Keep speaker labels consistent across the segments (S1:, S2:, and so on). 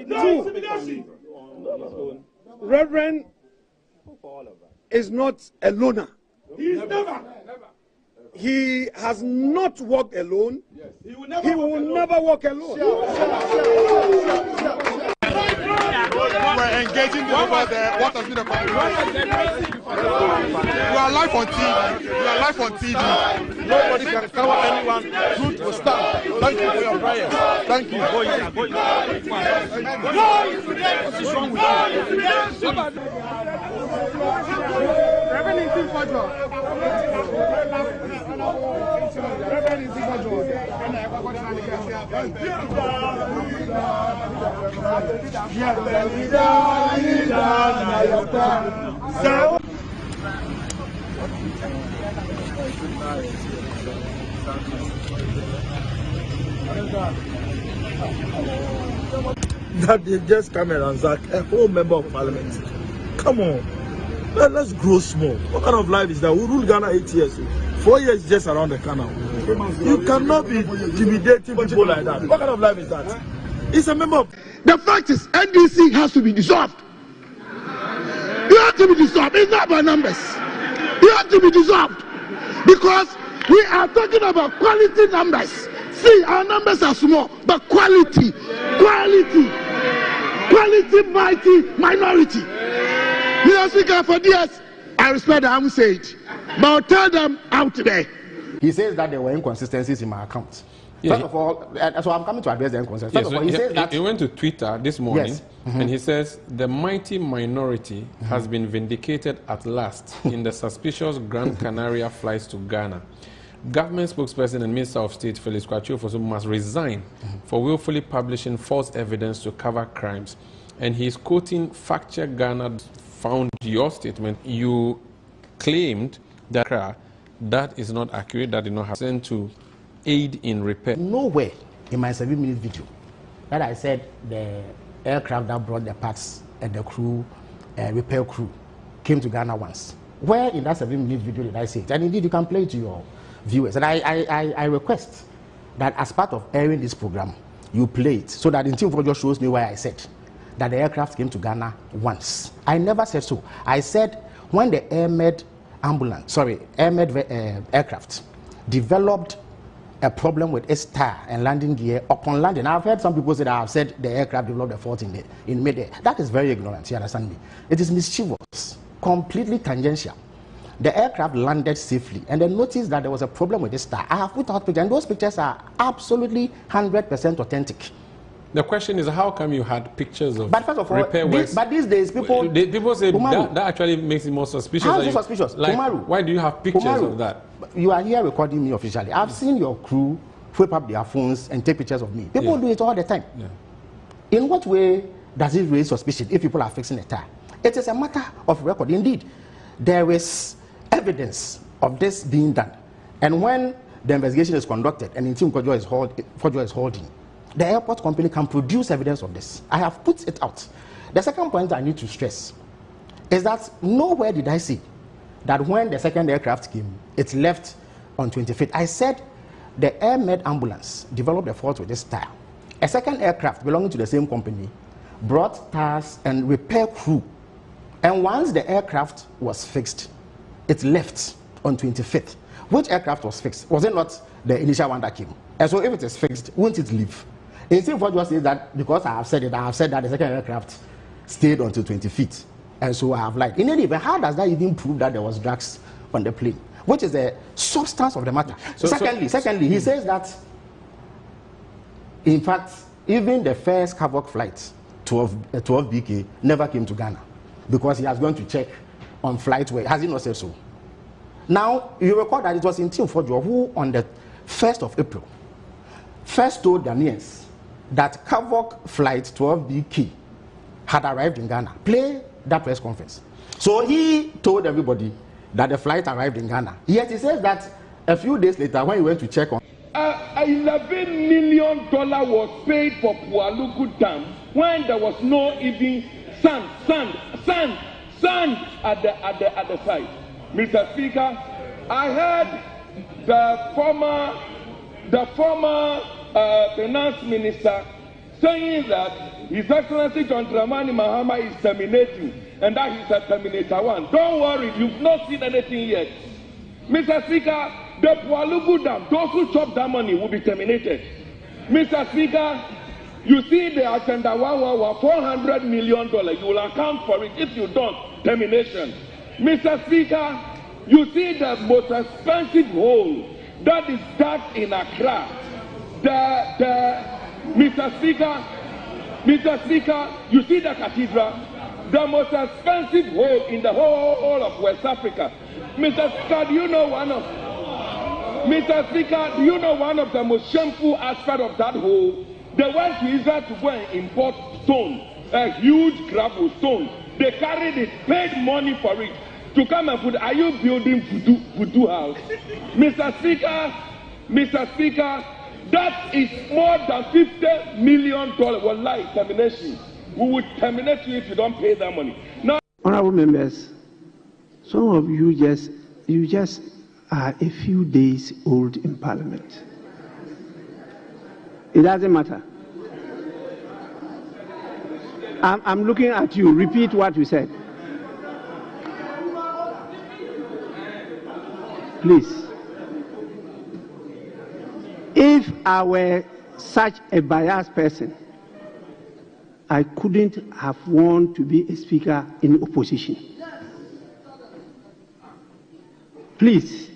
S1: Two, Reverend is not a loner. He has not walked alone. He will never walk alone.
S2: We're engaging the people there. What has been the conversation? You are live on TV. You are live on TV. Nobody can cover anyone. Truth will stand. Thank you for your prayers. Thank you. What is wrong with you?
S1: Reverend Ntim Fordjour. Reverend Ntim Fordjour.
S3: That they just come and ransack a whole member of parliament. Come on. Let's grow small. What kind of life is that? We ruled Ghana 8 years. 4 years just around the canal. You cannot be intimidating people like that. What kind of life is that? It's a member of...
S4: The fact is, NDC has to be dissolved. You have to be dissolved. It's not about numbers. You have to be dissolved. Because we are talking about quality numbers. See, our numbers are small, but quality, minority. Mr. Speaker, for this, I respect them, I will say it. But I'll tell them out today.
S5: He says that there were inconsistencies in my account. Yeah, first of all, so I'm coming to address the inconsistencies. First of all, he says that...
S6: He went to Twitter this morning,
S5: yes.
S6: And he says, the mighty minority has been vindicated at last in the suspicious Gran Canaria flights to Ghana. Government spokesperson and Minister of State Felix Kwachio must resign for willfully publishing false evidence to cover crimes. And he's quoting Fact Check Ghana found your statement. You claimed that that is not accurate, that did not happen to aid in repair.
S5: Nowhere in my 7-minute video that I said the aircraft that brought the parts and the crew, repair crew, came to Ghana once. Where in that 7-minute video did I say it? And indeed, you can play it to your viewers. And I request that as part of airing this program, you play it so that Ntim Fordjour shows me why I said that the aircraft came to Ghana once. I never said so. I said when the Airmed aircraft developed a problem with its tire and landing gear upon landing. I've heard some people say that I've said the aircraft developed a fault in mid-air. That is very ignorant, you understand me? It is mischievous, completely tangential. The aircraft landed safely and then noticed that there was a problem with this tire. I have put out pictures and those pictures are absolutely 100% authentic.
S6: The question is, how come you had pictures of
S5: repair works? But these days, people
S6: say that actually makes it more suspicious.
S5: How is it suspicious?
S6: Like, why do you have pictures of that?
S5: You are here recording me officially. I've seen your crew whip up their phones and take pictures of me. People do it all the time. Yeah. In what way does it raise suspicion if people are fixing a tire? It is a matter of record. Indeed, there is evidence of this being done. And when the investigation is conducted and Ntim Fordjour is holding, the airport company can produce evidence of this. I have put it out. The second point I need to stress is that nowhere did I see that when the second aircraft came, it left on 25th. I said the Airmed ambulance developed a fault with this tire. A second aircraft belonging to the same company brought tires and repair crew. And once the aircraft was fixed, it left on 25th. Which aircraft was fixed? Was it not the initial one that came? And so if it is fixed, won't it leave? Ntim Fordjour says that because I have said it, I have said that the second aircraft stayed until 25th. And so I have lied. In any event, how does that even prove that there was drugs on the plane? Which is the substance of the matter. Secondly, he says that, in fact, even the first Havoc flight, 12 BK, never came to Ghana because he was going to check on flight where. Has he not said so? Now, you recall that it was Ntim Fordjour who, on the 1st of April, first told Ghanaians that Havoc flight 12BK had arrived in Ghana. Play that press conference. So he told everybody that the flight arrived in Ghana. Yet he says that a few days later, when he went to check on...
S7: $11 million was paid for Palugu Dam when there was no even sand at the site. Mr. Speaker, I heard the former the former finance minister saying that His Excellency John Dramani Mahama is terminating and that he's a terminator one. Don't worry, you've not seen anything yet. Mr. Speaker, the Palugu Dam, those who chop that money will be terminated. Mr. Speaker, you see the agenda 111, $400 million. You will account for it. If you don't, termination. Mr. Speaker, you see the most expensive hole that is dug in Accra. Mr. Speaker, you see the Cathedral, the most expensive hole in the whole of West Africa. Mr. Speaker, do you know one of the most shameful aspects of that hole? They went to Israel to go and import stone, a huge gravel stone. They carried it, paid money for it to come and put. Are you building voodoo house? Mr. Speaker, that is more than $50 million. Wallahi, termination. We will terminate you if you don't pay that money. Now,
S8: honorable members, some of you just are a few days old in Parliament. It doesn't matter. I'm looking at you. Repeat what you said. Please. If I were such a biased person, I couldn't have won to be a speaker in opposition. Please.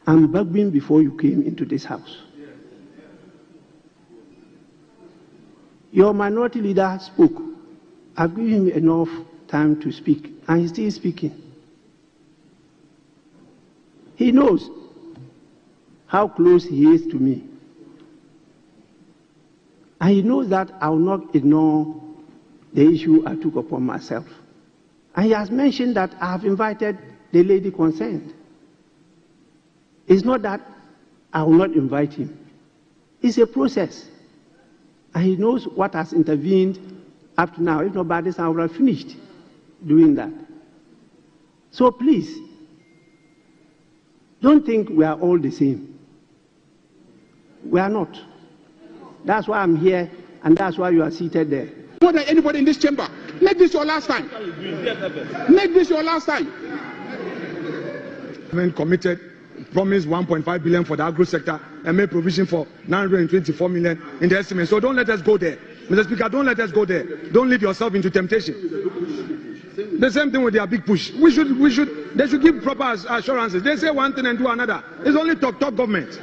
S8: I'm begging before you came into this house. Your minority leader spoke. I've given him enough time to speak, and he's still speaking. He knows how close he is to me. And he knows that I will not ignore the issue I took upon myself. And he has mentioned that I have invited the lady concerned. It's not that I will not invite him. It's a process. And he knows what has intervened up to now. If not by this, I would have finished doing that. So please, don't think we are all the same. We are not. That's why I'm here, and that's why you are seated there.
S4: More than anybody in this chamber, make this your last time. Make this your last time.
S3: Committed, promised 1.5 billion for the agro sector and made provision for 924 million in the estimate. So don't let us go there. Mr. Speaker, don't let us go there. Don't lead yourself into temptation. The same thing with their big push. They should give proper assurances. They say one thing and do another. It's only talk government.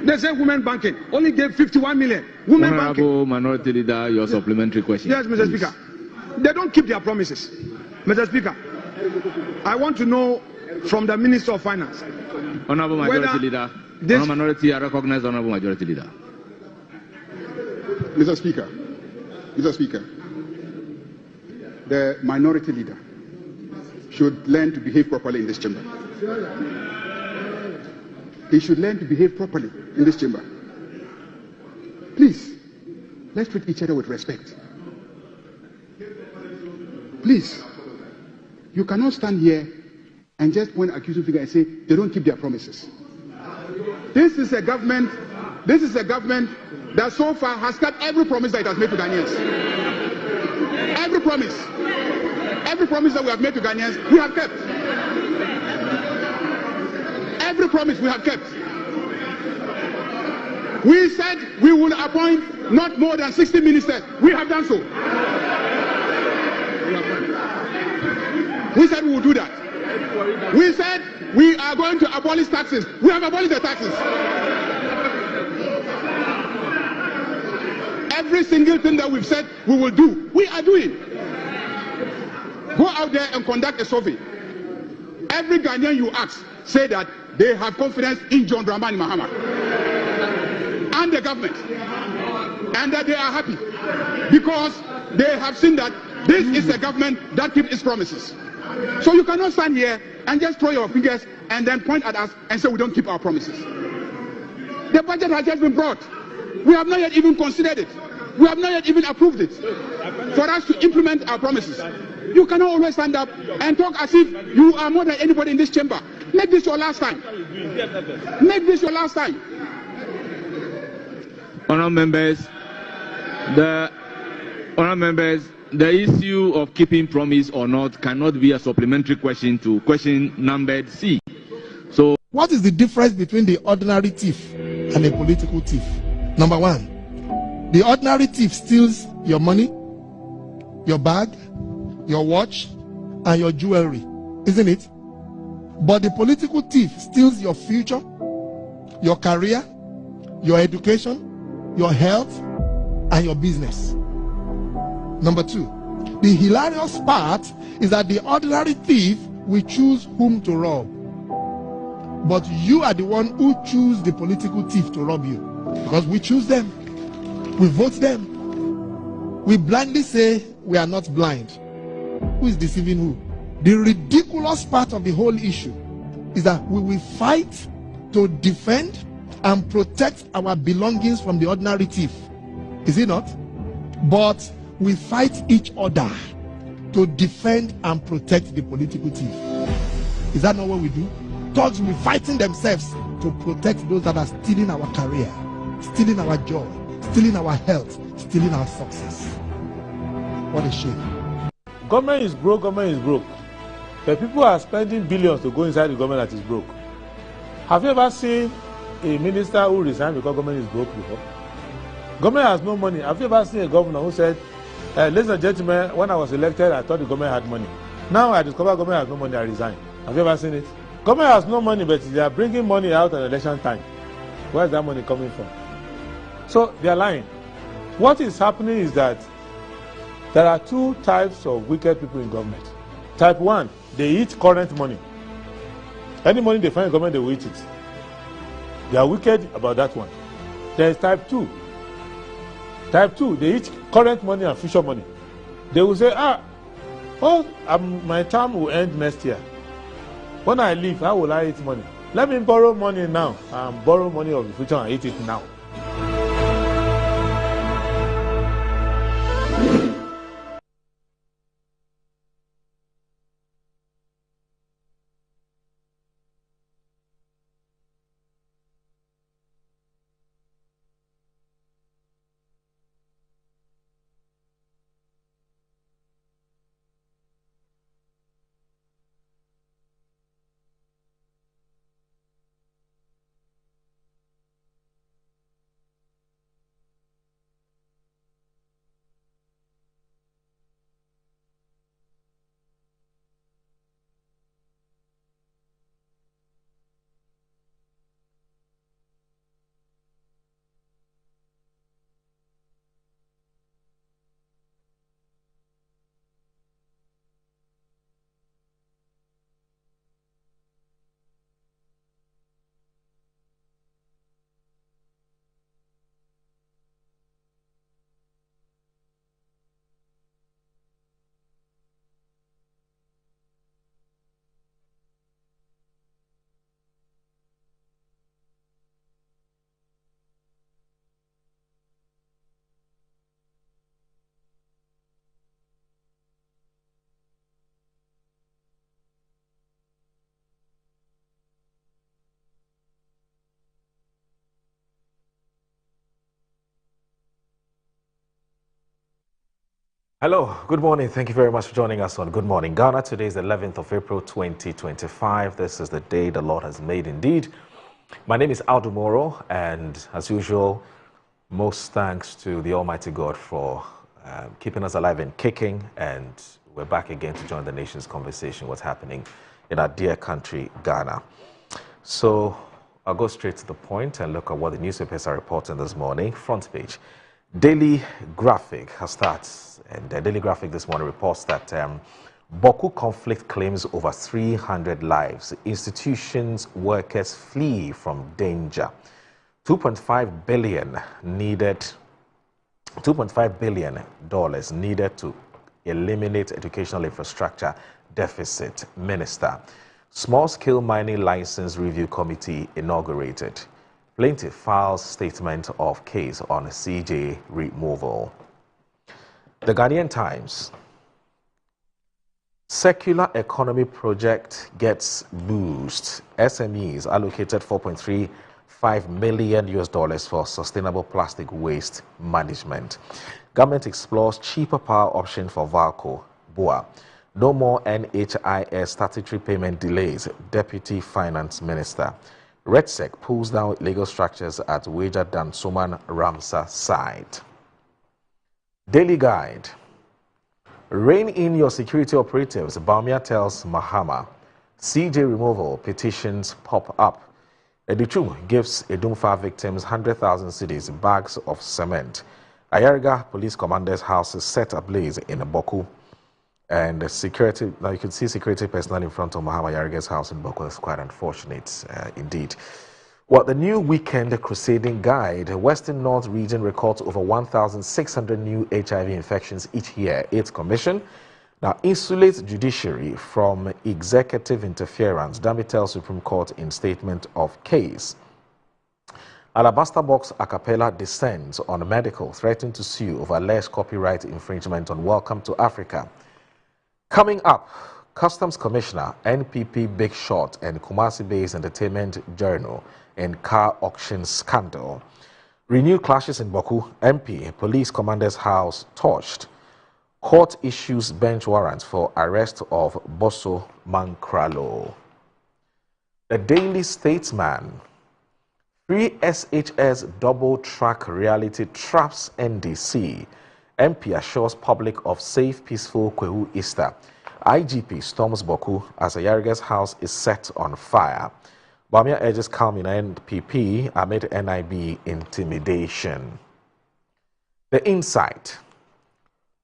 S3: They say women banking only gave 51 million. Women
S9: Honorable
S3: banking.
S9: Minority Leader, your supplementary question.
S3: Yes, Mr. Speaker. They don't keep their promises. Mr. Speaker, I want to know from the Minister of Finance.
S9: Honorable Majority Leader. Honorable Minority, I recognize Honorable Majority Leader.
S4: Mr. Speaker, the Minority Leader should learn to behave properly in this chamber. He should learn to behave properly in this chamber. Please, let's treat each other with respect. Please, you cannot stand here and just point accusing figure and say they don't keep their promises. This is a government that so far has kept every promise that it has made to Ghanaians. Every promise that we have made to Ghanaians, we have kept. Every promise we have kept. We said we will appoint not more than 60 ministers. We have done so. We said we will do that. We said we are going to abolish taxes. We have abolished the taxes. Every single thing that we've said we will do, we are doing. Go out there and conduct a survey. Every Ghanaian you ask say that they have confidence in John Dramani Mahama and the government, and that they are happy because they have seen that this is a government that keeps its promises. So you cannot stand here and just throw your fingers and then point at us and say we don't keep our promises. The budget has just been brought. We have not yet even considered it. We have not yet even approved it for us to implement our promises. You cannot always stand up and talk as if you are more than anybody in this chamber. Make this your last time. Make this your last time.
S9: Honourable members, the issue of keeping promise or not cannot be a supplementary question to question numbered C. So,
S10: what is the difference between the ordinary thief and a political thief? Number one, the ordinary thief steals your money, your bag, your watch, and your jewelry, isn't it? But the political thief steals your future, your career, your education, your health, and your business. Number two, the hilarious part is that the ordinary thief will choose whom to rob. But you are the one who choose the political thief to rob you. Because we choose them. We vote them. We blindly say we are not blind. Who is deceiving who? The ridiculous part of the whole issue is that we will fight to defend and protect our belongings from the ordinary thief. Is it not? But we fight each other to defend and protect the political thief. Is that not what we do? Thugs will be fighting themselves to protect those that are stealing our career, stealing our joy, stealing our health, stealing our success. What a shame.
S3: Government is broke, government is broke. The people are spending billions to go inside the government that is broke. Have you ever seen a minister who resigned because government is broke before? Government has no money. Have you ever seen a governor who said, ladies and gentlemen, when I was elected, I thought the government had money. Now I discover government has no money, I resign. Have you ever seen it? Government has no money, but they are bringing money out at election time. Where is that money coming from? So they are lying. What is happening is that there are two types of wicked people in government. Type 1, they eat current money. Any money they find in government, they will eat it. They are wicked about that one. There is type 2. Type 2, they eat current money and future money. They will say, my term will end next year. When I leave, how will I eat money? Let me borrow money now and borrow money of the future and eat it now.
S11: Hello, good morning. Thank you very much for joining us on Good Morning Ghana. Today is the 11th of April 2025. This is the day the Lord has made indeed. My name is Aldo Moro, and as usual, most thanks to the Almighty God for keeping us alive and kicking, and we're back again to join the nation's conversation, what's happening in our dear country, Ghana. So I'll go straight to the point and look at what the newspapers are reporting this morning. Front page. Daily Graphic has started, and the Daily Graphic this morning reports that Bawku conflict claims over 300 lives. Institutions, workers flee from danger. $2.5 billion needed to eliminate educational infrastructure deficit. Minister. Small-scale mining license review committee inaugurated. Plaintiff files statement of case on CJ removal. The Ghanaian Times. Circular economy project gets boost. SMEs allocated $4.35 million for sustainable plastic waste management. Government explores cheaper power option for Bawku. Boa. No more NHIS statutory payment delays. Deputy Finance Minister. RedSec pulls down legal structures at Wager Dansoman Ramsar site. Daily Guide. Rein in your security operatives, Bawumia tells Mahama. CJ removal petitions pop up. Edichum gives Edumfa victims 100,000 cedis, bags of cement. Ayariga police commander's house is set ablaze in Bawku. And security, now you can see security personnel in front of Mahama Ayariga's house in Bawku. It's quite unfortunate indeed. Well, the new weekend crusading guide, Western North region records over 1,600 new HIV infections each year. Its commission now insulates judiciary from executive interference. Dami tells Supreme Court in statement of case. Alabaster Box a cappella descends on medical, threatened to sue over alleged copyright infringement on Welcome to Africa. Coming up, Customs Commissioner, NPP Big Shot and Kumasi-based Entertainment Journal and car auction scandal. Renewed clashes in Bawku. MP, police commander's house torched. Court issues bench warrants for arrest of Bosso Mankralo. The Daily Statesman. Free SHS double-track reality traps NDC. MP assures public of safe, peaceful Kwehu Easter. IGP storms Bawku as Ayariga's house is set on fire. Bawumia urges calm in NPP amid NIB intimidation. The Insight.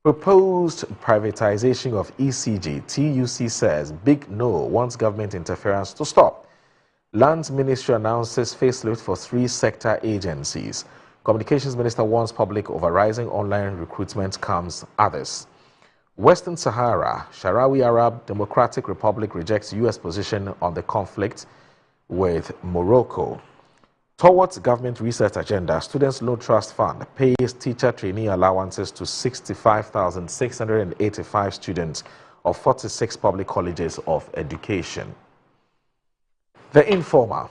S11: Proposed privatization of ECG. TUC says big no wants government interference to stop. Lands Ministry announces facelift for 3 sector agencies. Communications Minister warns public over rising online recruitment comes others. Western Sahara, Sharawi Arab Democratic Republic rejects U.S. position on the conflict with Morocco. Towards government research agenda, Students' Loan Trust Fund pays teacher trainee allowances to 65,685 students of 46 public colleges of education. The Informer.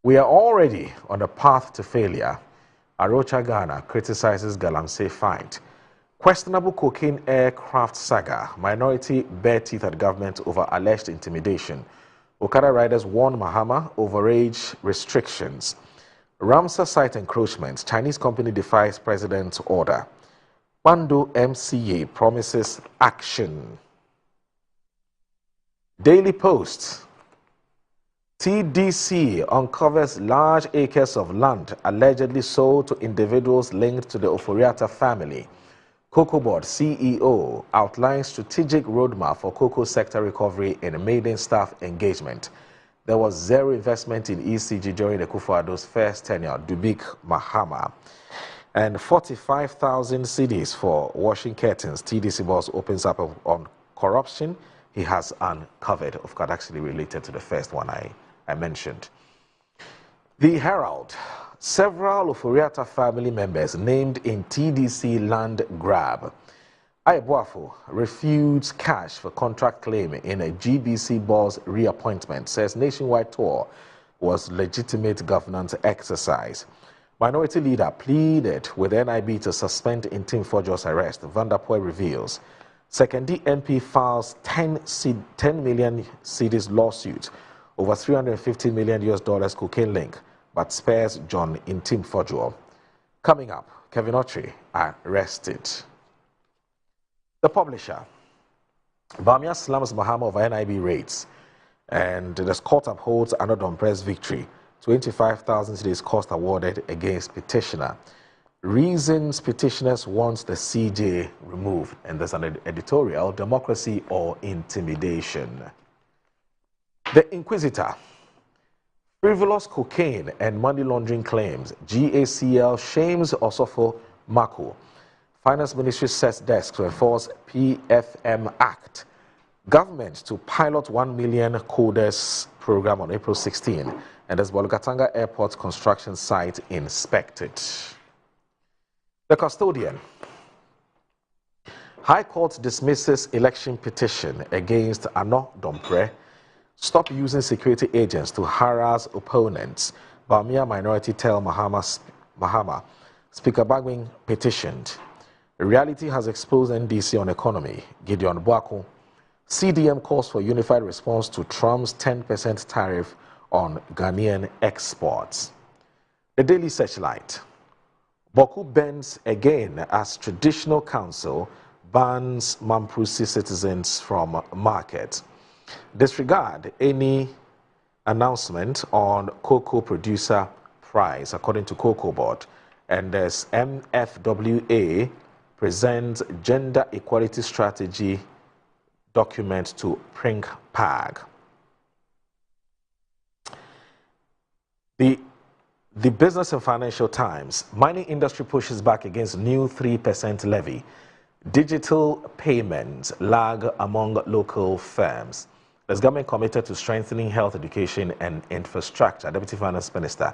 S11: We are already on a path to failure. Arocha Ghana criticizes Galamsey fight. Questionable cocaine aircraft saga. Minority bare teeth at government over alleged intimidation. Okada riders warn Mahama over age restrictions. Ramsar site encroachments. Chinese company defies president's order. Bando MCA promises action. Daily Post. TDC uncovers large acres of land allegedly sold to individuals linked to the Oforiatta family. Cocoa Board CEO outlines strategic roadmap for cocoa sector recovery in a maiden staff engagement. There was zero investment in ECG during the Kufuor's first tenure, Dubik Mahama. And 45,000 cedis for washing curtains. TDC boss opens up on corruption he has uncovered, of course, actually related to the first one I mentioned. The Herald. Several Oforiatta family members named in TDC land grab. Ayeboafo refutes cash for contract claim in a GBC boss reappointment, says nationwide tour was legitimate governance exercise. Minority leader pleaded with NIB to suspend Ntim Fordjour's arrest, Vanderpoel reveals. Second MP files 10 million cedis lawsuit over $350 million cocaine link, but spares John Ntim Fordjour. Coming up, Kevin Otri arrested. The Publisher. Bawumia slams Mahama over NIB rates, and the court upholds another unpressed victory. 25,000 cedis cost awarded against petitioner. Reasons petitioners want the CJ removed, and there's an editorial, democracy or intimidation. The Inquisitor. Frivolous cocaine and money laundering claims. GACL shames Osofo Mako. Finance Ministry sets desk to enforce PFM Act. Government to pilot 1 million coders program on April 16. And as Bolgatanga Airport construction site inspected. The Custodian. High Court dismisses election petition against Ano Dompre. Stop using security agents to harass opponents. Bamia minority tell Mahama. Speaker Bagwin petitioned. Reality has exposed NDC on economy. Gideon Bawku. CDM calls for unified response to Trump's 10% tariff on Ghanaian exports. The Daily Searchlight. Bawku bends again as Traditional Council bans Mamprusi citizens from market. Disregard any announcement on cocoa producer price, according to Cocoa Board. And as MFWA presents gender equality strategy document to Prink PAG. The Business and Financial Times. Mining industry pushes back against new 3% levy. Digital payments lag among local firms. The government committed to strengthening health education and infrastructure. Deputy Finance Minister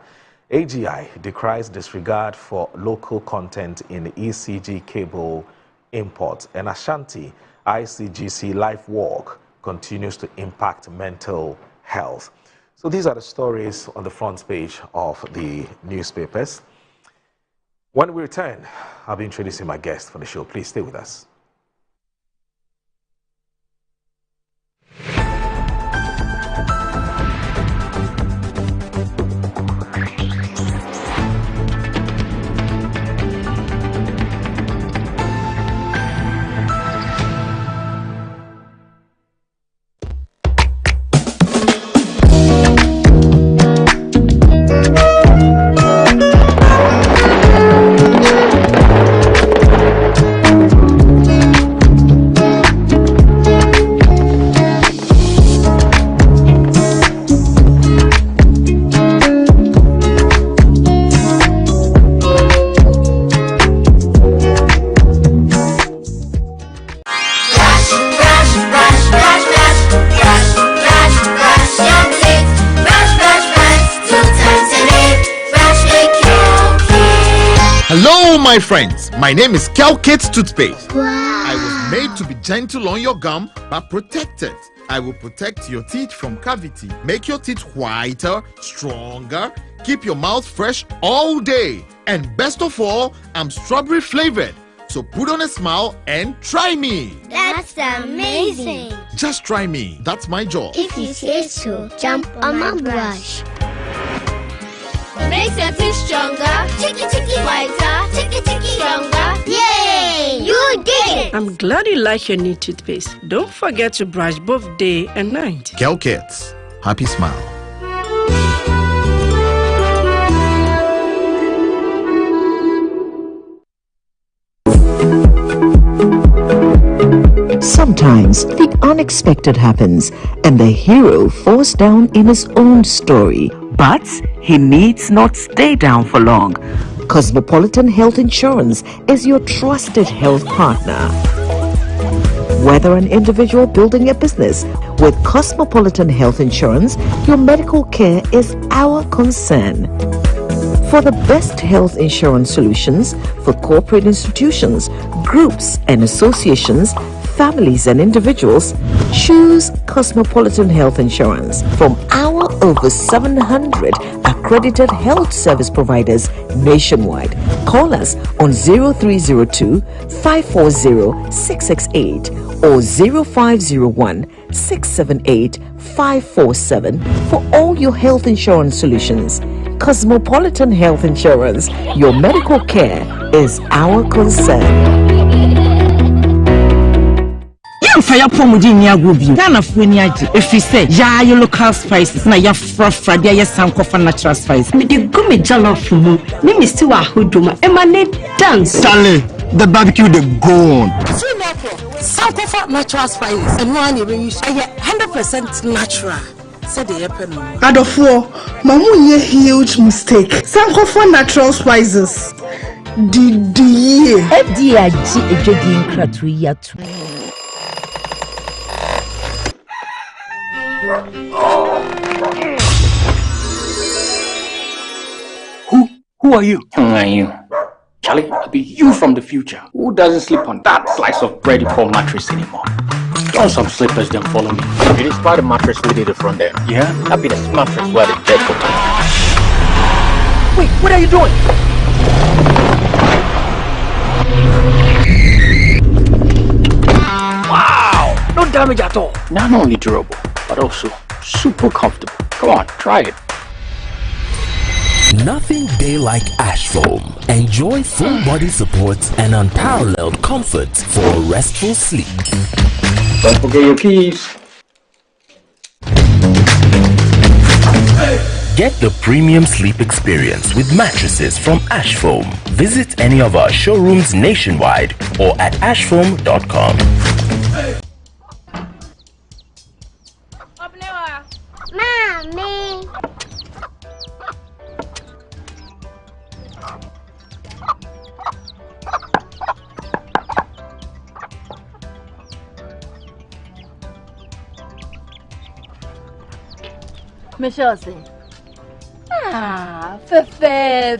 S11: AGI decries disregard for local content in ECG cable import. And Ashanti ICGC life walk continues to impact mental health. So these are the stories on the front page of the newspapers. When we return, I'll be introducing my guest for the show. Please stay with us.
S12: My friends, my name is Calcate Toothpaste. Wow. I was made to be gentle on your gum but protected. I will protect your teeth from cavity, make your teeth whiter, stronger, keep your mouth fresh all day. And best of all, I'm strawberry flavored. So put on a smile and try me.
S13: That's amazing.
S12: Just try me. That's my job.
S13: If you say so, jump on my brush. Makes your teeth stronger, chicky whiter, chicky stronger. Yay! You did it!
S14: I'm glad you like your new toothpaste. Don't forget to brush both day and night.
S12: Calcate. Happy smile.
S15: Sometimes the unexpected happens and the hero falls down in his own story. But he needs not stay down for long. Cosmopolitan Health Insurance is your trusted health partner. Whether an individual building a business, with Cosmopolitan Health Insurance, your medical care is our concern. For the best health insurance solutions for corporate institutions, groups and associations, families and individuals, choose Cosmopolitan Health Insurance from our over 700 accredited health service providers nationwide. Call us on 0302 540 668 or 0501 678 547 for all your health insurance solutions. Cosmopolitan Health Insurance, your medical care is our concern.
S16: Fire promoting near Gubi, Ghana Funiaji. If you say, ya your local spices, na ya Friday, ya sankofa natural spice.
S17: Me the gummy jollof mu. Me Mr. Wahuduma, emanate dance.
S12: Stanley, the barbecue the go on.
S16: Sankofa natural spices. And one you use 100% natural. Said the happen.
S18: Adofo, mamu nye huge mistake. Sankofa natural spices. FDA
S15: ejodi nkratu yatu.
S19: Who are you?
S20: Who are you?
S19: Charlie, it'll be you from the future who doesn't sleep on that slice of bready poor mattress anymore. Don't some slippers then follow me. You just try the mattress we did it from there. Yeah? That'll be the mattress where the dead go.
S20: Wait, what are you doing? Wow! No damage at all.
S19: Not only durable, but also super comfortable. Come on, try it.
S21: Nothing day like ash foam. Enjoy full body support and unparalleled comfort for a restful sleep.
S19: Don't forget your keys.
S21: Get the premium sleep experience with mattresses from Ash Foam. Visit any of our showrooms nationwide or at ashfoam.com.
S13: Mommy.
S22: Michelle say, fe.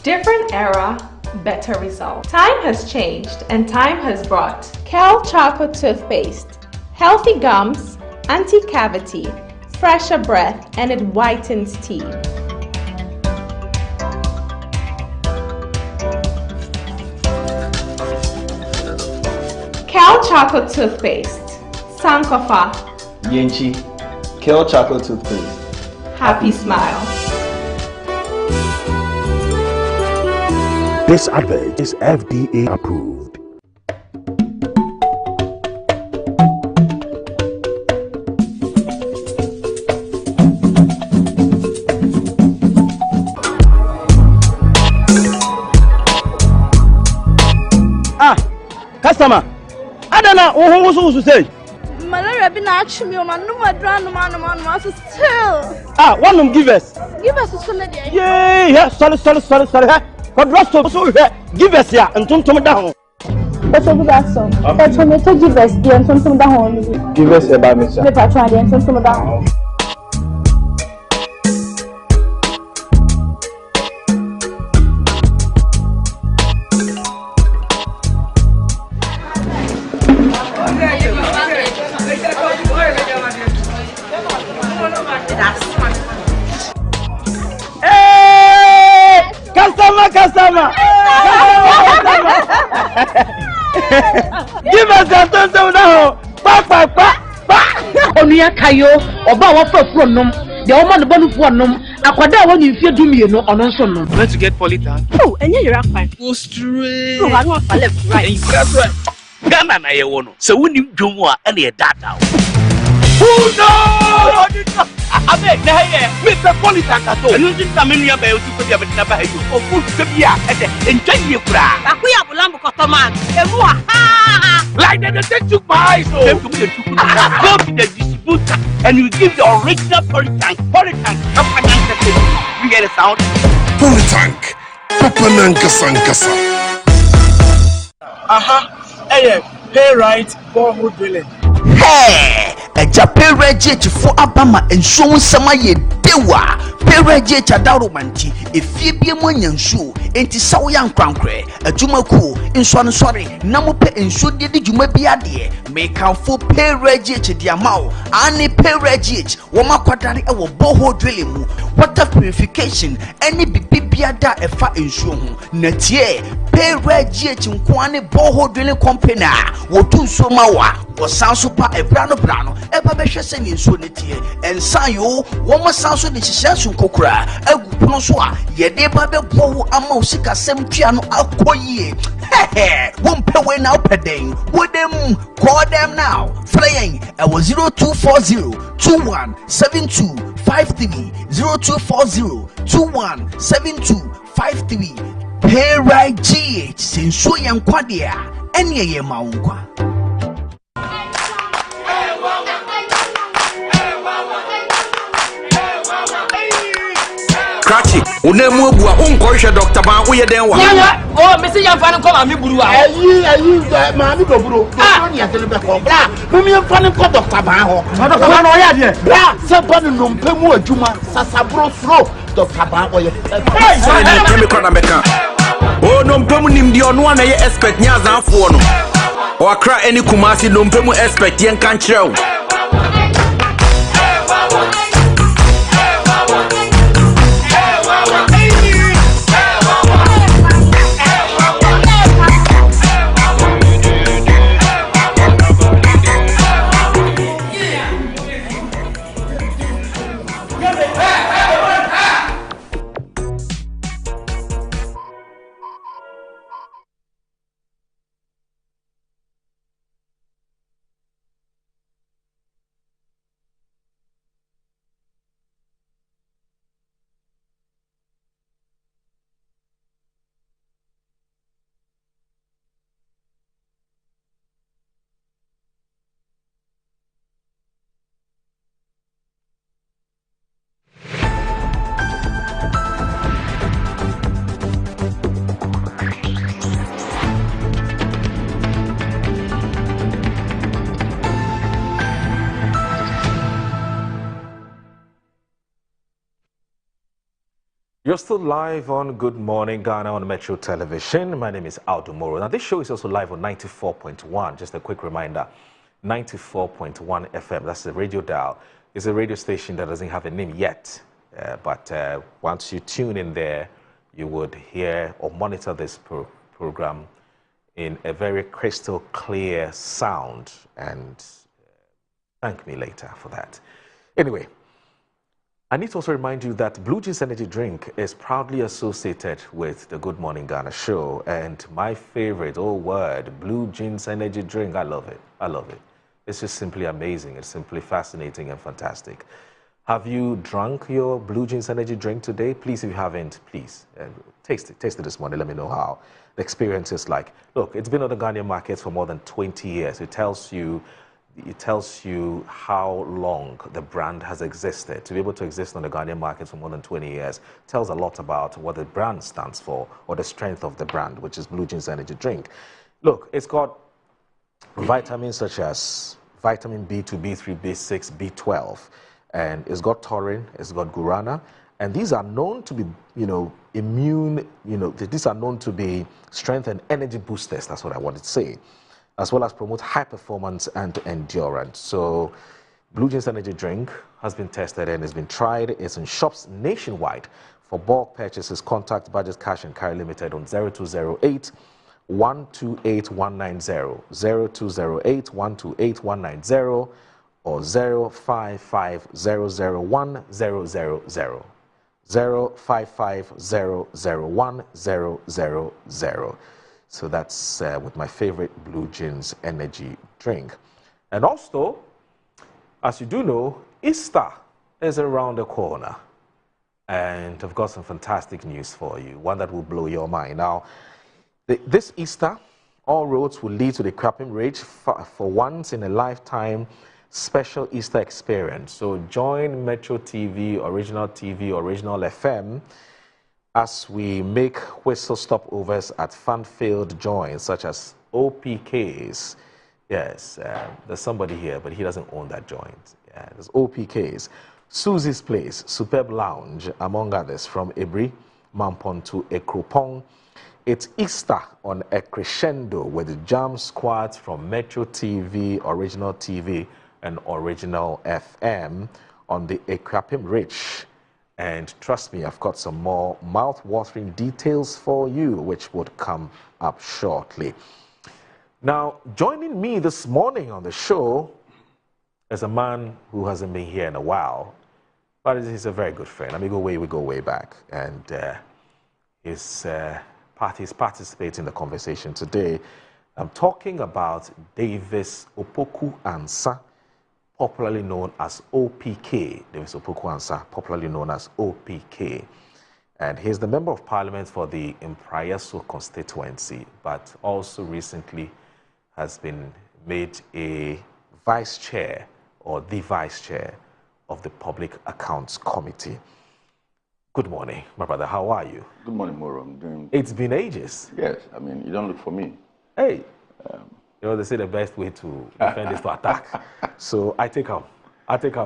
S23: Different era, better result. Time has changed and time has brought Kel Chocolate Toothpaste. Healthy gums, anti-cavity, fresher breath, and it whitens teeth. Kel Chocolate Toothpaste. Sankofa.
S24: Yenchi. Kel Chocolate Toothpaste.
S23: Happy smile.
S25: This advert is FDA approved.
S20: Customer. Adana, who say?
S22: Malaria been actually me, man. No more drama, still.
S20: One of them give us.
S22: Give us a solid.
S20: Yeah. Sorry. What rest of so give us here and turn down.
S22: What's over that song? That's when they give us the and turn down.
S24: Give us a bad mixture.
S22: If I try the and turn down.
S20: Customer. Give us a turn now. Pa.
S16: Onuya kayo oba wa fafuro nom the woman bonu fo nom akwada won yimfie dumie no ono nso nom.
S20: Where to get polytan?
S22: Oh, enye your fine.
S20: Go straight.
S22: No, I want to left right.
S20: Ghana na ye wo no. So woni dwom a na ye data. Who knows? Abe na here Mr. Polytan kato. Enu tin ta menu aba otu ko dia be na ba hayo. Ofu se bia entwa ye kura.
S22: Akuya bulambu kotoman. Emu ha.
S20: Like they took my eyes. Go to the distributor and you give the original Polytan. You get a sound?
S25: Polytan. Papananka Sankasa.
S20: Hey, pay right for who drilling.
S26: Hey, a Japan reject for Abama and so sama ye dewa. Pay reject a darumanti. If ye be a money shoe, ain't it so young crankre, a jumaku, in swan sorry, Namope and so did you may be a dear. Make out for pay reject the amount, any pay reject, Wama quadari our boho drilling, water purification, any bibiada a fat in shoe, Netie, pay reject in Kwane boho drilling company, Wotu Somawa, was sound super a brano, Eba Besha sending sonity, and Sayo, Wama sounds with the Shishasu Kokra, a Gunoswa, Yedeba Bo Amosika Sem Piano Alcoye. Hey, won't pay way now per day. With them, call them now. Flying, I was 0240-217253. 0240-217253. Pay right GH, since so young Quadia, and ye Maunkwa.
S27: Cratchy, unemu bua unkoisha Dr. Ban uye denwa.
S1: Oh, Missy Yanfan come and me buru.
S4: Mami go buru. Don't you tell me ko bra. Me fan ko Dr. Ban ho.
S1: Dr. Ban o ya de.
S4: Bra, se ban no mpemu adwuma sasabro fro Dr. Ban o ye.
S2: Hey, tell me kwana meka. Oh, no mpemu nimdi ono na ye expect nya zanfo no. O akra any Kumasi no mpemu expect yen kan kyerɛw.
S11: You're still live on Good Morning Ghana on Metro Television. My name is Aldo Moro. Now, this show is also live on 94.1. Just a quick reminder, 94.1 FM. That's the radio dial. It's a radio station that doesn't have a name yet. But once you tune in there, you would hear or monitor this program in a very crystal clear sound. And thank me later for that. Anyway, I need to also remind you that Blue Jeans Energy Drink is proudly associated with the Good Morning Ghana show. And my favorite, word, Blue Jeans Energy Drink, I love it. I love it. It's just simply amazing. It's simply fascinating and fantastic. Have you drunk your Blue Jeans Energy Drink today? Please, if you haven't, please taste it. Taste it this morning. Let me know how the experience is like. Look, it's been on the Ghanaian market for more than 20 years. It tells you how long the brand has existed. To be able to exist on the Ghanaian market for more than 20 years tells a lot about what the brand stands for or the strength of the brand, which is Blue Jeans Energy Drink. Look, it's got vitamins such as vitamin B2, B3, B6, B12, and it's got taurine, it's got guarana, and these are known to be, immune, these are known to be strength and energy boosters. That's what I wanted to say, as well as promote high performance and endurance. So Blue Jeans Energy Drink has been tested and has been tried. It's in shops nationwide. For bulk purchases, contact Budget Cash and Carry Limited on 0208 128 190, 0208 128 190, or 055 001 000, 055 001 000. So that's with my favorite Blue Jeans Energy Drink. And also, as you do know, Easter is around the corner. And I've got some fantastic news for you, one that will blow your mind. Now, this Easter, all roads will lead to the Krapping Ridge for once in a lifetime special Easter experience. So join Metro TV, Original FM, as we make whistle stopovers at fun-filled joints such as OPKs. Yes, there's somebody here, but he doesn't own that joint. Yeah, there's OPKs. Susie's Place, Superb Lounge, among others, from Ebri, Mampon to Ekropong. It's Easter on a crescendo with the jam squads from Metro TV, Original TV, and Original FM on the Krapping Ridge. And trust me, I've got some more mouth-watering details for you, which would come up shortly. Now, joining me this morning on the show is a man who hasn't been here in a while, but he's a very good friend. I mean, we go way back. And he's participating in the conversation today. I'm talking about Davis Opoku Ansah, popularly known as OPK. Davis Opoku Ansah, popularly known as OPK. And he's the Member of Parliament for the Imprayaso constituency, but also recently has been made a vice chair or the vice chair of the Public Accounts Committee. Good morning, my brother. How are you?
S5: Good morning, Moro. I'm doing...
S11: It's been ages.
S5: Yes, I mean, you don't look for me.
S11: Hey, you know, they say the best way to defend is to attack. So I take up,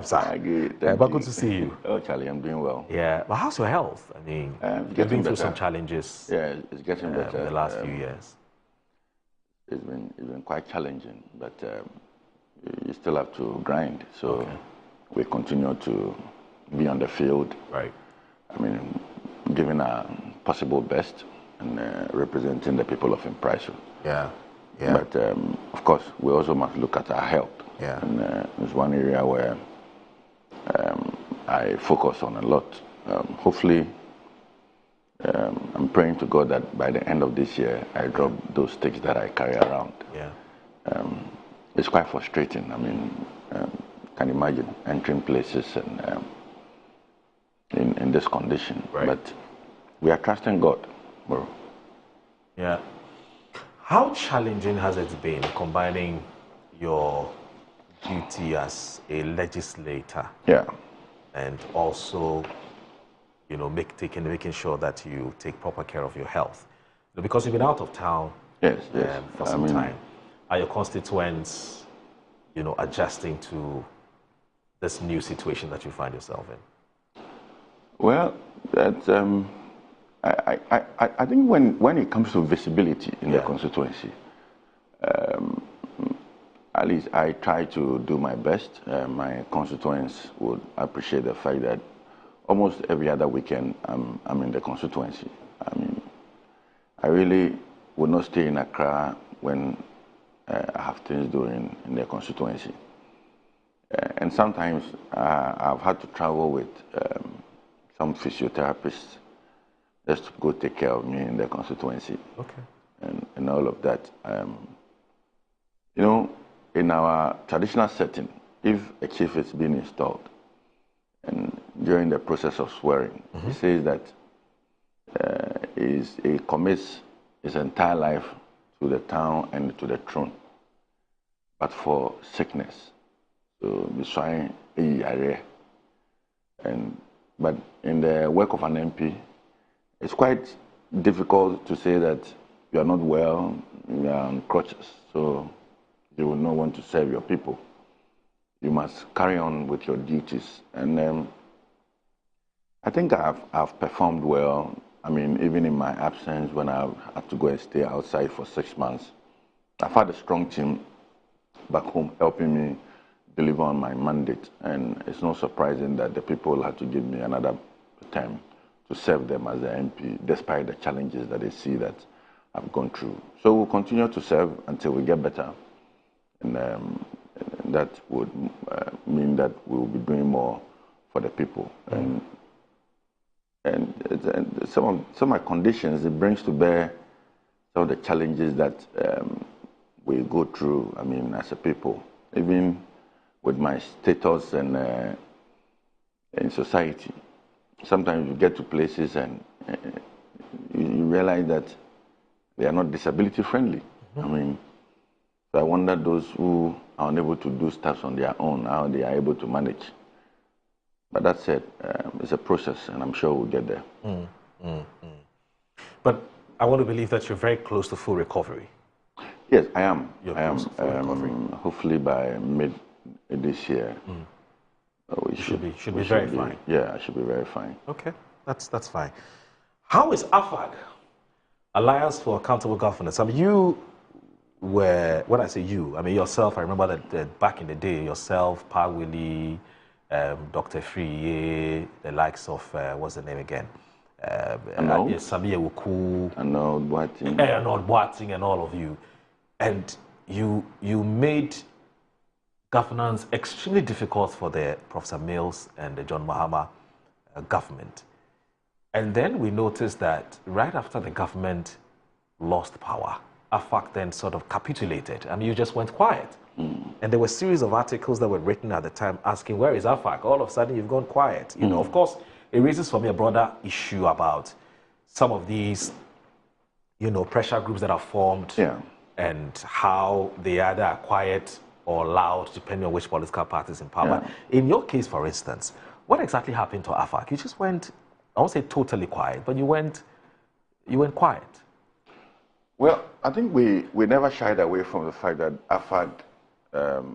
S11: sir.
S5: I agree.
S11: But good to see you.
S5: Oh, Charlie, I'm doing well.
S11: Yeah, but how's your health? I mean, you've been through some challenges.
S5: Yeah, it's getting better.
S11: In the last few years.
S5: It's been quite challenging, but you still have to grind. So we continue to be on the field.
S11: Right.
S5: I mean, giving our possible best and representing the people of Impriso.
S11: Yeah. Yeah.
S5: But of course, we also must look at our health.
S11: Yeah.
S5: And it's one area where I focus on a lot. Hopefully, I'm praying to God that by the end of this year, I drop those sticks that I carry around.
S11: Yeah.
S5: It's quite frustrating. I mean, can imagine entering places and in this condition.
S11: Right.
S5: But we are trusting God, bro.
S11: Yeah. How challenging has it been combining your duty as a legislator?
S5: Yeah.
S11: And also, you know, making sure that you take proper care of your health. Because you've been out of town for some time. Are your constituents, you know, adjusting to this new situation that you find yourself in?
S5: Well, that's, I think when it comes to visibility in the constituency, at least I try to do my best. My constituents would appreciate the fact that almost every other weekend I'm in the constituency. I mean, I really would not stay in Accra when I have things doing in the constituency. And sometimes I've had to travel with some physiotherapists just to go take care of me in the constituency.
S11: Okay.
S5: And all of that. You know, in our traditional setting, if a chief is being installed, and during the process of swearing, he says that he commits his entire life to the town and to the throne, but for sickness. So, but in the work of an MP, it's quite difficult to say that you are not well, you are on crutches, so you will not want to serve your people. You must carry on with your duties. And I think I've performed well. I mean, even in my absence, when I had to go and stay outside for 6 months, I've had a strong team back home helping me deliver on my mandate. And it's not surprising that the people had to give me another term to serve them as an MP, despite the challenges that they see that I've gone through. So we'll continue to serve until we get better. And that would mean that we will be doing more for the people. And some of my conditions, it brings to bear some of the challenges that we go through, I mean, as a people. Even with my status and in society, sometimes you get to places and you realize that they are not disability friendly. I mean, so I wonder those who are unable to do stuff on their own, how they are able to manage. But that said, it's a process, and I'm sure we'll get there.
S11: But I want to believe that you're very close to full recovery.
S5: Yes, I am.
S11: You're
S5: I am.
S11: close to full recovery.
S5: Hopefully by mid this year, we should be
S11: very fine.
S5: Yeah, I should be very fine.
S11: Okay, that's fine. How is AFAC, Alliance for Accountable Governance? I mean, you were, when I say you, I mean yourself. I remember that back in the day, yourself, Pa Willie, Dr. Free, the likes of, what's the name again? Samia Wuku,
S5: Arnold
S11: Boating, and all of you. And you made governance extremely difficult for the Professor Mills and the John Mahama government. And then we noticed that right after the government lost power, AFAC then sort of capitulated and you just went quiet. And there were a series of articles that were written at the time asking, where is AFAC? All of a sudden you've gone quiet. You know, of course, it raises for me a broader issue about some of these, you know, pressure groups that are formed and how they either are quiet or loud, depending on which political party is in power. In your case, for instance, what exactly happened to AFAC? You just went I won't say totally quiet, but you went quiet.
S5: Well, I think we never shied away from the fact that AFAC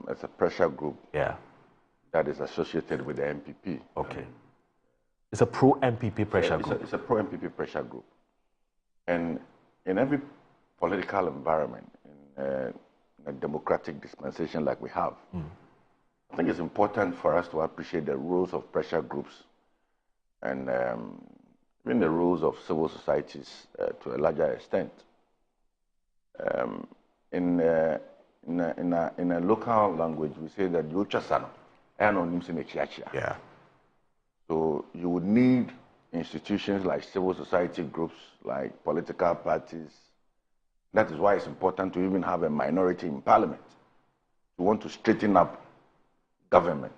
S5: is a pressure group.
S11: Yeah.
S5: That is associated with the MPP.
S11: Okay. It's a pro-MPP pressure group.
S5: It's a pro-MPP pressure group. And in every political environment, in a democratic dispensation like we have, I think it's important for us to appreciate the roles of pressure groups and even the roles of civil societies to a larger extent. In a local language, we say that
S11: yeah.
S5: So you would need institutions like civil society groups, like political parties. That is why it's important to even have a minority in parliament. You want to straighten up government.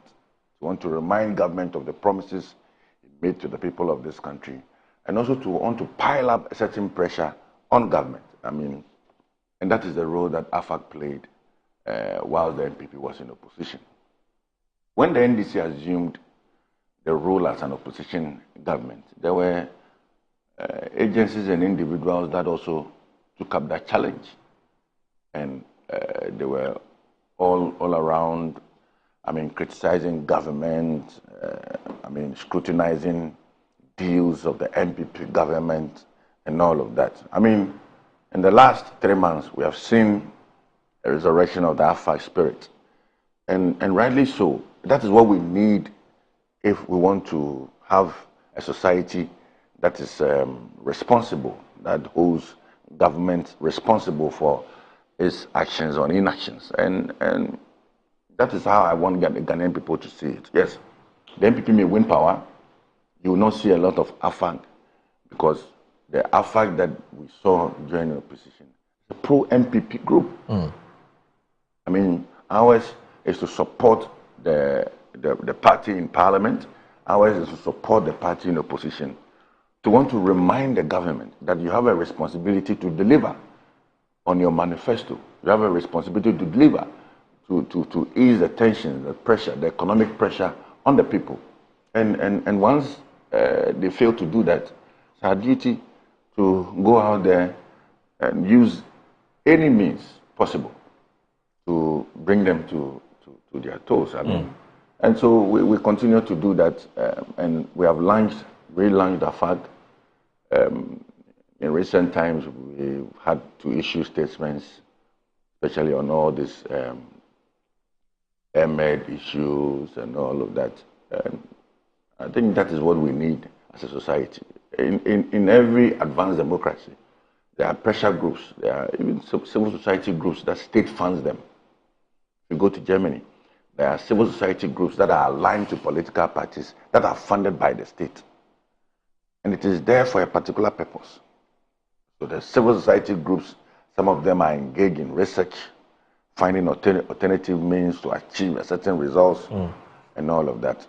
S5: You want to remind government of the promises it made to the people of this country, and also to want to pile up a certain pressure on government. I mean, and that is the role that AFAC played while the MPP was in opposition. When the NDC assumed the role as an opposition government, there were agencies and individuals that also took up that challenge. And they were all around, I mean, criticizing government, I mean, scrutinizing deals of the MPP government and all of that. I mean, in the last 3 months, we have seen a resurrection of the AFAC spirit. And rightly so. That is what we need if we want to have a society that is responsible, that holds government responsible for its actions or inactions. And that is how I want the Ghanaian people to see it. Yes, the MPP may win power. You will not see a lot of AFAC because the AFAC that we saw during the opposition is a pro-MPP group. I mean, ours is to support the party in parliament. Ours is to support the party in opposition. To want to remind the government that you have a responsibility to deliver on your manifesto. You have a responsibility to deliver, to ease the tension, the pressure, the economic pressure on the people. And once they fail to do that, it's our duty to go out there and use any means possible to bring them to their toes. I mean, and so we continue to do that, and we have relaunched AFAC. In recent times, we've had to issue statements, especially on all these Airmed issues and all of that. And I think that is what we need as a society. In every advanced democracy, there are pressure groups, there are even civil society groups that state funds them. If you go to Germany, there are civil society groups that are aligned to political parties that are funded by the state. And it is there for a particular purpose. So the civil society groups, some of them are engaged in research, finding alternative means to achieve a certain results and all of that.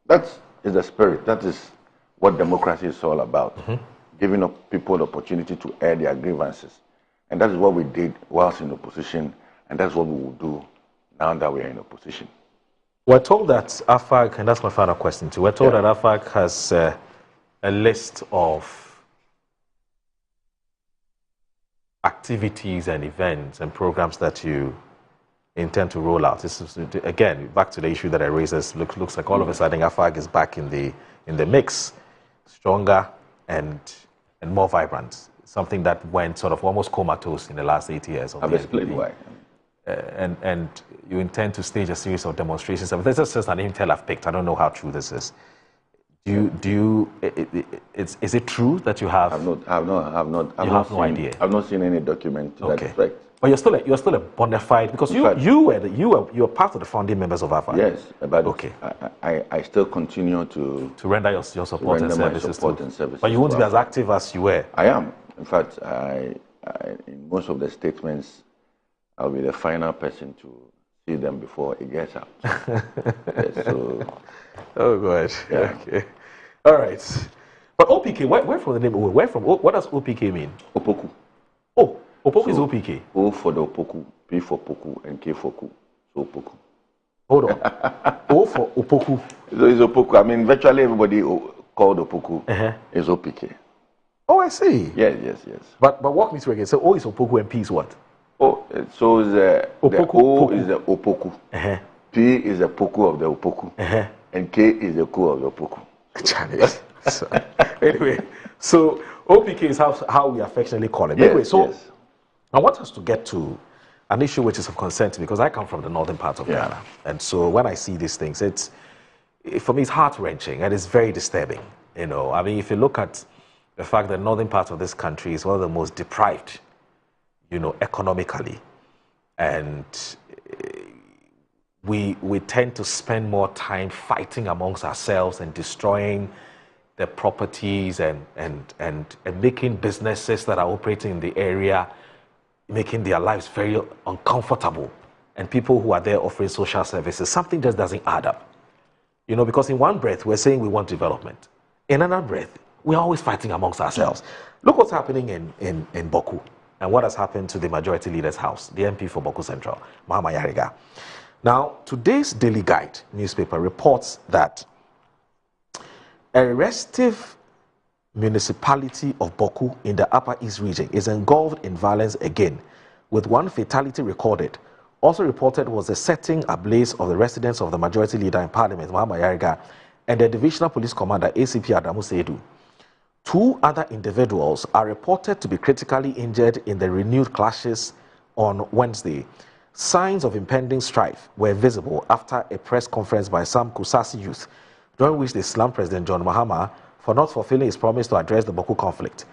S5: That is the spirit. That is what democracy is all about. Giving people the opportunity to air their grievances. And that is what we did whilst in opposition, and that's what we will do now that we are in opposition.
S11: We're told that AFAC, and that's my final question too, we're told that AFAC has a list of activities and events and programs that you intend to roll out. This is, again, back to the issue that I raised. This looks like all of a sudden AFAC is back in the mix, stronger and more vibrant. Something that went sort of almost comatose in the last 8 years.
S5: I've explained why.
S11: And you intend to stage a series of demonstrations. This is just an intel I've picked. I don't know how true this is. Is it true that you have?
S5: I've not seen,
S11: idea.
S5: I've not seen any document to that effect.
S11: But you're still a bona fide, because you were part of the founding members of AFAC.
S5: Yes, but I still continue to
S11: render your support and services. But you won't be as active as you were.
S5: I am. In fact, in most of the statements, I'll be the final person to see them before it gets out. Yes, so.
S11: Oh God. Yeah. Okay. All right. But OPK, where from the name? Where from? What does OPK mean?
S5: Opoku.
S11: Oh, Opoku is OPK.
S5: O for the Opoku, P for Poku, and K for Ku. So Opoku.
S11: Hold on. O for Opoku.
S5: So it's Opoku. I mean, virtually everybody called Opoku is OPK.
S11: Oh, I see.
S5: Yes.
S11: But walk me through again. So O is Opoku and P is what?
S5: Oh, so the O is the Opoku. P is the Poku of the Opoku. And K is the Ku of the Opoku.
S11: So, anyway, so OPK is how we affectionately call it. Anyway, so I want us to get to an issue which is of concern to me because I come from the northern part of Ghana. And so when I see these things, for me, it's heart-wrenching and it's very disturbing. You know, I mean, if you look at the fact that the northern part of this country is one of the most deprived, you know, economically, and we tend to spend more time fighting amongst ourselves and destroying the properties and making businesses that are operating in the area, making their lives very uncomfortable, and people who are there offering social services. Something just doesn't add up. You know, because in one breath, we're saying we want development. In another breath, we're always fighting amongst ourselves. Look what's happening in Bawku and what has happened to the majority leader's house, the MP for Bawku Central, Mahama Yariga. Now, today's Daily Guide newspaper reports that a restive municipality of Bawku in the Upper East region is engulfed in violence again, with one fatality recorded. Also reported was the setting ablaze of the residence of the majority leader in Parliament, Mahama Yariga, and the Divisional Police Commander, ACP Adamu Seidu. 2 other individuals are reported to be critically injured in the renewed clashes on Wednesday. Signs of impending strife were visible after a press conference by some Kusasi youth, during which they slammed President John Mahama for not fulfilling his promise to address the Bawku conflict.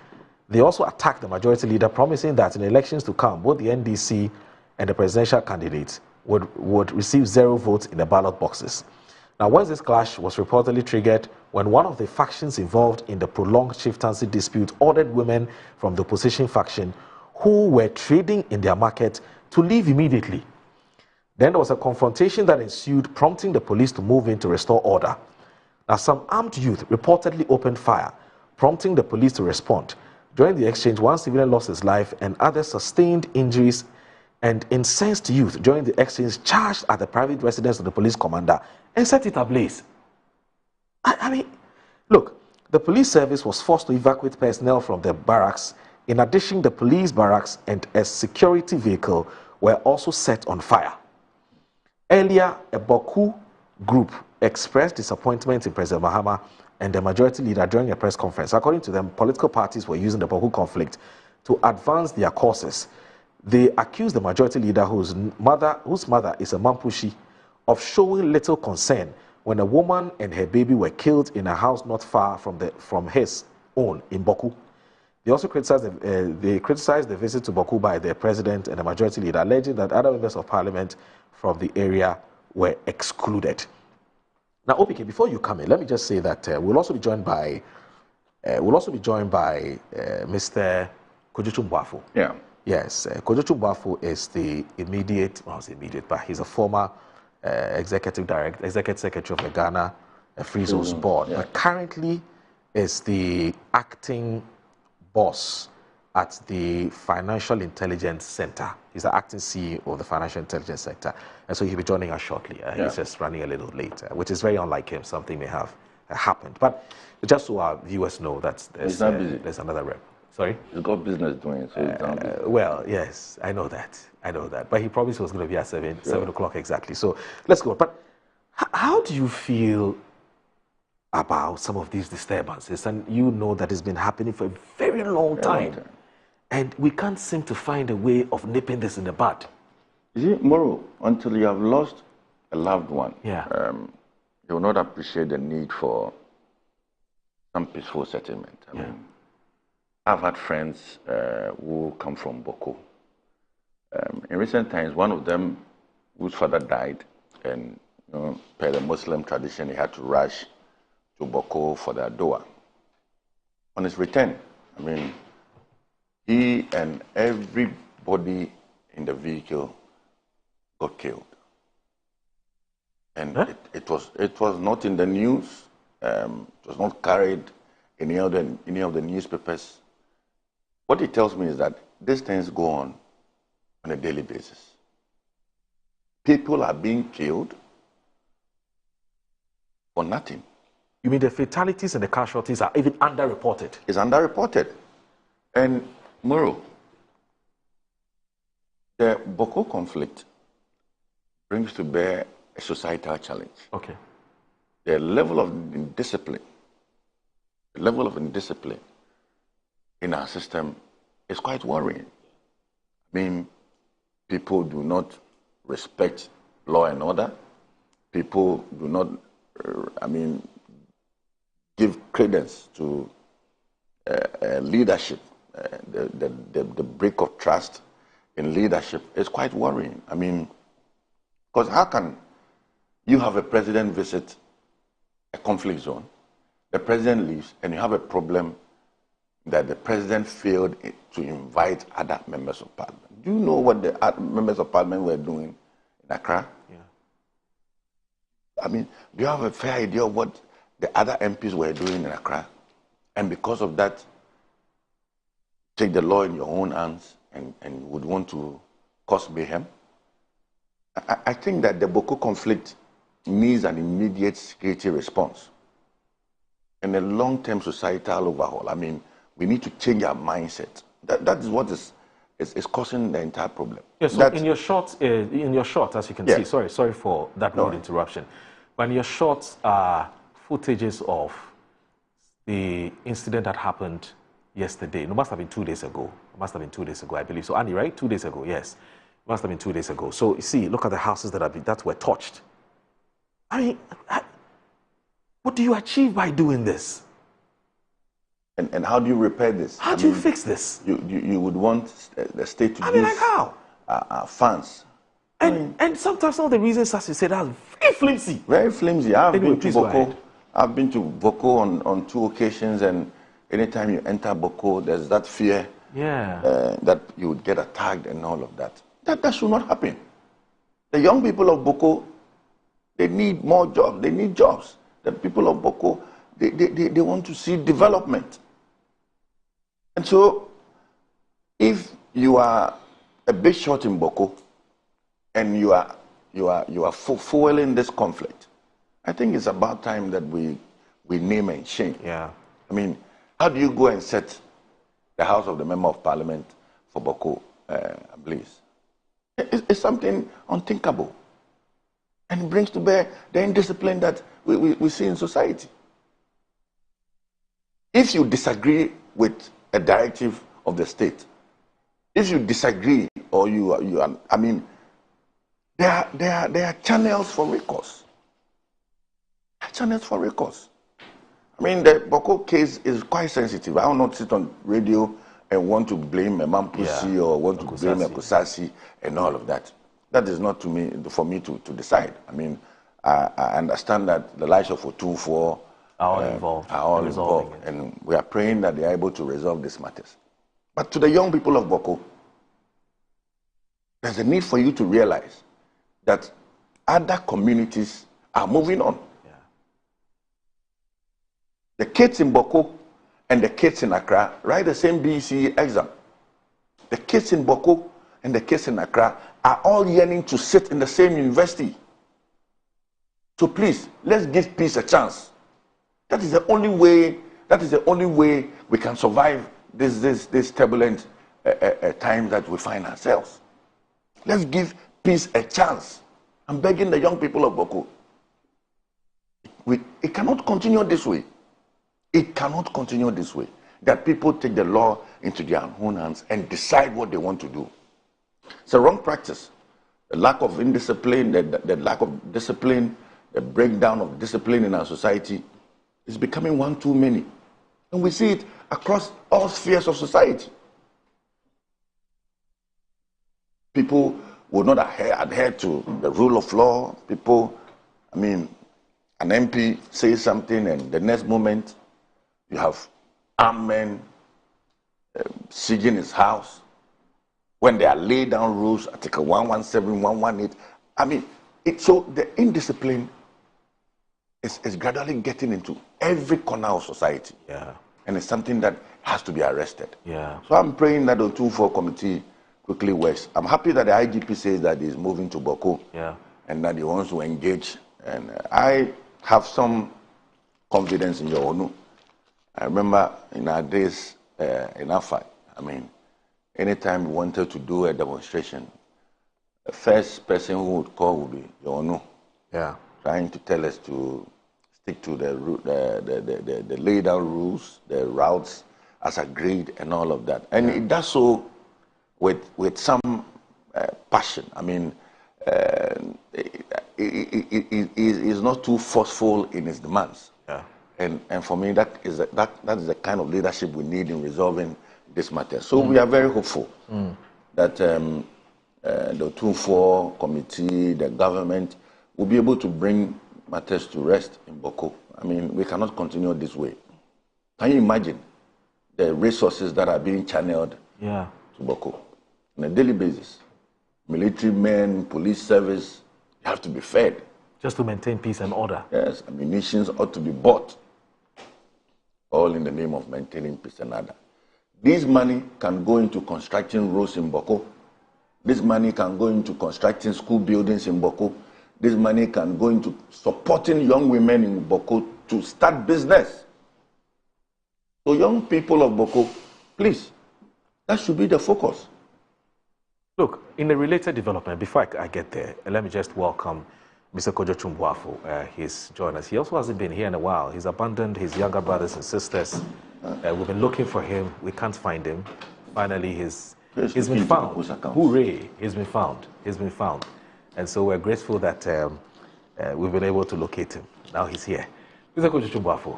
S11: They also attacked the majority leader, promising that in elections to come, both the NDC and the presidential candidates would receive 0 votes in the ballot boxes. Now, once this clash was reportedly triggered when one of the factions involved in the prolonged chieftaincy dispute ordered women from the opposition faction who were trading in their market to leave immediately. Then there was a confrontation that ensued, prompting the police to move in to restore order. Now, some armed youth reportedly opened fire, prompting the police to respond. During the exchange, one civilian lost his life and others sustained injuries, and incensed youth during the exchange charged at the private residence of the police commander and set it ablaze. I mean, look, the police service was forced to evacuate personnel from the barracks. In addition, the police barracks and a security vehicle were also set on fire. Earlier, a Bawku group expressed disappointment in President Mahama and the majority leader during a press conference. According to them, political parties were using the Bawku conflict to advance their causes. They accused the majority leader, whose mother is a Mampushi, of showing little concern when a woman and her baby were killed in a house not far from his own in Bawku. They also criticized the visit to Bawku by the president and the majority leader, alleging that other members of parliament from the area were excluded. Now, OPK, before you come in, let me just say that we'll also be joined by Mr. Kojotu Mbwafu.
S5: Yeah.
S11: Yes, Kojotu Mbwafu is the but he's a former executive secretary of the Ghana Free Zones Board, but currently is the acting boss at the Financial Intelligence Center. He's the acting CEO of the Financial Intelligence Center, and so he'll be joining us shortly. He's just running a little late, which is very unlike him. Something may have happened, but just so our viewers know that there's another rep. Sorry?
S5: He's got business doing, so he's not busy.
S11: Well, yes, I know that. But he promised he was going to be at 7 o'clock exactly. So let's go. But how do you feel about some of these disturbances? And you know that it's been happening for a very long time. And we can't seem to find a way of nipping this in the bud.
S5: You see, Moro, until you have lost a loved one, you will not appreciate the need for some peaceful settlement. I mean, I've had friends who come from Bawku. In recent times, one of them whose father died, and per the Muslim tradition, he had to rush to Bawku for the dua. On his return, I mean, he and everybody in the vehicle got killed. And it was not in the news. It was not carried in any of the newspapers. What it tells me is that these things go on a daily basis. People are being killed for nothing.
S11: You mean the fatalities and the casualties are even underreported?
S5: It's underreported. And Moro, the Bawku conflict brings to bear a societal challenge.
S11: Okay.
S5: The level of indiscipline in our system is quite worrying. I mean, people do not respect law and order. People do not, give credence to leadership. The break of trust in leadership is quite worrying. I mean, because how can you have a president visit a conflict zone, the president leaves, and you have a problem that the president failed to invite other members of parliament? Do you know what the members of parliament were doing in Accra?
S11: Yeah.
S5: I mean, do you have a fair idea of what the other MPs were doing in Accra? And because of that, take the law in your own hands and would want to cause mayhem? I think that the Bawku conflict needs an immediate security response and a long-term societal overhaul. I mean, we need to change our mindset. That is what is causing the entire problem.
S11: Yes, so in your short, as you can see, sorry for that rude interruption, but in your short footages of the incident that happened yesterday, it must have been 2 days ago. It must have been 2 days ago, I believe. So, Annie, right? 2 days ago, yes. It must have been 2 days ago. So, you see, look at the houses that were touched. I mean, what do you achieve by doing this?
S5: And how do you repair this?
S11: How do you fix this?
S5: You would want the state to
S11: use like how?
S5: Funds.
S11: And sometimes some of the reasons, as you said, are very flimsy.
S5: Very flimsy. I've been to Bawku on 2 occasions, and anytime you enter Bawku, there's that fear that you would get attacked and all of that. That should not happen. The young people of Bawku, they need more jobs. They need jobs. The people of Bawku, they want to see development. And so, if you are a big shot in Bawku and you are fueling this conflict, I think it's about time that we name and shame.
S11: Yeah.
S5: I mean, how do you go and set the House of the Member of Parliament for Bawku ablaze? It's something unthinkable, and it brings to bear the indiscipline that we see in society. If you disagree with a directive of the state, if you disagree or there are channels for recourse. Channels for recourse. I mean, the Bawku case is quite sensitive. I will not sit on radio and want to blame a Mampusi or want to blame a Kusasi and all of that. That is not for me to decide. I mean, I understand that the lives of Otunfo are all involved, and we are praying that they are able to resolve these matters. But to the young people of Bawku, there's a need for you to realize that other communities are moving on. The kids in Bawku and the kids in Accra write the same BECE exam. The kids in Bawku and the kids in Accra are all yearning to sit in the same university. So please, let's give peace a chance. That is the only way. That is the only way we can survive this turbulent time that we find ourselves. Let's give peace a chance. I'm begging the young people of Bawku. It cannot continue this way. It cannot continue this way. That people take the law into their own hands and decide what they want to do. It's a wrong practice. The lack of indiscipline, the lack of discipline, the breakdown of discipline in our society is becoming one too many. And we see it across all spheres of society. People will not adhere to the rule of law. People, an MP says something and the next moment you have armed men sieging his house. When they are laid down rules, Article 117, 118. So the indiscipline is gradually getting into every corner of society.
S11: Yeah.
S5: And it's something that has to be arrested.
S11: Yeah.
S5: So I'm praying that the 2-4 committee quickly works. I'm happy that the IGP says that he's moving to Bawku.
S11: Yeah.
S5: And that he wants to engage. And I have some confidence in your own. I remember in our days in AFAC, I mean, anytime we wanted to do a demonstration, the first person who would call would be your own.
S11: Yeah.
S5: Trying to tell us to stick to the laid out rules, the routes as agreed, and all of that. And it does so with some passion. I mean, it is not too forceful in its demands.
S11: Yeah.
S5: And for me, that is the kind of leadership we need in resolving this matter. So we are very hopeful that the Ntim Fordjour committee, the government, will be able to bring matters to rest in Bawku. I mean, we cannot continue this way. Can you imagine the resources that are being channeled to Bawku on a daily basis? Military men, police service, you have to be fed.
S11: Just to maintain peace and order.
S5: Yes, ammunitions ought to be bought, all in the name of maintaining peace and order. This money can go into constructing roads in Bawku. This money can go into constructing school buildings in Bawku. This money can go into supporting young women in Bawku to start business. So young people of Bawku, please, that should be the focus.
S11: Look, in a related development, before I get there, let me just welcome Mr. Kojo Chumbuafo. He's joined us. He also hasn't been here in a while. He's abandoned his younger brothers and sisters. We've been looking for him. We can't find him. Finally, he's been found. Hooray! He's been found. He's been found. And so we're grateful that we've been able to locate him. Now he's here. Mr. Kojo Chumbuafo,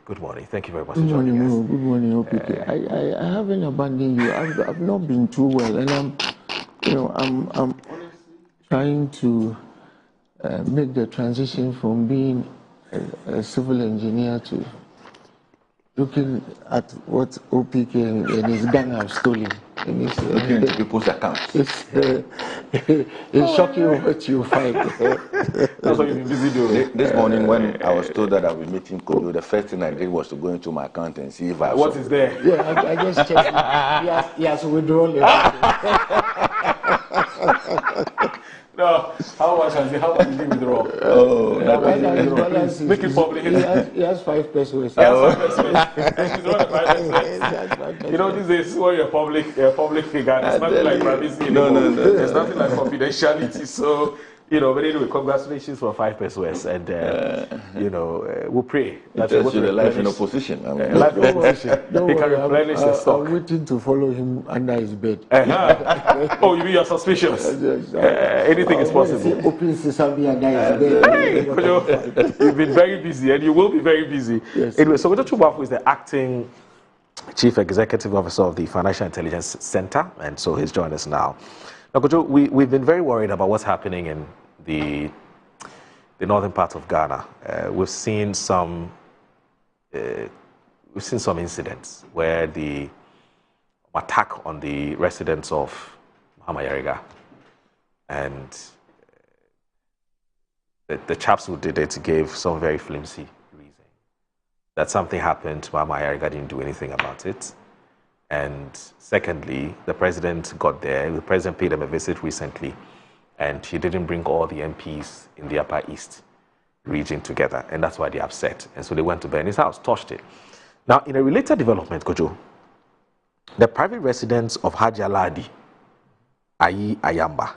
S11: good morning. Thank you very much for joining us.
S3: Good morning, OPK. I haven't abandoned you. I've not been too well, and I'm trying to make the transition from being a civil engineer to looking at what OPK and his gang have stolen.
S5: Looking into people's accounts.
S3: It's shocking what you find.
S11: That's what you've been busy doing.
S5: This morning, when I was told that I was meeting Kojo, the first thing I did was to go into my account and see if I
S11: what is there.
S3: Yeah, I just checked. He has withdrawn it.
S11: No, how much did he withdraw?
S5: Oh,
S11: make it public.
S3: He has 5 pesos.
S11: You know, these days when you're a public figure, there's nothing like privacy anymore. No. There's nothing like confidentiality. So, but anyway, congratulations for 5 pesos, and we'll pray that you
S5: the life in opposition.
S11: Life in opposition. He can replenish the stock.
S3: I'm waiting to follow him under his bed.
S11: Oh, you mean you're suspicious? Anything is possible.
S3: Open sesame under his bed.
S11: Hey, you've been very busy, and you will be very busy.
S3: Yes.
S11: Anyway, so Kojo Chumbuafo is the acting Chief Executive Officer of the Financial Intelligence Center, and so he's joined us now. Now, Kojo, we've been very worried about what's happening in the northern part of Ghana. We've seen some incidents where the attack on the residents of Mahama, and the chaps who did it gave some very flimsy reason that something happened. Mahama didn't do anything about it. And secondly, the president got there. The president paid them a visit recently, and he didn't bring all the MPs in the Upper East region together, and that's why they're upset. And so they went to burn his house, torched it. Now, in a related development, Kojo, the private residence of Haji Aladi Ayi Ayamba,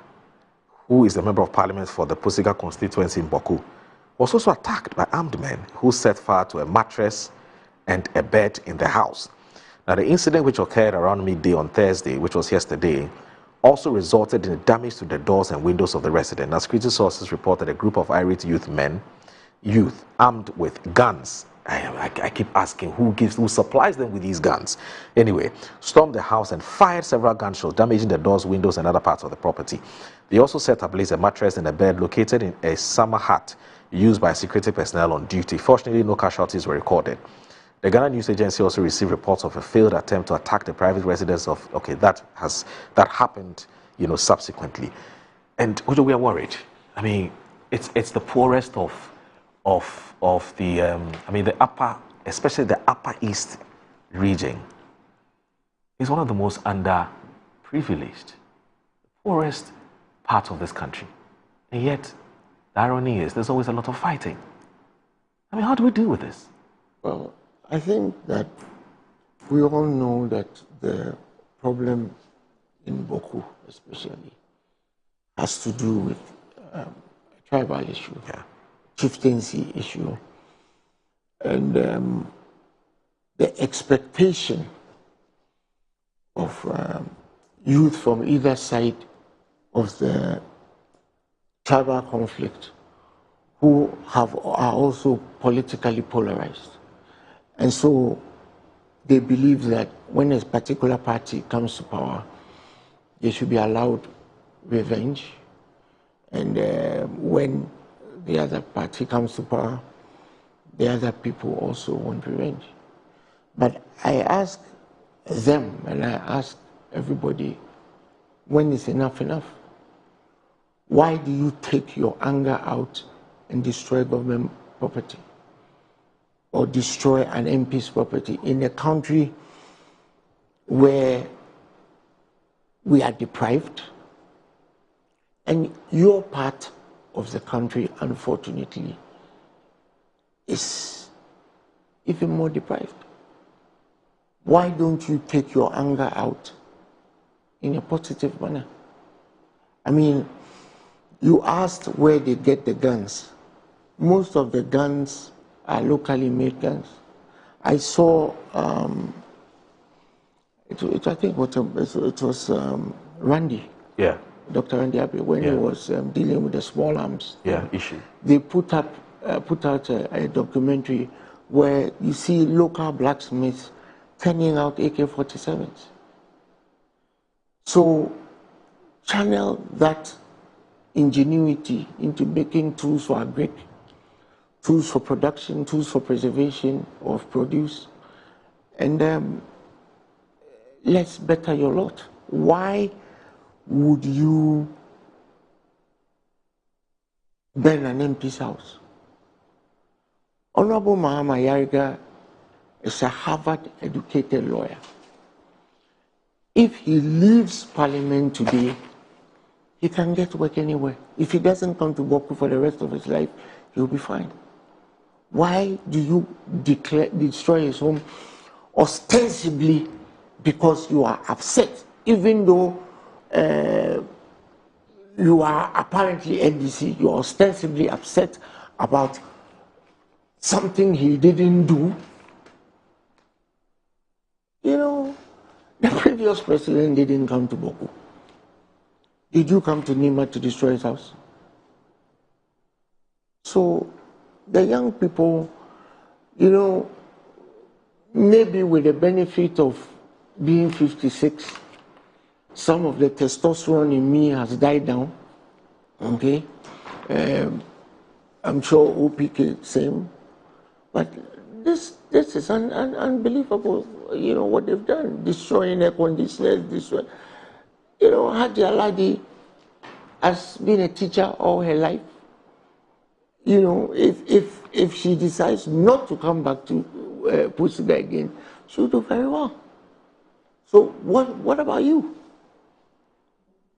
S11: who is a member of parliament for the Pusiga constituency in Bawku, was also attacked by armed men who set fire to a mattress and a bed in the house. Now, the incident, which occurred around midday on Thursday, which was yesterday, also resulted in damage to the doors and windows of the residence. Now, security sources reported a group of irate youth armed with guns. I keep asking who supplies them with these guns. Anyway, stormed the house and fired several gunshots, damaging the doors, windows, and other parts of the property. They also set ablaze a mattress and a bed located in a summer hut used by security personnel on duty. Fortunately, no casualties were recorded. The Ghana News Agency also received reports of a failed attempt to attack the private residence that happened, subsequently. And we are worried. I mean, it's the poorest of the upper, especially the Upper East region, is one of the most underprivileged, poorest part of this country. And yet, the irony is there's always a lot of fighting. I mean, how do we deal with this?
S3: Well, I think that we all know that the problem in Bawku, especially, has to do with a tribal issue, chieftaincy issue, and the expectation of youth from either side of the tribal conflict who are also politically polarized. And so they believe that when a particular party comes to power, they should be allowed revenge. And when the other party comes to power, the other people also want revenge. But I ask them, and I ask everybody, when is enough enough? Why do you take your anger out and destroy government property or destroy an MP's property in a country where we are deprived and your part of the country, unfortunately, is even more deprived? Why don't you take your anger out in a positive manner? I mean, you asked where they get the guns. Most of the guns are locally made guns. I saw, I think it was Randy.
S11: Yeah.
S3: Dr. Randy Abbey, when he was dealing with the small arms
S11: issue.
S3: They put out a documentary where you see local blacksmiths turning out AK-47s. So channel that ingenuity into making tools for agric, tools for production, tools for preservation of produce, and let's better your lot. Why would you burn an MP's house? Honorable Mahama Yariga is a Harvard-educated lawyer. If he leaves Parliament today, he can get work anywhere. If he doesn't come to Bawku for the rest of his life, he'll be fine. Why do you destroy his home ostensibly because you are upset, even though you are apparently NDC, you are ostensibly upset about something he didn't do? You know, the previous president didn't come to Bawku. Did you come to Nima to destroy his house? So the young people, you know, maybe with the benefit of being 56, some of the testosterone in me has died down, okay? I'm sure OPK same, but this is unbelievable, you know, what they've done, destroying air conditioners, destroying. You know, Haji Aladi has been a teacher all her life. You know, if she decides not to come back to Pusiga again, she'll do very well. So what about you?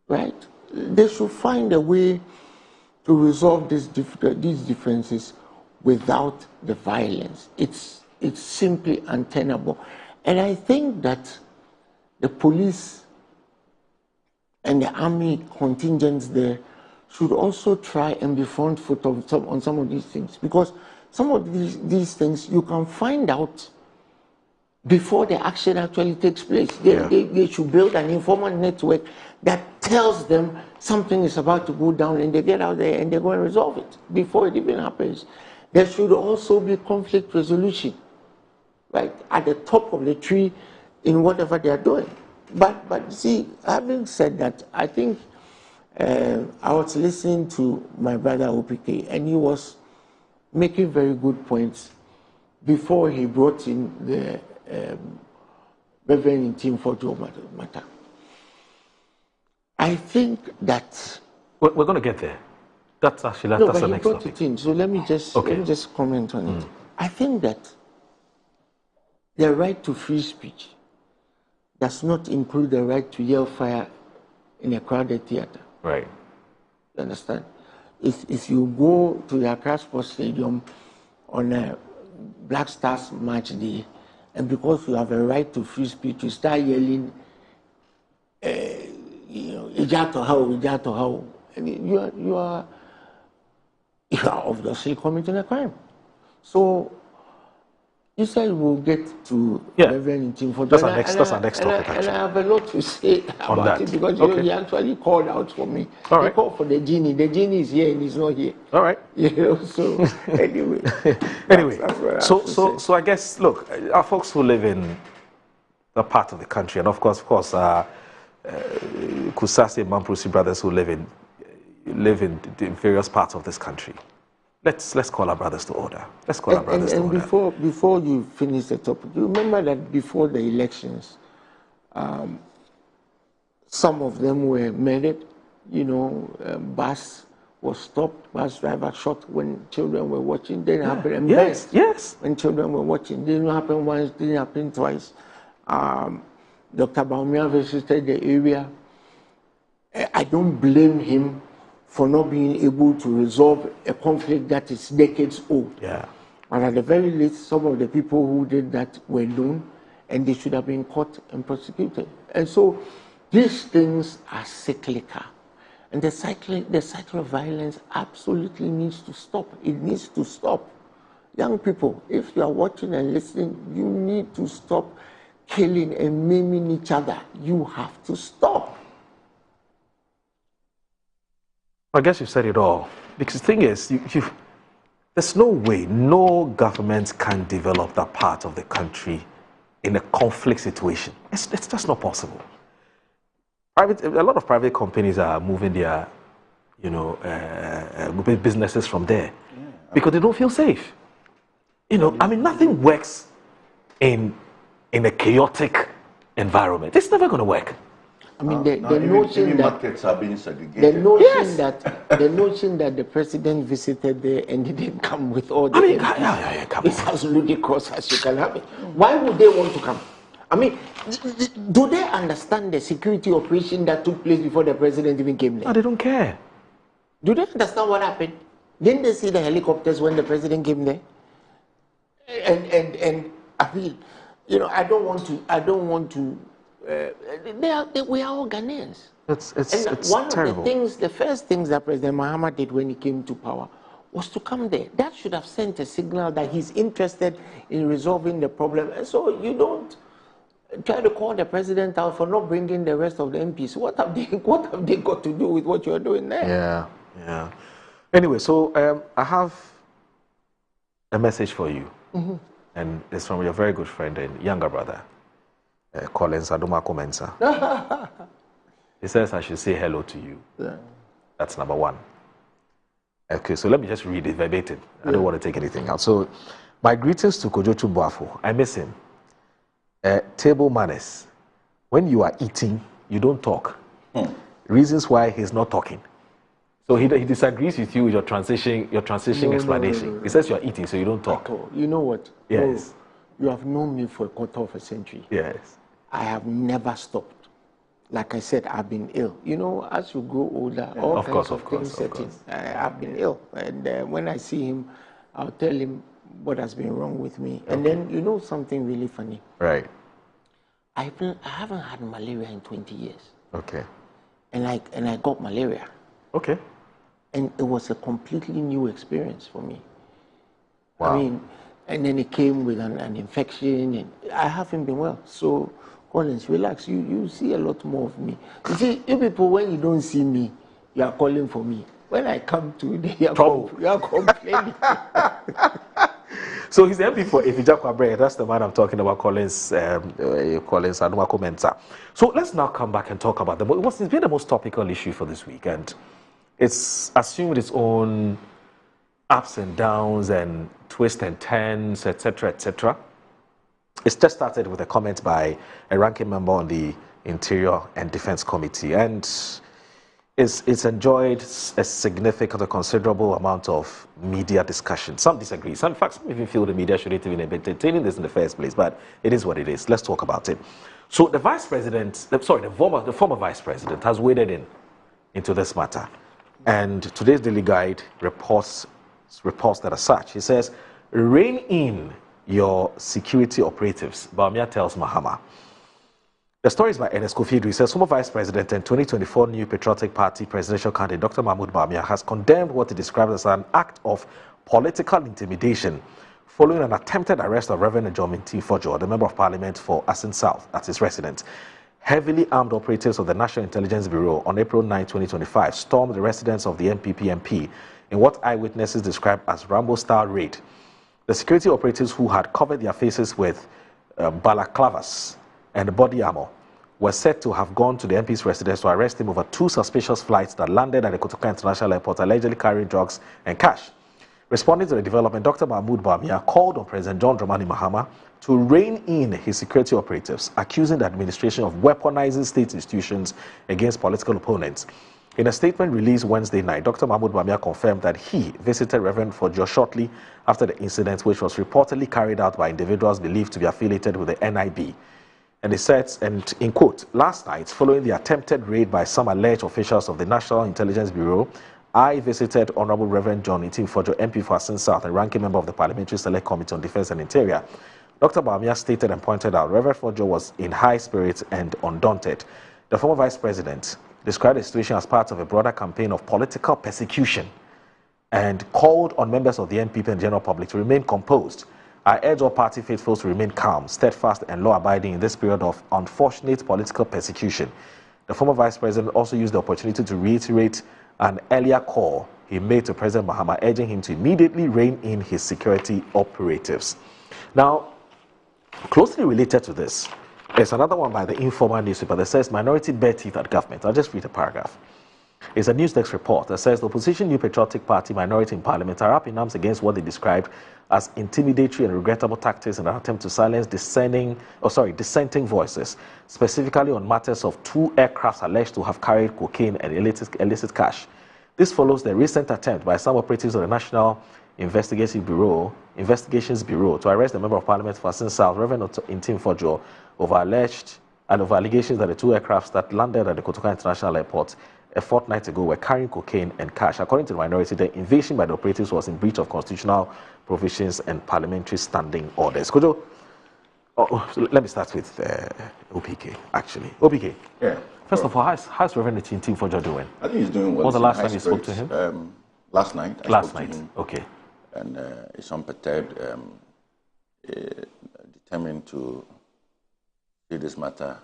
S3: Right? They should find a way to resolve these differences without the violence. It's simply untenable. And I think that the police and the army contingents there should also try and be front foot on some of these things, because some of these things you can find out before the action actually takes place. They should build an informant network that tells them something is about to go down, and they get out there and they go and resolve it before it even happens. There should also be conflict resolution, right, at the top of the tree in whatever they are doing. But see, having said that, I think I was listening to my brother OPK, and he was making very good points before he brought in the Reverend Ntim Fordjour matter. I think that
S11: we're going to get there. That's actually
S3: no,
S11: that's
S3: but
S11: the
S3: he
S11: next
S3: brought
S11: topic.
S3: it in. So let me just comment on it. I think that the right to free speech does not include the right to yell fire in a crowded theater.
S11: Right.
S3: You understand? If you go to the Accra Sports Stadium on a Black Stars March Day, and because you have a right to free speech, you start yelling, Ijato how, and you are obviously committing a crime. So you said we'll get to Reverend Ntim Fordjour.
S11: That's our next topic,
S3: and I have a lot to say about it because he actually called out for me.
S11: All right.
S3: He called for the genie. The genie is here and he's not here.
S11: All right.
S3: So anyway.
S11: So I guess, look, our folks who live in the part of the country, and of course, Kusasi and Mamprusi brothers who live in various parts of this country. Let's call our brothers to order. Let's call our brothers to order.
S3: Before you finish the topic, you remember that before the elections, some of them were murdered. Bus was stopped, bus driver shot when children were watching. Didn't happen.
S11: Yes.
S3: When children were watching, didn't happen once, didn't happen twice. Dr. Baumia visited the area. I don't blame him for not being able to resolve a conflict that is decades old.
S11: Yeah.
S3: But at the very least, some of the people who did that were known, and they should have been caught and prosecuted. And so these things are cyclical. And the cycle of violence absolutely needs to stop. It needs to stop. Young people, if you are watching and listening, you need to stop killing and maiming each other. You have to stop.
S11: I guess you've said it all. Because the thing is, there's no way, no government can develop that part of the country in a conflict situation. It's just not possible. A lot of private companies are moving their, businesses from there because they don't feel safe. Nothing works in a chaotic environment. It's never going to work.
S3: I mean, the notion that
S5: markets are being segregated.
S3: The notion that the president visited there and he didn't come with all the it's as ludicrous as you can have it. Why would they want to come? I mean, do they understand the security operation that took place before the president even came there?
S11: No, they don't care.
S3: Do they understand what happened? Didn't they see the helicopters when the president came there? And I mean, I don't want to. We are all Ghanaians.
S11: It's
S3: one
S11: terrible.
S3: Of the first things that President Mahama did when he came to power was to come there. That should have sent a signal that he's interested in resolving the problem. And so you don't try to call the president out for not bringing the rest of the MPs. What have they got to do with what you're doing there?
S11: Yeah. Anyway, so I have a message for you.
S3: Mm-hmm.
S11: And it's from your very good friend and younger brother, Collins Adumako Mensah. He says I should say hello to you.
S3: Yeah.
S11: That's number one. Okay, so let me just read it verbatim. I don't want to take anything out. So, my greetings to Kojotu Boafo. I miss him. Table manners. When you are eating, you don't talk. Reasons why he's not talking. So he disagrees with you with your transition explanation. No. He says you are eating, so you don't talk.
S3: You know what?
S11: Yes.
S3: You have known me for a quarter of a century.
S11: Yes.
S3: I have never stopped. Like I said, I've been ill. As you grow older, all kinds of things set in. I've been ill. And when I see him, I'll tell him what has been wrong with me. And then, something really funny.
S11: Right.
S3: I haven't had malaria in 20 years.
S11: Okay.
S3: And I got malaria.
S11: Okay.
S3: And it was a completely new experience for me.
S11: Wow.
S3: I mean, and then it came with an infection, and I haven't been well. So, Collins, relax. You see a lot more of me. You see, you people, when you don't see me, you are calling for me. When I come to you are complaining.
S11: So he's the MP for Ifija. That's the man I'm talking about, Collins Adumako Mensah. So let's now come back and talk about it's been the most topical issue for this week, and it's assumed its own ups and downs and twists and turns, etc., etc. It's just started with a comment by a ranking member on the Interior and Defense Committee, and it's enjoyed a significant, a considerable amount of media discussion. Some disagree. Some, in fact, some even feel the media shouldn't even be entertaining this in the first place, but it is what it is. Let's talk about it. So the former vice president has waded into this matter. And today's Daily Guide reports that as such. He says, rein in your security operatives, Bawumia tells Mahama. The story is by Ernest Kofi. He says, former Vice President and 2024 New Patriotic Party presidential candidate Dr. Mahmoud Bawumia has condemned what he described as an act of political intimidation following an attempted arrest of Reverend Ntim Fordjour, the Member of Parliament for Asin South, at his residence. Heavily armed operatives of the National Intelligence Bureau on April 9, 2025 stormed the residence of the NPP MP in what eyewitnesses described as Rambo-style raid. The security operatives, who had covered their faces with balaclavas and body armor, were said to have gone to the MP's residence to arrest him over 2 suspicious flights that landed at the Kotoka International Airport, allegedly carrying drugs and cash. Responding to the development, Dr. Mahmoud Bawumia called on President John Dramani Mahama to rein in his security operatives, accusing the administration of weaponizing state institutions against political opponents. In a statement released Wednesday night, Dr. Mahmoud Bawumia confirmed that he visited Reverend Fordjour shortly after the incident, which was reportedly carried out by individuals believed to be affiliated with the NIB. And he said, and in quote, last night, following the attempted raid by some alleged officials of the National Intelligence Bureau, I visited Honorable Reverend John Ntim Fordjour, MP for Asin South and ranking member of the Parliamentary Select Committee on Defense and Interior. Dr. Bawumia stated and pointed out Reverend Fordjour was in high spirits and undaunted. The former Vice President described the situation as part of a broader campaign of political persecution and called on members of the NPP and general public to remain composed. I urge all party faithfuls to remain calm, steadfast and law-abiding in this period of unfortunate political persecution. The former Vice President also used the opportunity to reiterate an earlier call he made to President Mahama, urging him to immediately rein in his security operatives. Now, closely related to this, there's another one by the Informal newspaper that says minority bare teeth at government. I'll just read a paragraph. It's a Newsdesk report that says the opposition New Patriotic Party minority in Parliament are up in arms against what they described as intimidatory and regrettable tactics in an attempt to silence dissenting voices, specifically on matters of 2 aircrafts alleged to have carried cocaine and illicit cash. This follows the recent attempt by some operatives of the National Investigations Bureau to arrest the Member of Parliament for Asin South, Reverend Ntim Fordjour, over allegations that the 2 aircrafts that landed at the Kotoka International Airport a fortnight ago were carrying cocaine and cash. According to the minority, the invasion by the operatives was in breach of constitutional provisions and parliamentary standing orders. Kojo, let me start with OPK, actually. OPK.
S5: Yeah.
S11: First of all, how's Reverend Ntim Fordjour doing?
S5: I think he's doing well.
S11: What was the last time you spoke to him?
S5: Last night.
S11: I spoke to him. Okay.
S5: And he's unperturbed, determined to see this matter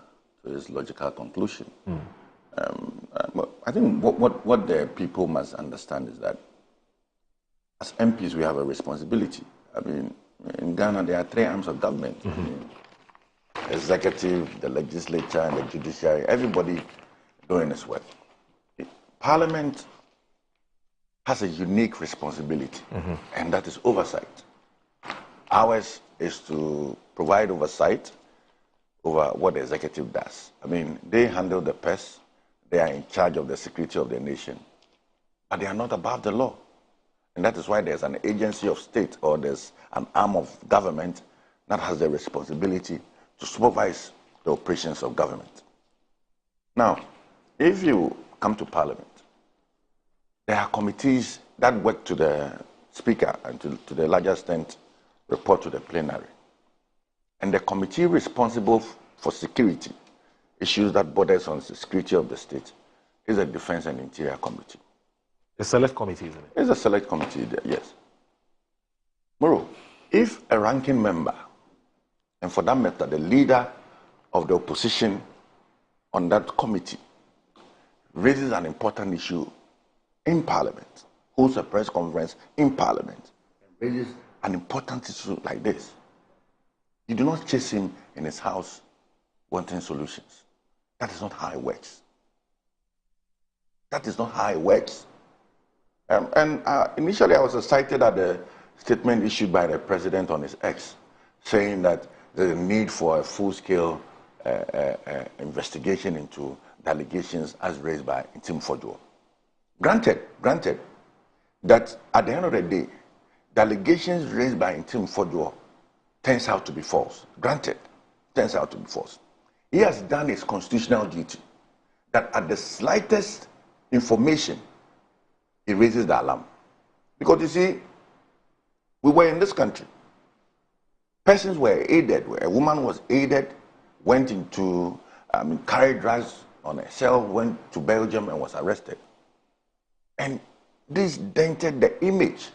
S5: to its logical conclusion. I think what the people must understand is that as MPs, we have a responsibility. I mean, in Ghana, there are 3 arms of government. I mean, executive, the legislature, and the judiciary, everybody doing its work. Parliament has a unique responsibility, and that is oversight. Ours is to provide oversight over what the executive does. I mean, they handle the purse, they are in charge of the security of the nation, but they are not above the law. And that is why there's an agency of state or there's an arm of government that has the responsibility to supervise the operations of government. Now, if you come to Parliament, there are committees that work to the Speaker and to the larger extent report to the plenary. And the committee responsible for security, issues that borders on the security of the state, is the Defense and Interior Committee.
S11: A select committee, isn't it?
S5: It's a select committee, yes. Moro, if a ranking member, and for that matter, the leader of the opposition on that committee, raises an important issue in Parliament, holds a press conference in Parliament, and raises an important issue like this, you do not chase him in his house wanting solutions. That is not how it works. That is not how it works. Initially, I was excited at the statement issued by the president on his X, saying that there's a need for a full-scale investigation into the allegations as raised by Ntim Fordjour. Granted that at the end of the day, the allegations raised by Ntim Fordjour turns out to be false. Granted, turns out to be false. He has done his constitutional duty, that at the slightest information, he raises the alarm. Because you see, We were in this country. Persons were aided. A woman was aided, went into, carried drugs on a shell, went to Belgium and was arrested. And this dented the image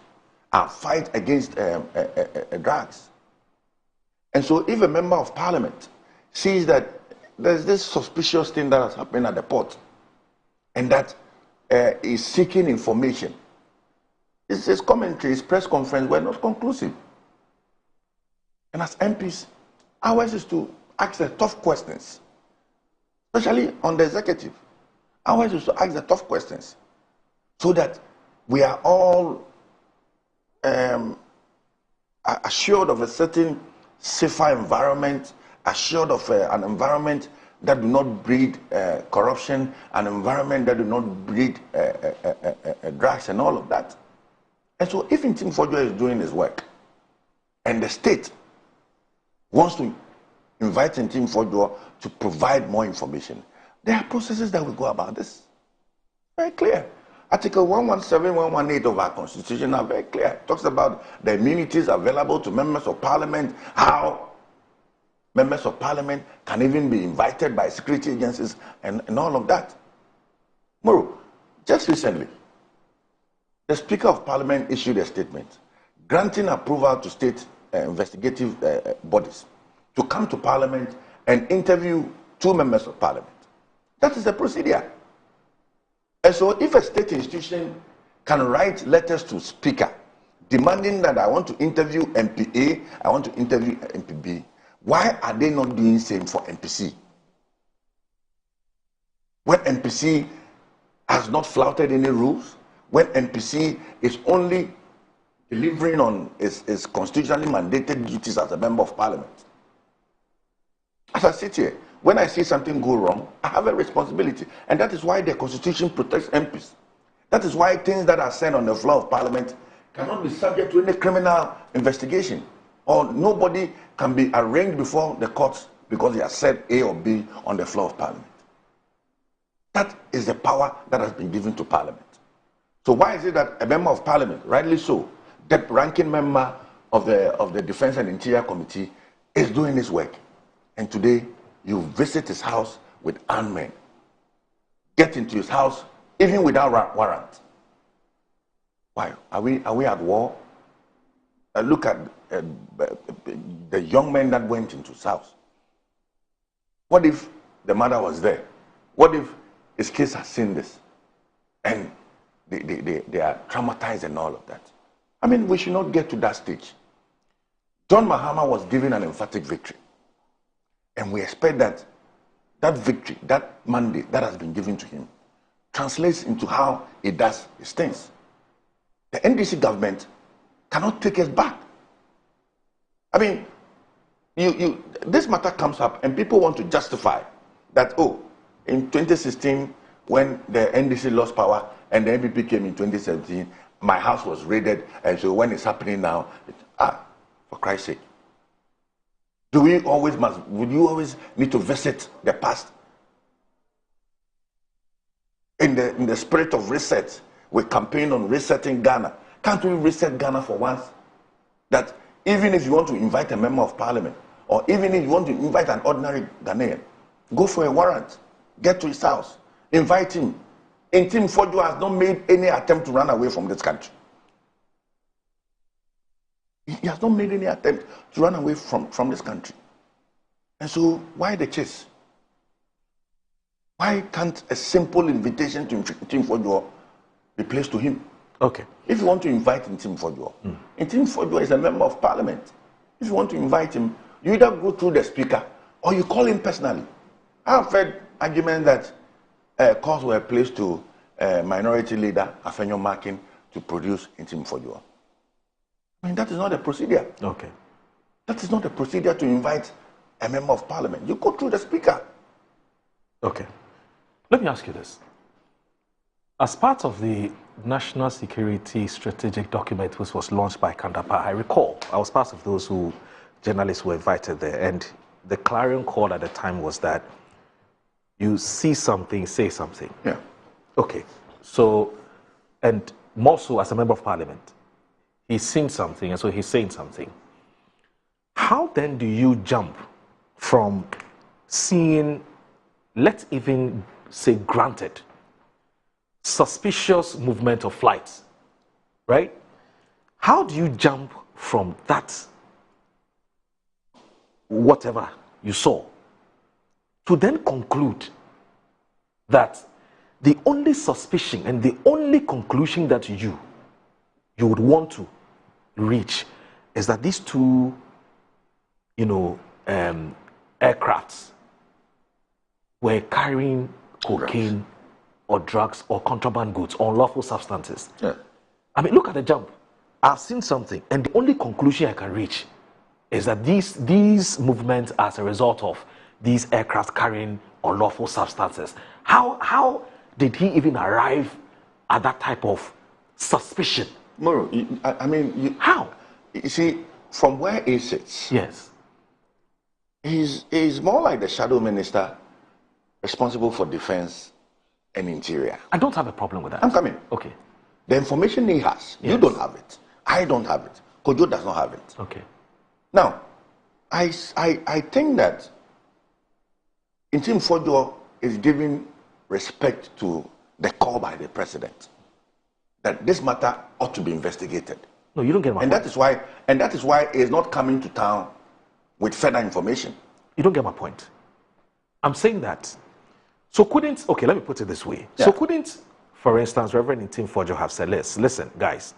S5: and fight against drugs. And so if a member of parliament sees that there's this suspicious thing that has happened at the port and that is seeking information, his commentary, his press conference were not conclusive. And as MPs, ours is to ask the tough questions, especially on the executive. Ours is to ask the tough questions so that we are all assured of a certain safer environment, assured of an environment that do not breed corruption, an environment that do not breed drugs and all of that. And so if Ntim Fordjour is doing his work and the state wants to invite Ntim Fordjour to provide more information, there are processes that will go about this. Very clear. Article 117, 118 of our Constitution are very clear. It talks about the immunities available to members of parliament, how members of parliament can even be invited by security agencies and all of that. Moro, just recently, the Speaker of Parliament issued a statement granting approval to state investigative bodies to come to Parliament and interview 2 members of Parliament. That is the procedure. And so if a state institution can write letters to Speaker demanding that I want to interview MP A, I want to interview MP B, why are they not doing the same for MPC? When MPC has not flouted any rules, when MPC is only delivering on its constitutionally mandated duties as a member of parliament. As I sit here, when I see something go wrong, I have a responsibility. And that is why the Constitution protects MPs. That is why things that are said on the floor of Parliament cannot be subject to any criminal investigation. Or nobody can be arraigned before the courts because they have said A or B on the floor of Parliament. That is the power that has been given to Parliament. So why is it that a member of Parliament, rightly so, the ranking member of the Defense and Interior Committee, is doing his work? And today, you visit his house with armed men, get into his house even without warrant. Why? Are we at war? Look at the young men that went into his house. What if the mother was there? What if his kids have seen this and they are traumatized and all of that? I mean, we should not get to that stage. John Mahama was given an emphatic victory. And we expect that that victory, that mandate that has been given to him, translates into how he does his things. The NDC government cannot take us back. I mean, this matter comes up and people want to justify that, oh, in 2016, when the NDC lost power and the NPP came in 2017, my house was raided, and so when it's happening now, for Christ's sake. Would you always need to visit the past? In the spirit of reset, we campaign on resetting Ghana. Can't we reset Ghana for once? That even if you want to invite a member of parliament, or even if you want to invite an ordinary Ghanaian, go for a warrant, get to his house, invite him. Ntim Fordjour has not made any attempt to run away from this country. He has not made any attempt to run away from this country. And so, why the chase? Why can't a simple invitation to Ntim Fordjour be placed to him?
S11: Okay.
S5: If you want to invite Ntim Fordjour, Ntim Fordjour is a member of parliament. If you want to invite him, you either go through the speaker or you call him personally. I have heard arguments that calls were placed to minority leader Afenyo Markin to produce Ntim Fordjour. I mean, that is not a procedure.
S11: Okay.
S5: That is not a procedure to invite a member of parliament. You go through the speaker.
S11: Okay. Let me ask you this. As part of the National Security Strategic Document, which was launched by Kandapa, I recall I was part of those journalists were invited there, and the clarion call at the time was that you see something, say something.
S5: Yeah.
S11: Okay. So, and more so as a member of parliament, he's seen something, and so he's saying something. How then do you jump from seeing, let's even say granted, suspicious movement of flights, right? How do you jump from that, whatever you saw, to then conclude that the only suspicion and the only conclusion that you would want to reach is that these two, aircrafts were carrying cocaine or drugs or contraband goods or unlawful substances?
S5: Yeah.
S11: I mean, look at the jump. I've seen something, and the only conclusion I can reach is that these movements are as a result of these aircraft carrying unlawful substances. How did he even arrive at that type of suspicion?
S5: Moro,
S11: how?
S5: You see, from where he sits,
S11: yes,
S5: he's more like the shadow minister responsible for defense and interior.
S11: I don't have a problem with that.
S5: I'm coming.
S11: Okay.
S5: The information he has, you don't have it. I don't have it. Kojo does not have it.
S11: Okay.
S5: Now, I think that Ntim Fordjour is giving respect to the call by the president that this matter ought to be investigated.
S11: No, you don't get my point.
S5: That is why he is not coming to town with further information.
S11: You don't get my point. I'm saying that. So couldn't, okay, let me put it this way.
S5: Yeah.
S11: So couldn't, for instance, Reverend Ntim Fordjour have said, listen, guys,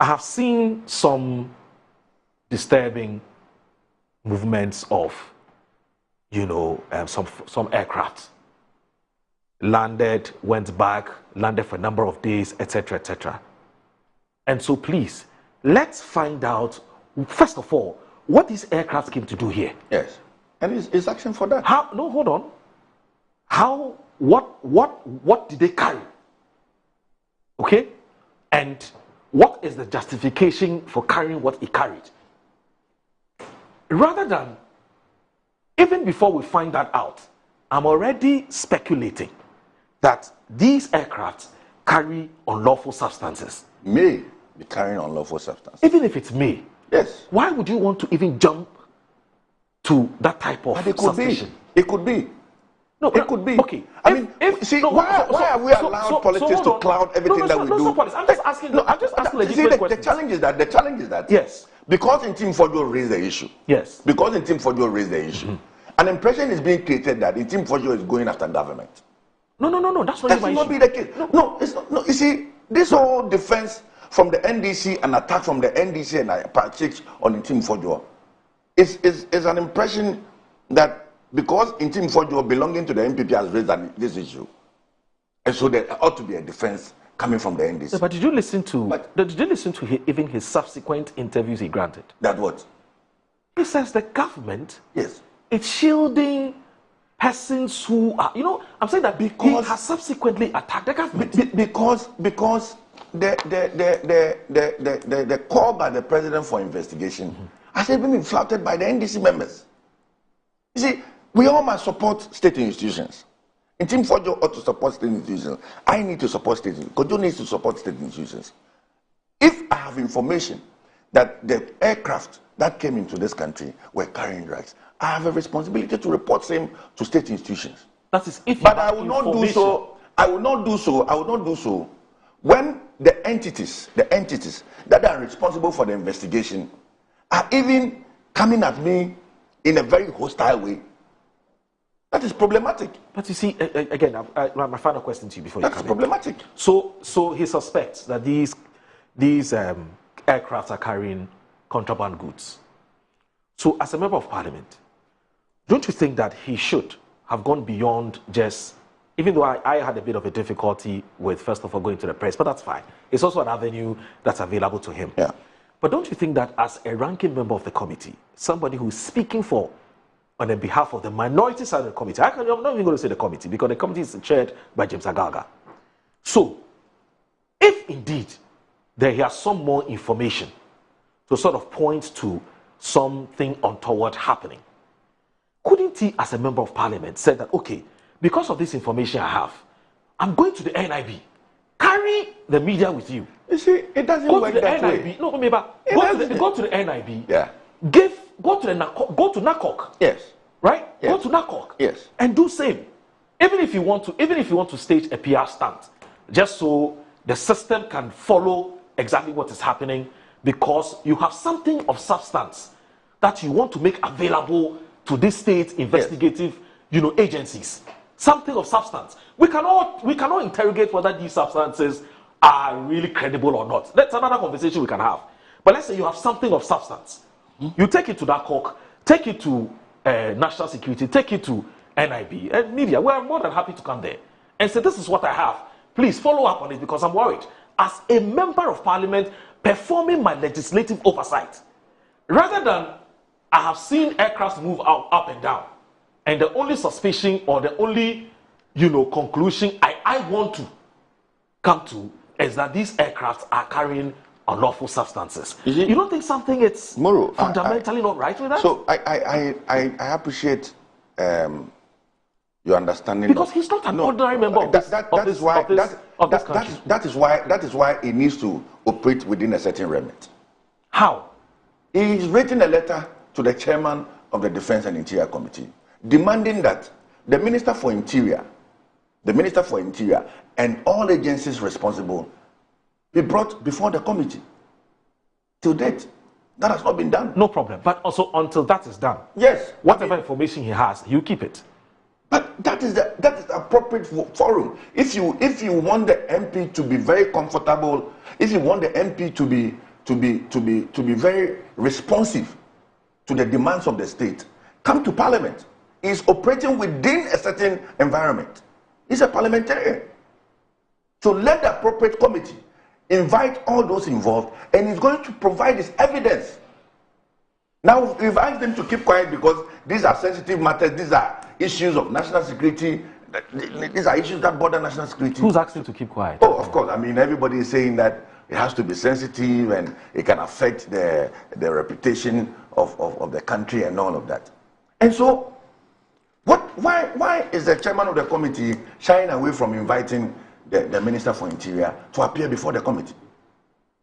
S11: I have seen some disturbing movements of, some aircraft landed, went back, landed for a number of days, etc., etc. And so please, let's find out, first of all, what these aircraft came to do here.
S5: Yes. And is action for that.
S11: How? No, hold on. How? What did they carry? Okay? And what is the justification for carrying what he carried? Rather than, even before we find that out, I'm already speculating that these aircraft carry unlawful substances.
S5: May be carrying unlawful substances.
S11: Even if it's may.
S5: Yes.
S11: Why would you want to even jump to that type of suspicion?
S5: It could be.
S11: No,
S5: it could be.
S11: Okay.
S5: Why have we allowed politics to cloud everything that we do?
S11: I'm just asking. I'm just asking legitimate questions.
S5: The challenge is that.
S11: Yes.
S5: Because Ntim Fordjour raised the issue.
S11: Yes.
S5: Because Ntim Fordjour raised the issue. An impression is being created that Ntim Fordjour is going after government.
S11: No. That's not my issue.
S5: That be the case. No, it's not. No, you see, this whole defense from the NDC and attack from the NDC and AFAC on Ntim Fordjour is an impression that because Ntim Fordjour belonging to the NPP has raised this issue, and so there ought to be a defense coming from the NDC.
S11: Yeah, but did you listen to even his subsequent interviews he granted?
S5: That what?
S11: He says the government
S5: is
S11: shielding persons who are, I'm saying that because he has subsequently attacked the government.
S5: Because the call by the president for investigation has even been flouted by the NDC members. You see, we all must support state institutions. Ntim Fordjour ought to support state institutions. I need to support state institutions. Kojo needs to support state institutions. If I have information that the aircraft that came into this country were carrying drugs, I have a responsibility to report same to state institutions.
S11: That is if you
S5: But I will not do so. I will not do so when the entities that are responsible for the investigation are even coming at me in a very hostile way. That is problematic.
S11: But you see, again, my final question to you before you come in.
S5: That's problematic.
S11: So he suspects that these aircraft are carrying contraband goods. So as a member of parliament, don't you think that he should have gone beyond just, even though I had a bit of a difficulty with, first of all, going to the press, but that's fine. It's also an avenue that's available to him.
S5: Yeah.
S11: But don't you think that as a ranking member of the committee, somebody who's speaking on the behalf of the minority side of the committee, I'm not even going to say the committee, because the committee is chaired by James Agaga. So, if indeed he has some more information to sort of point to something untoward happening, couldn't he, as a member of parliament, say that, okay, because of this information I have, I'm going to the NIB, carry carry the media with you.
S5: You see, it doesn't
S11: go
S5: work
S11: to the
S5: that
S11: NIB.
S5: way.
S11: No, remember, go to the NIB.
S5: Yeah.
S11: Go to NACOC.
S5: Yes.
S11: Right?
S5: Yes.
S11: Go to NACOC.
S5: Yes.
S11: And do same. Even if you want to stage a PR stunt, just so the system can follow exactly what is happening, because you have something of substance that you want to make available to this state investigative, agencies. Something of substance. We cannot interrogate whether these substances are really credible or not. That's another conversation we can have. But let's say you have something of substance. You take it to NACOC, take it to National Security, take it to NIB and media. We are more than happy to come there and say, this is what I have. Please follow up on it, because I'm worried. As a member of parliament performing my legislative oversight, rather than I have seen aircrafts move up and down, and the only suspicion or the only conclusion I want to come to is that these aircrafts are carrying unlawful substances. You don't think something is fundamentally not right with that?
S5: So I appreciate your understanding,
S11: because he's not an ordinary member of this country.
S5: That is why he needs to operate within a certain remit.
S11: How?
S5: He's written a letter to the chairman of the Defense and Interior Committee, demanding that the Minister for Interior and all agencies responsible be brought before the committee. To date, that has not been done.
S11: No problem. But also, until that is done,
S5: yes,
S11: whatever information he has, he'll keep it.
S5: But that is the appropriate forum. If you want the MP to be very comfortable, if you want the MP to be very responsive to the demands of the state, come to Parliament. He's operating within a certain environment. He's a parliamentarian. So let the appropriate committee invite all those involved, and he's going to provide his evidence. Now, we've asked them to keep quiet because these are sensitive matters. These are issues of national security. These are issues that border national security.
S11: Who's asking to keep quiet?
S5: Oh, of course. I mean, everybody is saying that it has to be sensitive and it can affect the reputation of the country and all of that. And so, why is the chairman of the committee shying away from inviting the Minister for Interior to appear before the committee?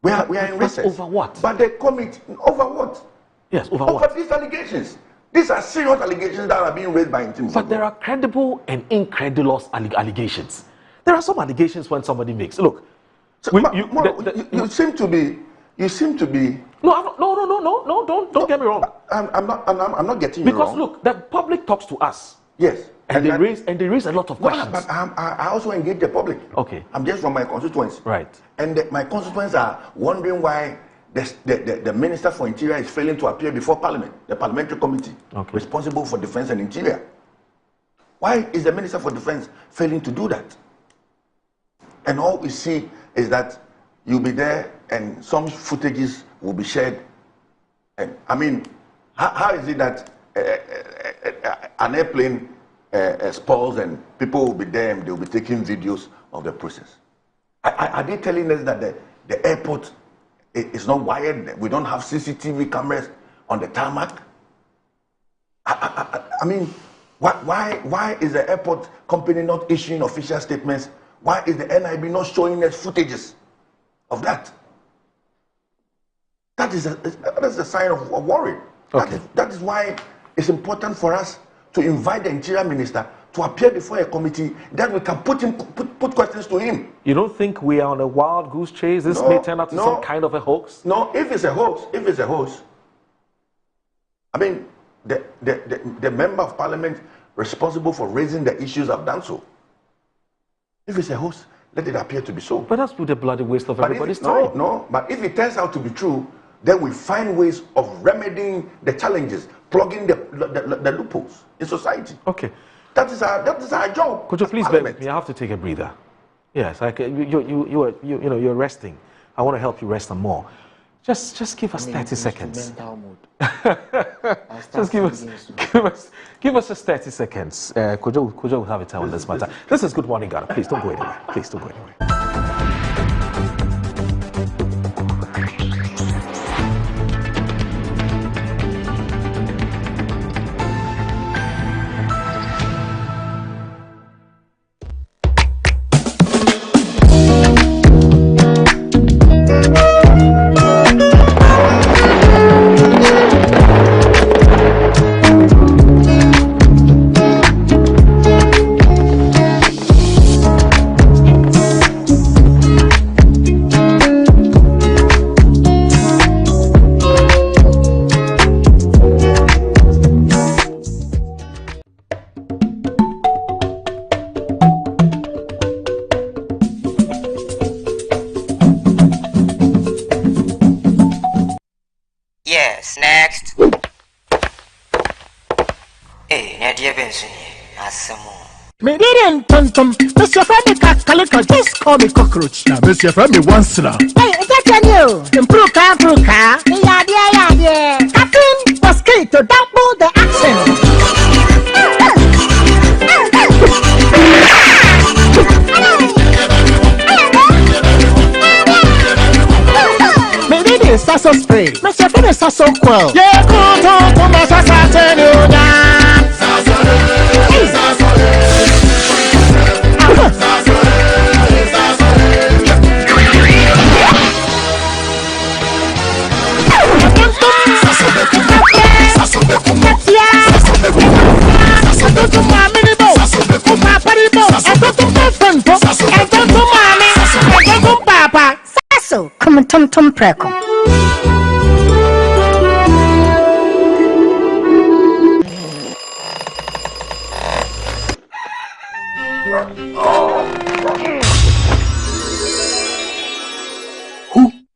S5: We are in recess.
S11: Over what?
S5: But the committee, over what?
S11: Yes, over what?
S5: Over these allegations. These are serious allegations that are being raised by Ntim Fordjour.
S11: But there are credible and incredulous allegations. There are some allegations when somebody makes. Look,
S5: so, you seem to be.
S11: No, don't get me wrong.
S5: I'm not getting
S11: you wrong.
S5: Because
S11: look, the public talks to us.
S5: Yes.
S11: And they raise a lot of questions.
S5: But I also engage the public.
S11: Okay.
S5: I'm just from my constituency.
S11: Right.
S5: And my constituents are wondering why the Minister for Interior is failing to appear before Parliament, the Parliamentary Committee, responsible for Defense and Interior. Why is the Minister for Defense failing to do that? And all we see is that you'll be there and some footages will be shared. And I mean, how is it that an airplane spoils and people will be there and they'll be taking videos of the process? Are they telling us that the airport is not wired? We don't have CCTV cameras on the tarmac? I mean, why is the airport company not issuing official statements? Why is the NIB not showing us footages of that? That is a sign of worry. Okay. That is why it's important for us to invite the Interior Minister to appear before a committee that we can put questions to him.
S11: You don't think we are on a wild goose chase? This may turn out to some kind of a hoax?
S5: No, if it's a hoax, I mean, the member of parliament responsible for raising the issues have done so. If it's a hoax, let it appear to be so.
S11: But that's a bloody waste of everybody's time.
S5: No, but if it turns out to be true, then we find ways of remedying the challenges, plugging the loopholes in society.
S11: Okay.
S5: That is our job.
S11: Could you please bear with me? I have to take a breather. Yes, you're resting. I want to help you rest some more. Just give us 30 seconds. Just give us just 30 seconds. Could you have a time on this matter? This is Good Morning Ghana. Please don't go anywhere. Please don't go anywhere.
S6: dear Benson, Asamo.
S4: Me didn't tum. Mr. Friendly Calico, just call me cockroach. Now, Mr. Friendly once now. Hey, is that you? Improve car. Yeah. Captain was key to double the action. Me did it, Sasso spray. Mr. Friendly Sasso quell. Yeah, to my Sassa tell you now. Come on, Tom Preco.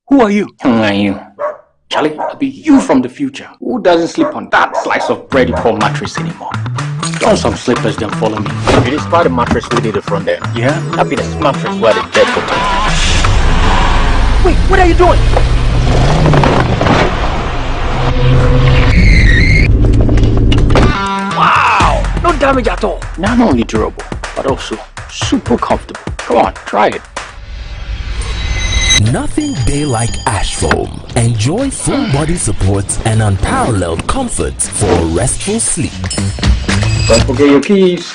S19: Who are you? Who are you? Charlie, I'll be you from the future. Who doesn't sleep on that slice of bread you call mattress anymore? Don't some slippers then follow me. You destroy the mattress we did it from there. Yeah? That'll be the mattress where the dead go.
S1: Wait, what are you doing? Wow! No damage at all.
S19: Not only durable, but also super comfortable. Come on, try it.
S21: Nothing day like ash foam. Enjoy full body support and unparalleled comfort for a restful sleep.
S19: Don't forget your keys.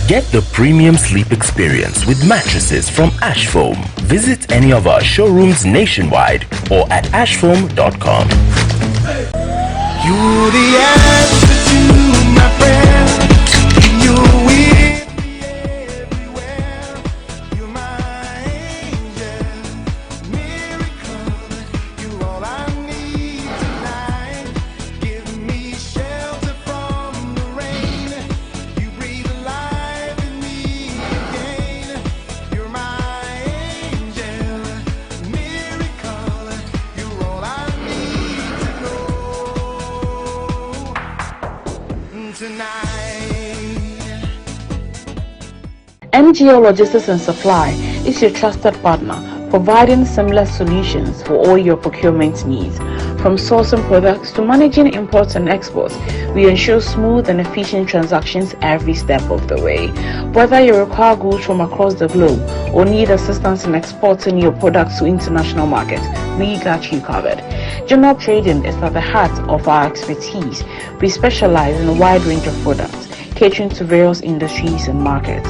S21: Get the premium sleep experience with mattresses from Ash Foam. Visit any of our showrooms nationwide or at ashfoam.com.
S7: You're the answer to my prayer. You're with me everywhere. You're my angel, miracle. You're all I need tonight. Give me shelter from the rain. You breathe life in me again. You're my angel, miracle. You're all I need to know tonight.
S8: MGO Logistics and Supply is your trusted partner, providing seamless solutions for all your procurement needs. From sourcing products to managing imports and exports, we ensure smooth and efficient transactions every step of the way. Whether you require goods from across the globe or need assistance in exporting your products to international markets, we got you covered. General trading is at the heart of our expertise. We specialize in a wide range of products, catering to various industries and markets.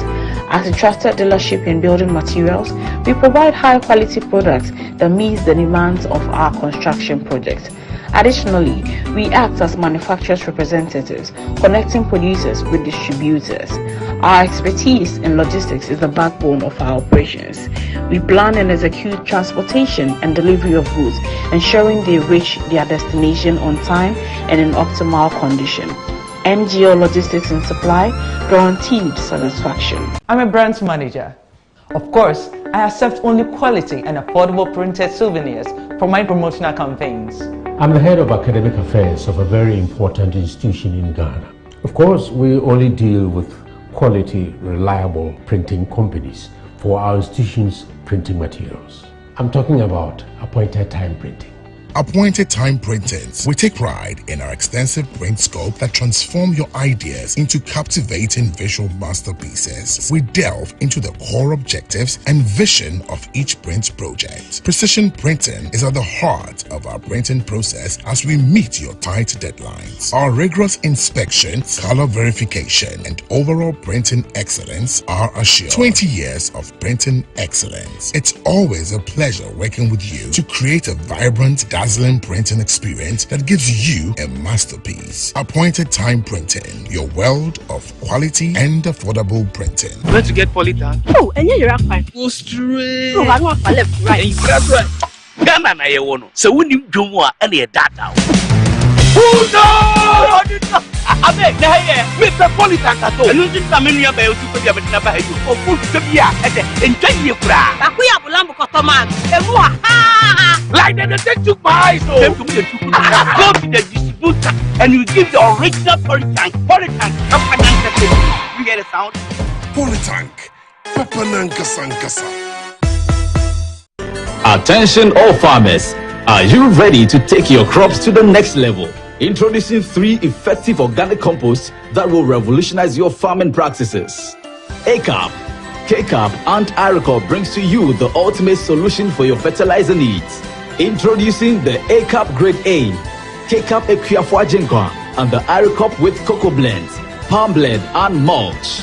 S8: As a trusted dealership in building materials, we provide high-quality products that meet the demands of our construction projects. Additionally, we act as manufacturers' representatives, connecting producers with distributors. Our expertise in logistics is the backbone of our operations. We plan and execute transportation and delivery of goods, ensuring they reach their destination on time and in optimal condition. MGO Logistics and Supply, guaranteed satisfaction.
S9: I'm a brand manager. Of course, I accept only quality and affordable printed souvenirs for my promotional campaigns.
S10: I'm the head of academic affairs of a very important institution in Ghana. Of course, we only deal with quality, reliable printing companies for our institution's printing materials. I'm talking about appointed time printing.
S25: Appointed Time Printings. We take pride in our extensive print scope that transform your ideas into captivating visual masterpieces. We delve into the core objectives and vision of each print project. Precision printing is at the heart of our printing process as we meet your tight deadlines. Our rigorous inspection, color verification, and overall printing excellence are assured. 20 years of printing excellence. It's always a pleasure working with you to create a vibrant, dazzling printing experience that gives you a masterpiece. Appointed Time Printing, your world of quality and affordable printing.
S1: Where to get polytang?
S22: Oh, and you're fine.
S1: Go straight.
S22: No, I want to left, right.
S1: That's right. Ghana na yewono. So when you do more, any data. Who knows? Abe, na here, Mr. Polytang ato. Enu ti ta menu ya ba yo super ya na ba yo. O fu se bia, ede enjoy ye kura.
S22: Akuya bulambo kotoman. Emu
S1: like they take to buy so. Them to be the go to the tank, and you give the original polytank. You get the sound?
S25: Polytank. Papananka Sankasa.
S12: Attention all farmers, are you ready to take your crops to the next level? Introducing 3 effective organic composts that will revolutionize your farming practices. ACAP, KCAP and Airmed brings to you the ultimate solution for your fertilizer needs. Introducing the ACAP Grade A, KCAP Equiafua Jinkwa and the Airmed with cocoa blends, palm blend and mulch.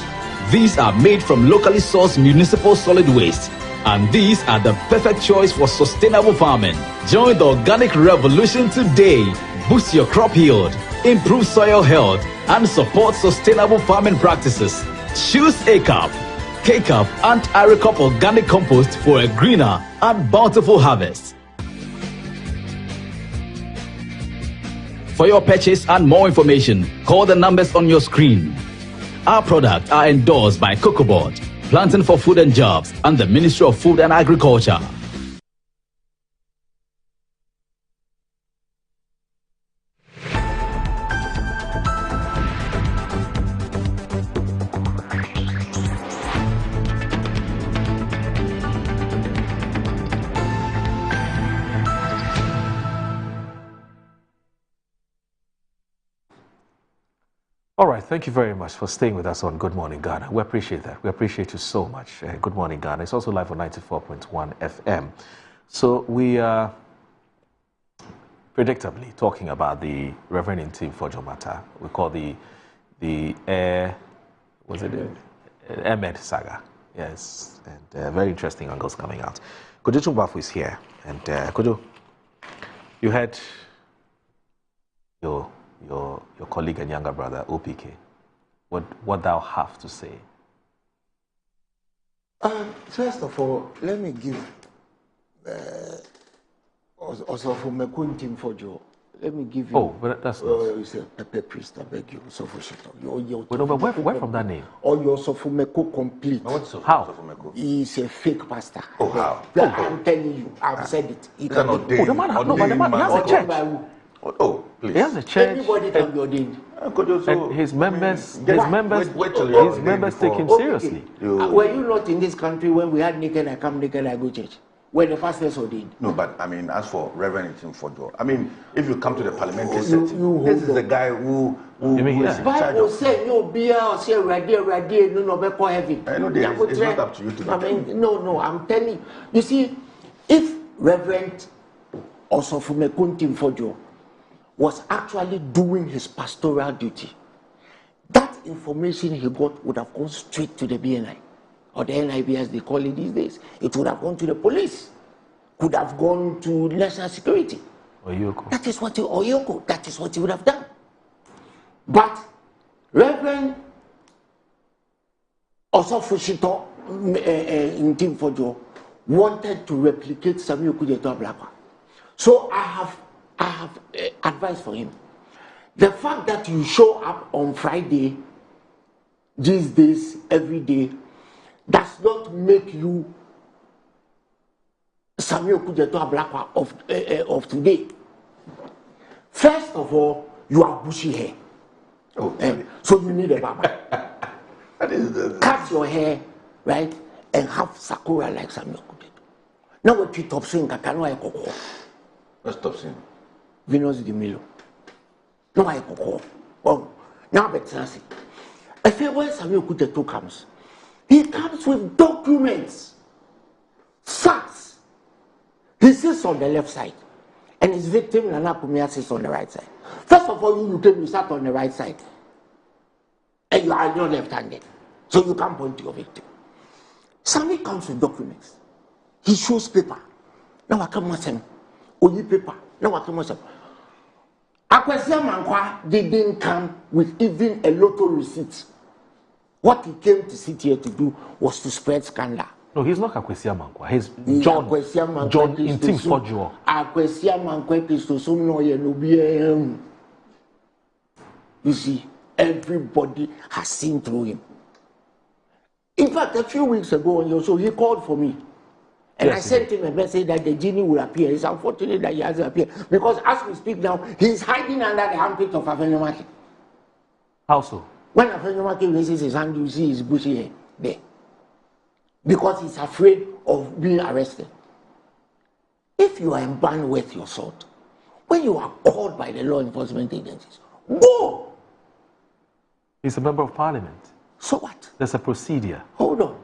S12: These are made from locally sourced municipal solid waste, and these are the perfect choice for sustainable farming. Join the organic revolution today. Boost your crop yield, improve soil health, and support sustainable farming practices. Choose ACAP, KCAP, and Airmed organic compost for a greener and bountiful harvest. For your purchase and more information, call the numbers on your screen. Our products are endorsed by Cocoa Board, Planting for Food and Jobs, and the Ministry of Food and Agriculture.
S11: All right, thank you very much for staying with us on Good Morning Ghana. We appreciate that. We appreciate you so much. Good Morning Ghana. It's also live on 94.1 FM. So we are predictably talking about the Reverend Ntim Fordjour matter. We call the Airmed saga. Yes, and very interesting angles coming out. Kojo Chumbafu is here, and Kojo, you had your colleague and younger brother, OPK. What thou have to say?
S3: First of all, let me give also for Ntim Fordjour. Let me give you.
S11: Oh, but that's not.
S3: You say Pepe Priest, I beg you. So for shit.
S11: But where from that name?
S3: Or your Sofumeko complete.
S11: How?
S3: He's a fake pastor.
S5: Oh, how?
S3: I'm telling you, I've said it. He can be.
S11: The man has a church.
S5: Oh, please.
S11: He has a church.
S3: Everybody can be ordained.
S11: And his members take him seriously.
S3: Were you not in this country when we had naked I come, naked I go church? When the pastors ordained?
S5: No, but I mean, as for Reverend Ntim Fordjour, I mean, if you come to the parliamentary setting, this is the guy who is in charge
S3: Bible
S5: of.
S3: say no beer or say radio, no be call heaven.
S5: I know it's not up to you to do.
S3: I mean, no, I'm telling you. You see, if Reverend Ntim Fordjour was actually doing his pastoral duty, that information he got would have gone straight to the BNI, or the NIB as they call it these days. It would have gone to the police, could have gone to national security.
S11: Oyoko.
S3: That is what he would have done. But Reverend Osofushito Ntim Fordjour wanted to replicate Samuel Kujeto Ablakwa. So I have advice for him. The fact that you show up on Friday, these days, every day, does not make you Samuel Kujeto Ablakwa of today. First of all, you have bushy hair. So you need a barber. Cut your hair, right, and have sakura like Samuel Kujeto. Now what you top swing, kakano ekoko.
S5: What's top swing?
S3: Venus de Milo. No, I go. Oh, now better say. I feel when Samuel Kujeto comes, he comes with documents, facts. He sits on the left side, and his victim Nana Kumia sits on the right side. First of all, you came, you sat on the right side, and you are not left-handed, so you can't point to your victim. Samuel comes with documents. He shows paper. Now I come with him. Oyi paper. Now I come with him. Akwesia Mankwa didn't come with even a lotto receipt. What he came to sit here to do was to spread scandal.
S11: No, he's not Akwesia Mankwa. He's John Ntim Fordjour.
S3: Akwesia Mankwa Christosum no ye no be. You see, everybody has seen through him. In fact, a few weeks ago on your show, he called for me And I sent him a message that the genie will appear. It's unfortunate that he hasn't appeared. Because as we speak now, he's hiding under the armpit of Afenimaki.
S11: How so?
S3: When Afenimaki raises his hand, you see his bushy hair there. Because he's afraid of being arrested. If you are in band with your sword, when you are called by the law enforcement agencies, go!
S11: He's a member of parliament.
S3: So what?
S11: There's a procedure.
S3: Hold on.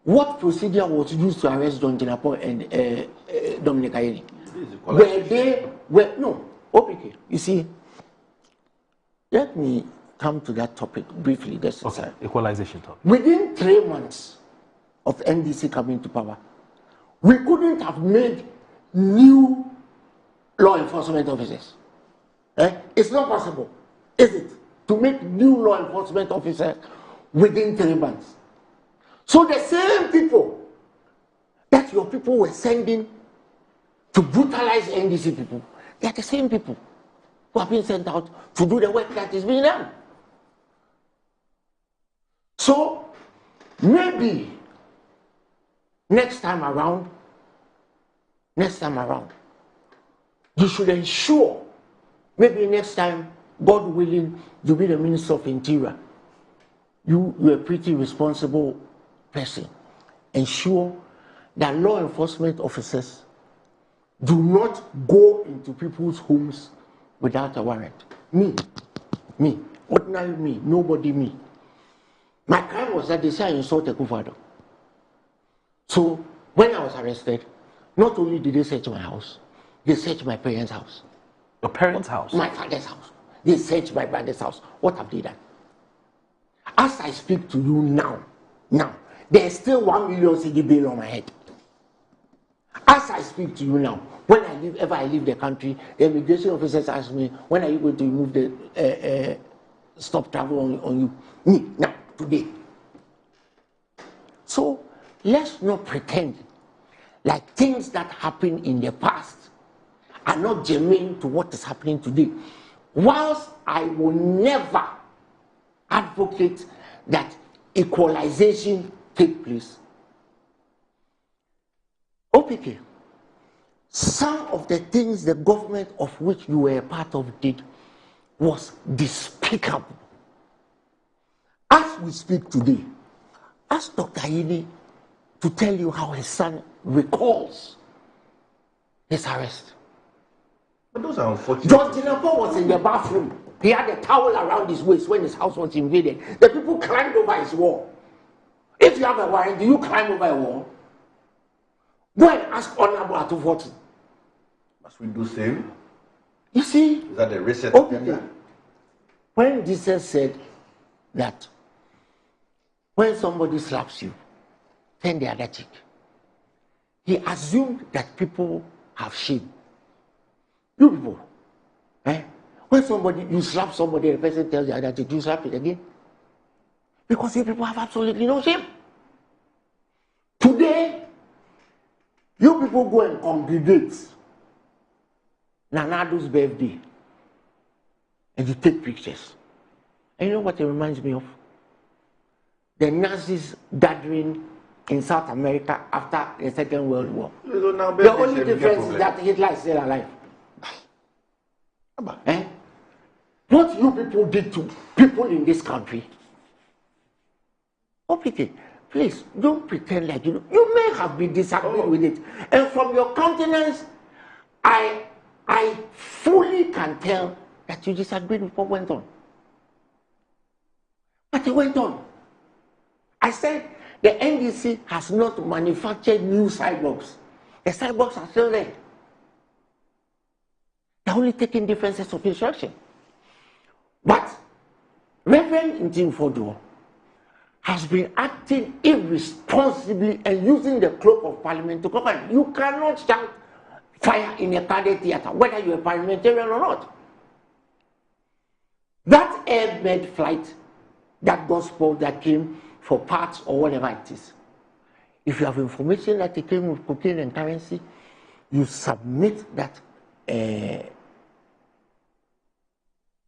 S3: What procedure was used to arrest John Jinapo and Dominic Ayeni? No, OPK. You see, let me come to that topic briefly.
S11: Okay, equalization topic.
S3: Within 3 months of NDC coming to power, we couldn't have made new law enforcement officers. It's not possible, is it, to make new law enforcement officers within 3 months? So the same people that your people were sending to brutalize NDC people, they are the same people who have been sent out to do the work that is being done. So maybe next time around, you should ensure, maybe next time, God willing, you'll be the Minister of Interior. You're a pretty responsible person. Ensure that law enforcement officers do not go into people's homes without a warrant. Me, ordinary me, nobody me. My crime was that they say I insulted Kufado. So when I was arrested, not only did they search my house, they searched my parents' house.
S11: Your parents' house?
S3: My father's house. They searched my brother's house. What have they done? As I speak to you now, there's still 1 million cedi bail on my head. As I speak to you now, whenever I leave the country, the immigration officers ask me, when are you going to remove the stop travel on you? Me, now, today. So let's not pretend like things that happened in the past are not germane to what is happening today. Whilst I will never advocate that equalization take place, OPK, some of the things the government of which you were a part of did was despicable. As we speak today, ask Dr. Ayini to tell you how his son recalls his arrest.
S5: But those are unfortunate.
S3: John Jinapo was in the bathroom. He had a towel around his waist when his house was invaded. The people climbed over his wall. If you have a warrant, do you climb over a wall? Go and ask Honorable Atufoti.
S5: Must we do same?
S3: You see?
S5: Is that the reset?
S3: When Jesus said that when somebody slaps you, turn the other cheek, he assumed that people have shame. You people, when you slap somebody, the person tells the other cheek, you slap it again. Because you people have absolutely no shame. Today, you people go and congregate Nanado's birthday and you take pictures. And you know what it reminds me of? The Nazis gathering in South America after the Second World War.
S5: So now
S3: the only difference is that Hitler is still alive. What you people did to people in this country, please don't pretend like you may have been disagreeing with it. And from your countenance, I fully can tell that you disagreed with what went on. But it went on. I said the NDC has not manufactured new cyborgs. The cyborgs are still there. They're only taking differences of instruction. But Reverend Ntim Fordjour has been acting irresponsibly and using the cloak of parliament to cover it. You cannot shout fire in a crowded theater, whether you're a parliamentarian or not. That Airmed flight, that gospel that came for parts or whatever it is, if you have information that it came with cocaine and currency, you submit that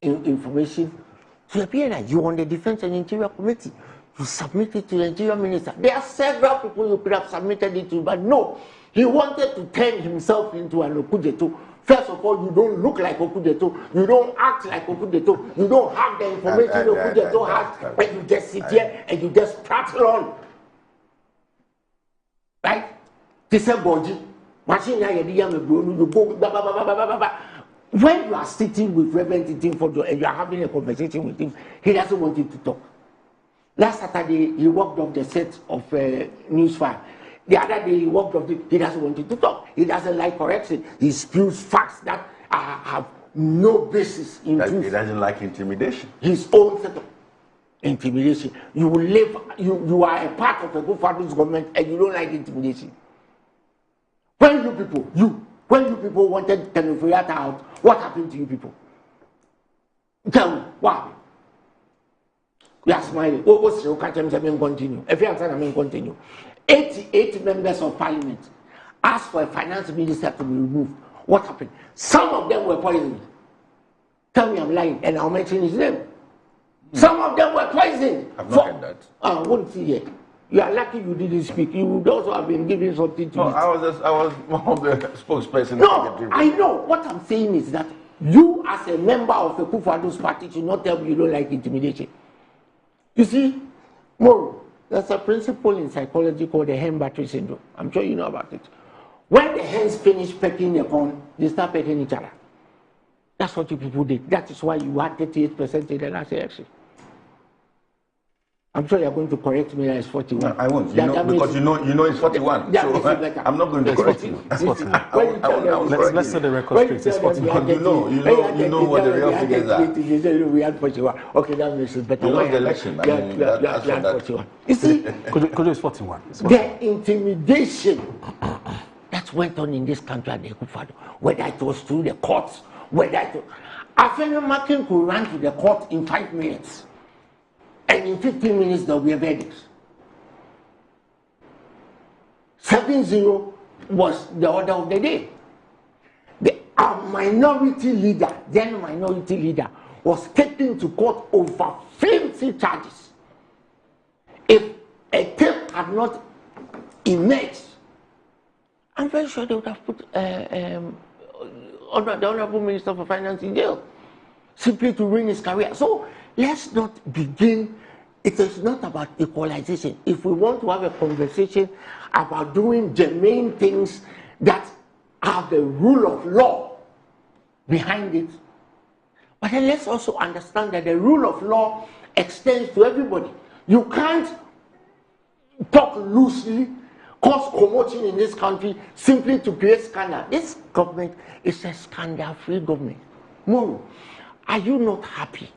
S3: information to the PNI. You on the Defense and Interior Committee. You submit it to the Nigerian minister. There are several people you could have submitted it to, but no. He wanted to turn himself into an Okujeto. First of all, you don't look like Okujeto. You don't act like Okujeto. You don't have the information Okujeto has, but you just sit here and you just prattle on. Right? This is Boji. Machine you go. When you are sitting with Reverend Ntim Fordjour and you are having a conversation with him, he doesn't want you to talk. Last Saturday, he walked off the set of Newsfire. The other day, he walked off. He doesn't want you to talk. He doesn't like correction. He spews facts that have no basis in truth.
S5: He doesn't like intimidation.
S3: His own set of intimidation. You will live. You are a part of a good father's government, and you don't like intimidation. When you people wanted Tenofriata out, what happened to you people? Tell me, what happened? We are smiling. What's your continue? If you answer, I mean continue. 88 members of parliament asked for a finance minister to be removed. What happened? Some of them were poisoned. Tell me I'm lying, and I'll mention his name. Some of them were poisoned.
S5: I've not heard that.
S3: I won't see it. You are lucky you didn't speak. You would also have been given something to
S5: No,
S3: eat.
S5: I was one of the spokespersons.
S3: No, I know. What I'm saying is that you, as a member of the Kufado's party, should not tell me you don't like intimidation. You see, Moro, there's a principle in psychology called the hen battery syndrome. I'm sure you know about it. When the hens finish pecking the corn, they start pecking each other. That's what you people did. That is why you had 38% in the last election. I'm sure you're going to correct me that it's 41.
S5: No, I won't. Because you know it's 41. So I'm not going to correct you.
S11: That's 41. Let's set the record straight. It's 41.
S5: You know what the real figures are.
S3: We had 41. Okay, that makes it better.
S5: You lost the election. I mean, that's
S3: 41. You see,
S11: could it's 41.
S3: The intimidation that went on in this country at the Kufado, whether it was through the courts, whether it was... Afeni Makin could run to the court in 5 minutes. And in 15 minutes, there will be a verdict. 7-0 was the order of the day. Our minority leader, then minority leader, was taken to court over flimsy charges. If a tape had not emerged, I'm very sure they would have put the Honorable Minister for Finance in jail, simply to ruin his career. So let's not begin. It is not about equalization. If we want to have a conversation about doing germane things that have the rule of law behind it, but then let's also understand that the rule of law extends to everybody. You can't talk loosely, cause commotion in this country simply to create scandal. This government is a scandal-free government. Moro, are you not happy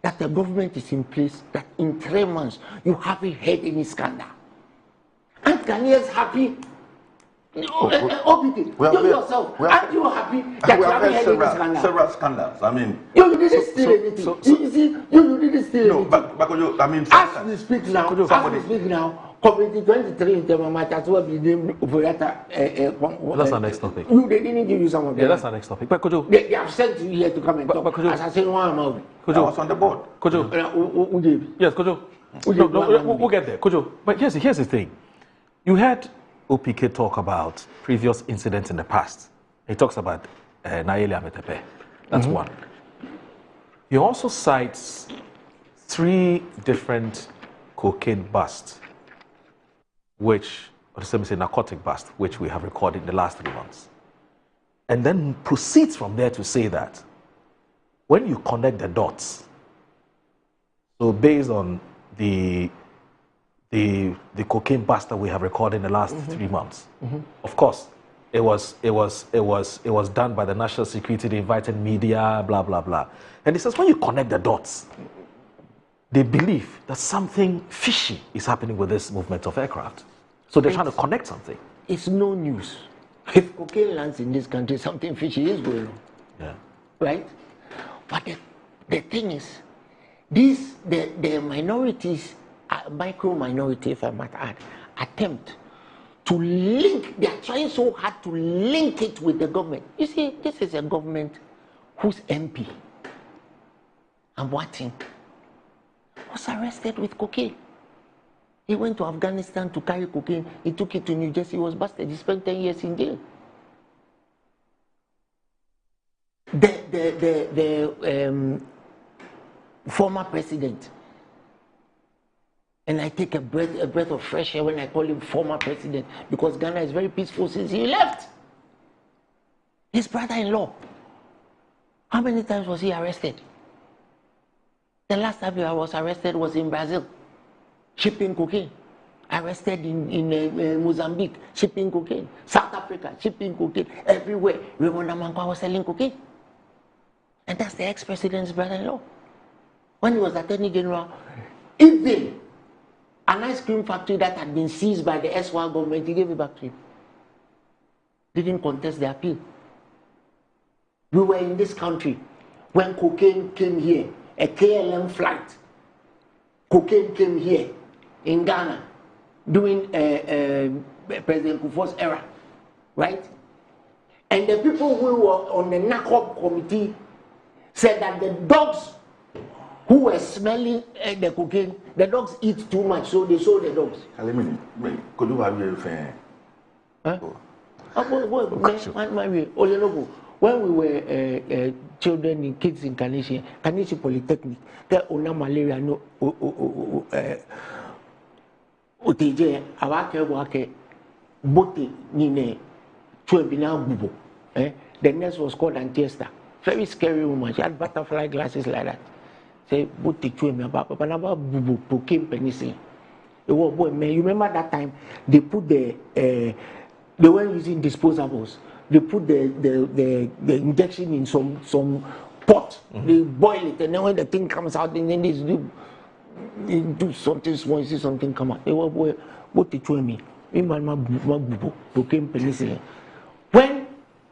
S3: that the government is in place, that in 3 months you haven't heard any scandal? Aren't Ghanaians happy? Obidi, you yourself, aren't you happy that you haven't heard any scandal?
S5: Several scandals. I mean,
S3: you didn't steal anything. You see, you didn't steal anything.
S5: But I mean,
S3: as we speak now, Committee 23 in Temamata, what we did
S11: that's our next topic.
S3: They didn't give you some of them.
S11: Yeah, that's our next topic. But could you?
S3: They have sent you here to come and talk. As I said, one amount.
S5: I was on the board.
S11: Could you? Yes, could you? We'll get there. Could you? But here's the thing. You had OPK talk about previous incidents in the past. He talks about Nayeli Ametepe. That's one. He also cites 3 different cocaine busts, narcotic bust, which we have recorded in the last 3 months. And then proceeds from there to say that when you connect the dots, so based on the cocaine bust that we have recorded in the last 3 months, of course, it was done by the national security, they invited media, blah, blah, blah. And he says, when you connect the dots, they believe that something fishy is happening with this movement of aircraft. So they're trying to connect something.
S3: It's no news. If cocaine lands in this country, something fishy is going on.
S11: Yeah.
S3: Right? But the thing is, the minorities, micro minority, if I might add, attempt to link, they are trying so hard to link it with the government. You see, this is a government whose MP, Amwatin, was arrested with cocaine. He went to Afghanistan to carry cocaine. He took it to New Jersey. He was busted. He spent 10 years in jail. The former president, and I take a breath of fresh air when I call him former president, because Ghana is very peaceful since he left. His brother-in-law, how many times was he arrested? The last time he was arrested was in Brazil, shipping cocaine. Arrested in Mozambique, shipping cocaine. South Africa, shipping cocaine. Everywhere, Raymond Amankwa was selling cocaine. And that's the ex-president's brother-in-law. When he was Attorney General, even an ice cream factory that had been seized by the SY government, he gave it back to him. Didn't contest the appeal. We were in this country when cocaine came here, a KLM flight. Cocaine came here in Ghana during President Kufuor's era, right? And the people who were on the NACOP committee said that the dogs who were smelling the cocaine, the dogs eat too much, so they sold the dogs.
S5: Could you have your friend?
S3: When we were children in kids in Kanishie Polytechnic, there was malaria no OTJ, awake bote nine chuebina bubo. The nurse was called Antiesta. Very scary woman. She had butterfly glasses like that. Say bote chuebina about bubo cocaine penicillin. It was boy man. You remember that time they put they weren't using disposables. They put the injection in some pot. They boil it, and then when the thing comes out, and then they do something small, you see something come out. They were what they told me. Cocaine penicillin. When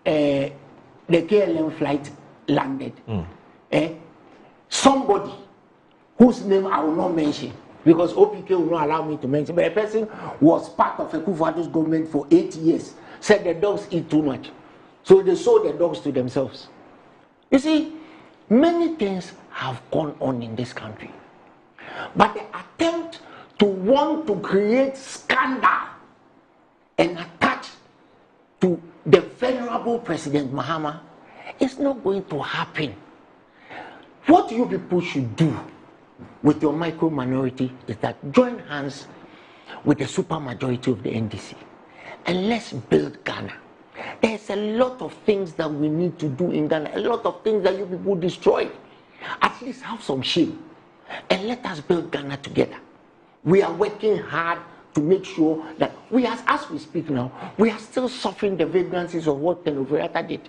S3: the KLM flight landed, somebody whose name I will not mention, because OPK will not allow me to mention, but a person was part of a Kufuor's government for 8 years, said the dogs eat too much. So they sold the dogs to themselves. You see, many things have gone on in this country. But the attempt to want to create scandal and attach to the venerable President Mahama is not going to happen. What you people should do with your micro minority is that join hands with the super majority of the NDC and let's build Ghana. There's a lot of things that we need to do in Ghana, a lot of things that you people destroyed. At least have some shame and let us build Ghana together. We are working hard to make sure that we, as we speak now, we are still suffering the vagrancies of what Ken Ofori-Atta did.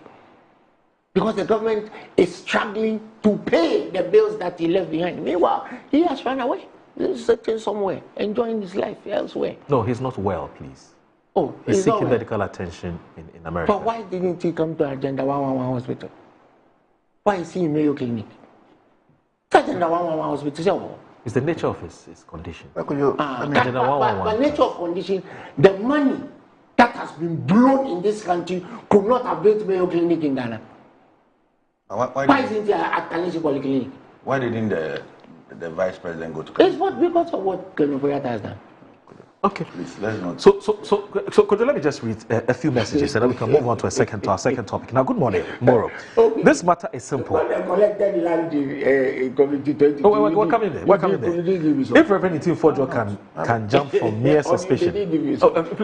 S3: Because the government is struggling to pay the bills that he left behind. Meanwhile, he has run away. He's sitting somewhere, enjoying his life elsewhere.
S11: No, he's not well, please.
S3: Oh,
S11: he's seeking medical attention in America.
S3: But why didn't he come to Agenda 111 hospital? Why is he in Mayo Clinic? Agenda 111 hospital.
S11: It's the nature of his condition.
S3: But nature of condition, the money that has been blown in this country could not have built Mayo Clinic in Ghana. Why isn't he at Kanishie Polyclinic?
S5: Why didn't the vice president go to?
S3: It's because of what Ken Ofori-Atta has done.
S11: Okay.
S5: Please, let's not.
S11: So could you let me just read a few messages and then we can move on to our second topic. Now, good morning, Moro. Okay. This matter is simple.
S3: Collected land committee 20.
S11: We're coming there. If Reverend Ntim Fordjour can jump from mere suspicion.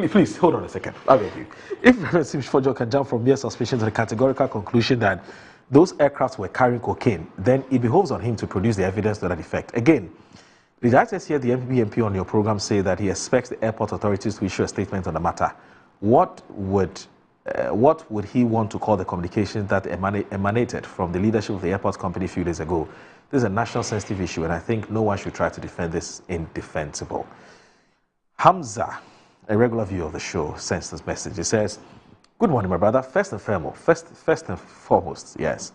S11: Please hold on a second. I'll get you. If Reverend Ntim Fordjour can jump from mere suspicion to the categorical conclusion that those aircrafts were carrying cocaine, then it behoves on him to produce the evidence to that effect. Again, did I just hear the MP on your program say that he expects the airport authorities to issue a statement on the matter? What would he want to call the communication that emanated from the leadership of the airport company a few days ago? This is a national sensitive issue, and I think no one should try to defend this indefensible. Hamza, a regular viewer of the show, sends this message. It says, "Good morning, my brother. First and foremost, yes.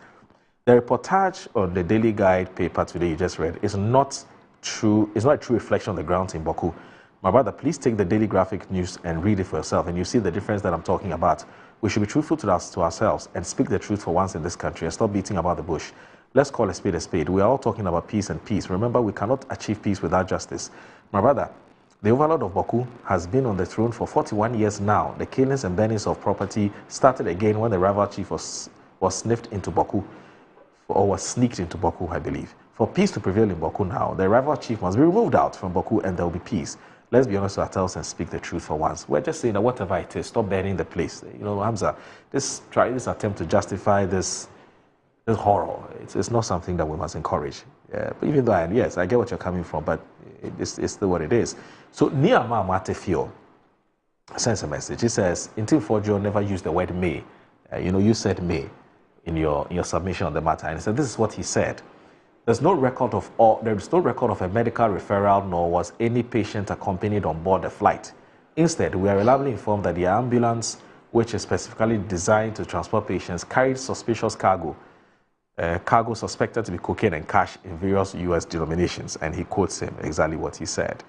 S11: The reportage on the Daily Guide paper today you just read is not true. It's not a true reflection on the grounds in Bawku. My brother, please take the Daily Graphic News and read it for yourself, and you see the difference that I'm talking about. We should be truthful to ourselves and speak the truth for once in this country and stop beating about the bush. Let's call a spade a spade. We are all talking about peace and peace. Remember, we cannot achieve peace without justice. My brother, The overlord of Bawku has been on the throne for 41 years now. The killings and burnings of property started again when the rival chief was sniffed into Bawku, or was sneaked into Bawku, I believe. For peace to prevail in Bawku now, the rival chief must be removed out from Bawku and there will be peace. Let's be honest with ourselves and speak the truth for once. We're just saying that whatever it is, stop burning the place. You know, Hamza, this attempt to justify this horror, it's not something that we must encourage. But even though, yes, I get what you're coming from, but it's still what it is. So, Niama Matefio sends a message. He says, Ntim Fordjour never used the word may. You said may in your submission on the matter. And he said, this is what he said. There is no record of a medical referral, nor was any patient accompanied on board the flight. Instead, we are reliably informed that the ambulance, which is specifically designed to transport patients, carried suspicious cargo suspected to be cocaine and cash in various U.S. denominations. And he quotes him exactly what he said.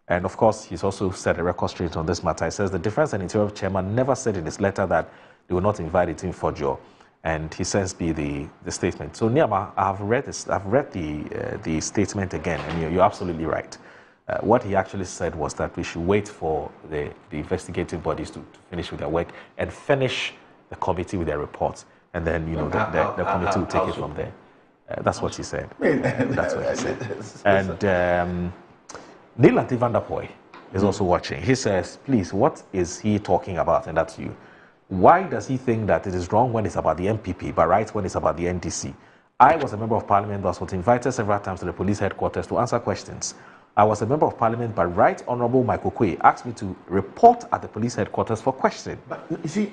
S11: And of course, he's also set a record straight on this matter. He says the Defense and Interior Chairman never said in his letter that they will not invite Ntim Fordjour. And he sends me the statement. So Niama, I've read the statement again, and you're absolutely right. What he actually said was that we should wait for the investigative bodies to finish with their work and finish the committee with their reports, and then the committee will take it from there. That's what he said. That's what he said. And Ntim Fordjour is also watching. He says, please, what is he talking about? And that's you. Why does he think that it is wrong when it's about the MPP, but right when it's about the NDC? I was a member of parliament that was invited several times to the police headquarters to answer questions. I was a member of parliament, but Right Honorable Michael Quay asked me to report at the police headquarters for questioning.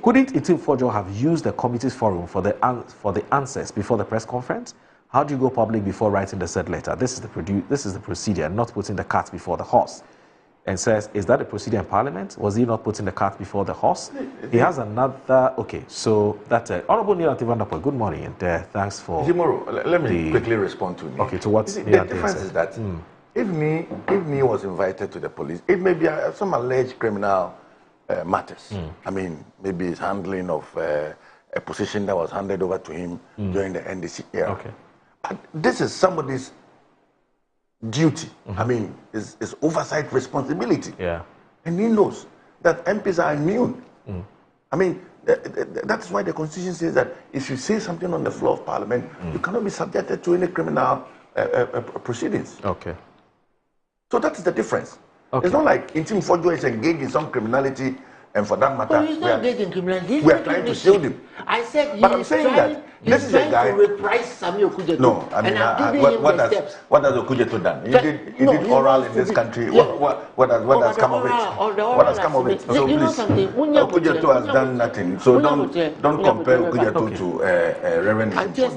S11: Couldn't Ntim Fordjour have used the committee's forum for the answers before the press conference? How do you go public before writing the said letter? This is the procedure, not putting the cart before the horse. And says, is that a procedure in Parliament? Was he not putting the cart before the horse? He has another, okay, so that's it. Honorable Ntim Fordjour, good morning, and thanks for...
S13: Jimoro, let me quickly respond to me.
S11: Okay, to what
S13: the difference is that if me was invited to the police, it may be some alleged criminal matters. I mean, maybe his handling of a position that was handed over to him during the NDC era.
S11: Okay.
S13: But this is somebody's duty. I mean, is oversight responsibility.
S11: Yeah.
S13: And he knows that MPs are immune. I mean, that's why the Constitution says that if you say something on the floor of Parliament, you cannot be subjected to any criminal proceedings.
S11: Okay.
S13: So that is the difference.
S11: Okay.
S13: It's not like Ntim Fordjour is engaged in some criminality, and for that matter,
S14: he's not engaged in criminality.
S13: we are trying to shield him.
S14: I said,
S13: but I'm saying that this is a guy
S14: to reprise Samuel Okujeto.
S13: No, I mean, what has Okujeto done? He did oral in this country. What has come of it? What has come of it? So please, Okujeto has done nothing. So don't compare Okujeto to Reverend Ntim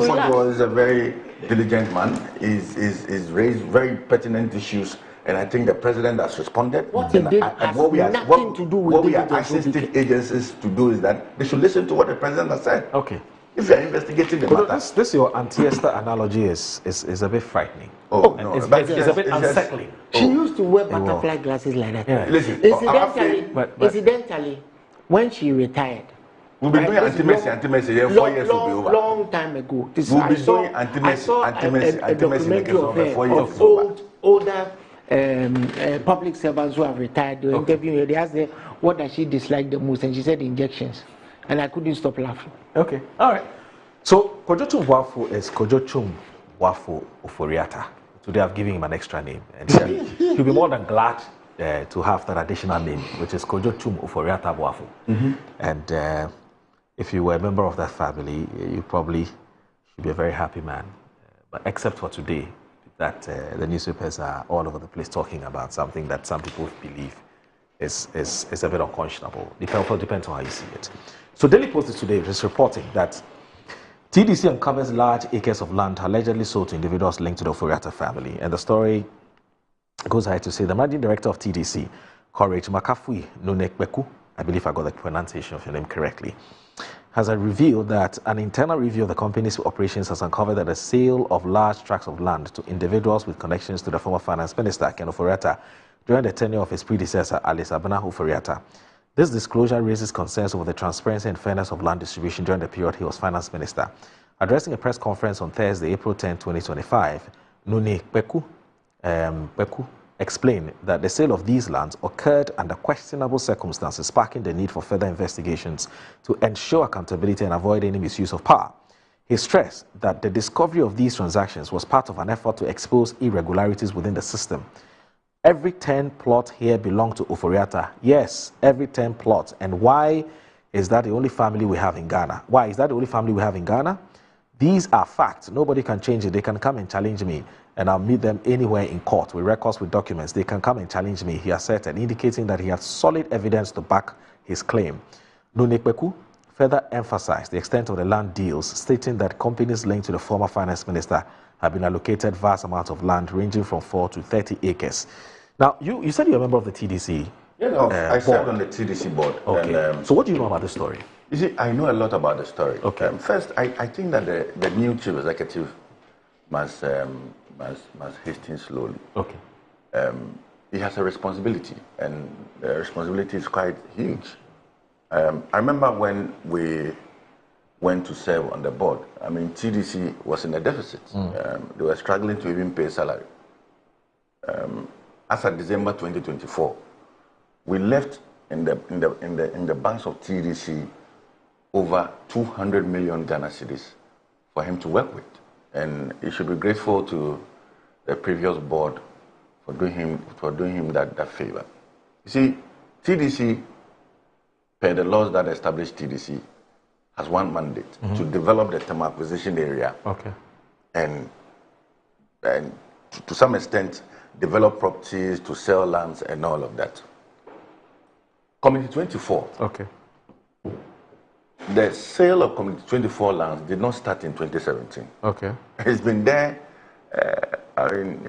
S13: Fordjour is a very diligent man. He's raised very pertinent issues. And I think the president has responded.
S14: What he did has nothing to do with
S13: what we are asking state agencies to do is that they should listen to what the president has said.
S11: Okay.
S13: If you are investigating the matter.
S11: This your Anti-Esther analogy is a bit frightening.
S13: Oh, no.
S11: It's a bit unsettling.
S14: She used to wear butterfly glasses like that.
S13: Yeah. Listen,
S14: incidentally, when she retired,
S13: we'll be doing anti-mercy 4 years will be over.
S14: Long time ago.
S13: We'll be doing anti-mercy
S14: a documentary of her,
S13: 4 years over.
S14: Older public servants who have retired. They were interviewing her. They asked her, what does she dislike the most? And she said injections. And I couldn't stop laughing.
S11: Okay, all right. So, Kojotum Wafu is Kojotum Wafu Uforiata. Today I've given him an extra name. And he'll be more than glad to have that additional name, which is Kojotum Uforiata Wafu. And if you were a member of that family, you probably should be a very happy man. But except for today, that the newspapers are all over the place talking about something that some people believe is a bit unconscionable. Depends on how you see it. So Daily Post today is reporting that TDC uncovers large acres of land allegedly sold to individuals linked to the Oforiatta family. And the story goes ahead to say the managing director of TDC, Courage Makafui Nunekbeku, I believe I got the pronunciation of your name correctly, has revealed that an internal review of the company's operations has uncovered that the sale of large tracts of land to individuals with connections to the former finance minister, Ken Oforiatta, during the tenure of his predecessor, Alice Abena Oforiatta. This disclosure raises concerns over the transparency and fairness of land distribution during the period he was finance minister. Addressing a press conference on Thursday, April 10, 2025, Nune Kweku explained that the sale of these lands occurred under questionable circumstances, sparking the need for further investigations to ensure accountability and avoid any misuse of power. He stressed that the discovery of these transactions was part of an effort to expose irregularities within the system. Every 10 plots here belong to Oforiatta. Yes, every 10 plots. And why is that the only family we have in Ghana? Why is that the only family we have in Ghana? These are facts. Nobody can change it. They can come and challenge me, and I'll meet them anywhere in court with records, with documents. They can come and challenge me, he asserted, indicating that he has solid evidence to back his claim. Nunekbeku further emphasized the extent of the land deals, stating that companies linked to the former finance minister have been allocated vast amounts of land ranging from 4 to 30 acres. Now, you said you're a member of the TDC.
S5: Yeah, I served on the TDC board.
S11: Okay.
S5: And,
S11: so what do you know about the story?
S5: You see, I know a lot about the story.
S11: Okay.
S5: First, I think that the new chief executive must hasten slowly.
S11: Okay.
S5: He has a responsibility, and the responsibility is quite huge. I remember when we went to serve on the board, I mean, TDC was in a deficit. They were struggling to even pay salary. As of December 2024, we left in the banks of TDC over 200 million Ghana cedis for him to work with. And he should be grateful to the previous board for doing him that favor. You see, TDC, per the laws that established TDC, has one mandate to develop the term acquisition area.
S11: Okay.
S5: And to some extent, develop properties, to sell lands and all of that. Community 24.
S11: Okay.
S5: The sale of Community 24 lands did not start in 2017.
S11: Okay.
S5: It's been there,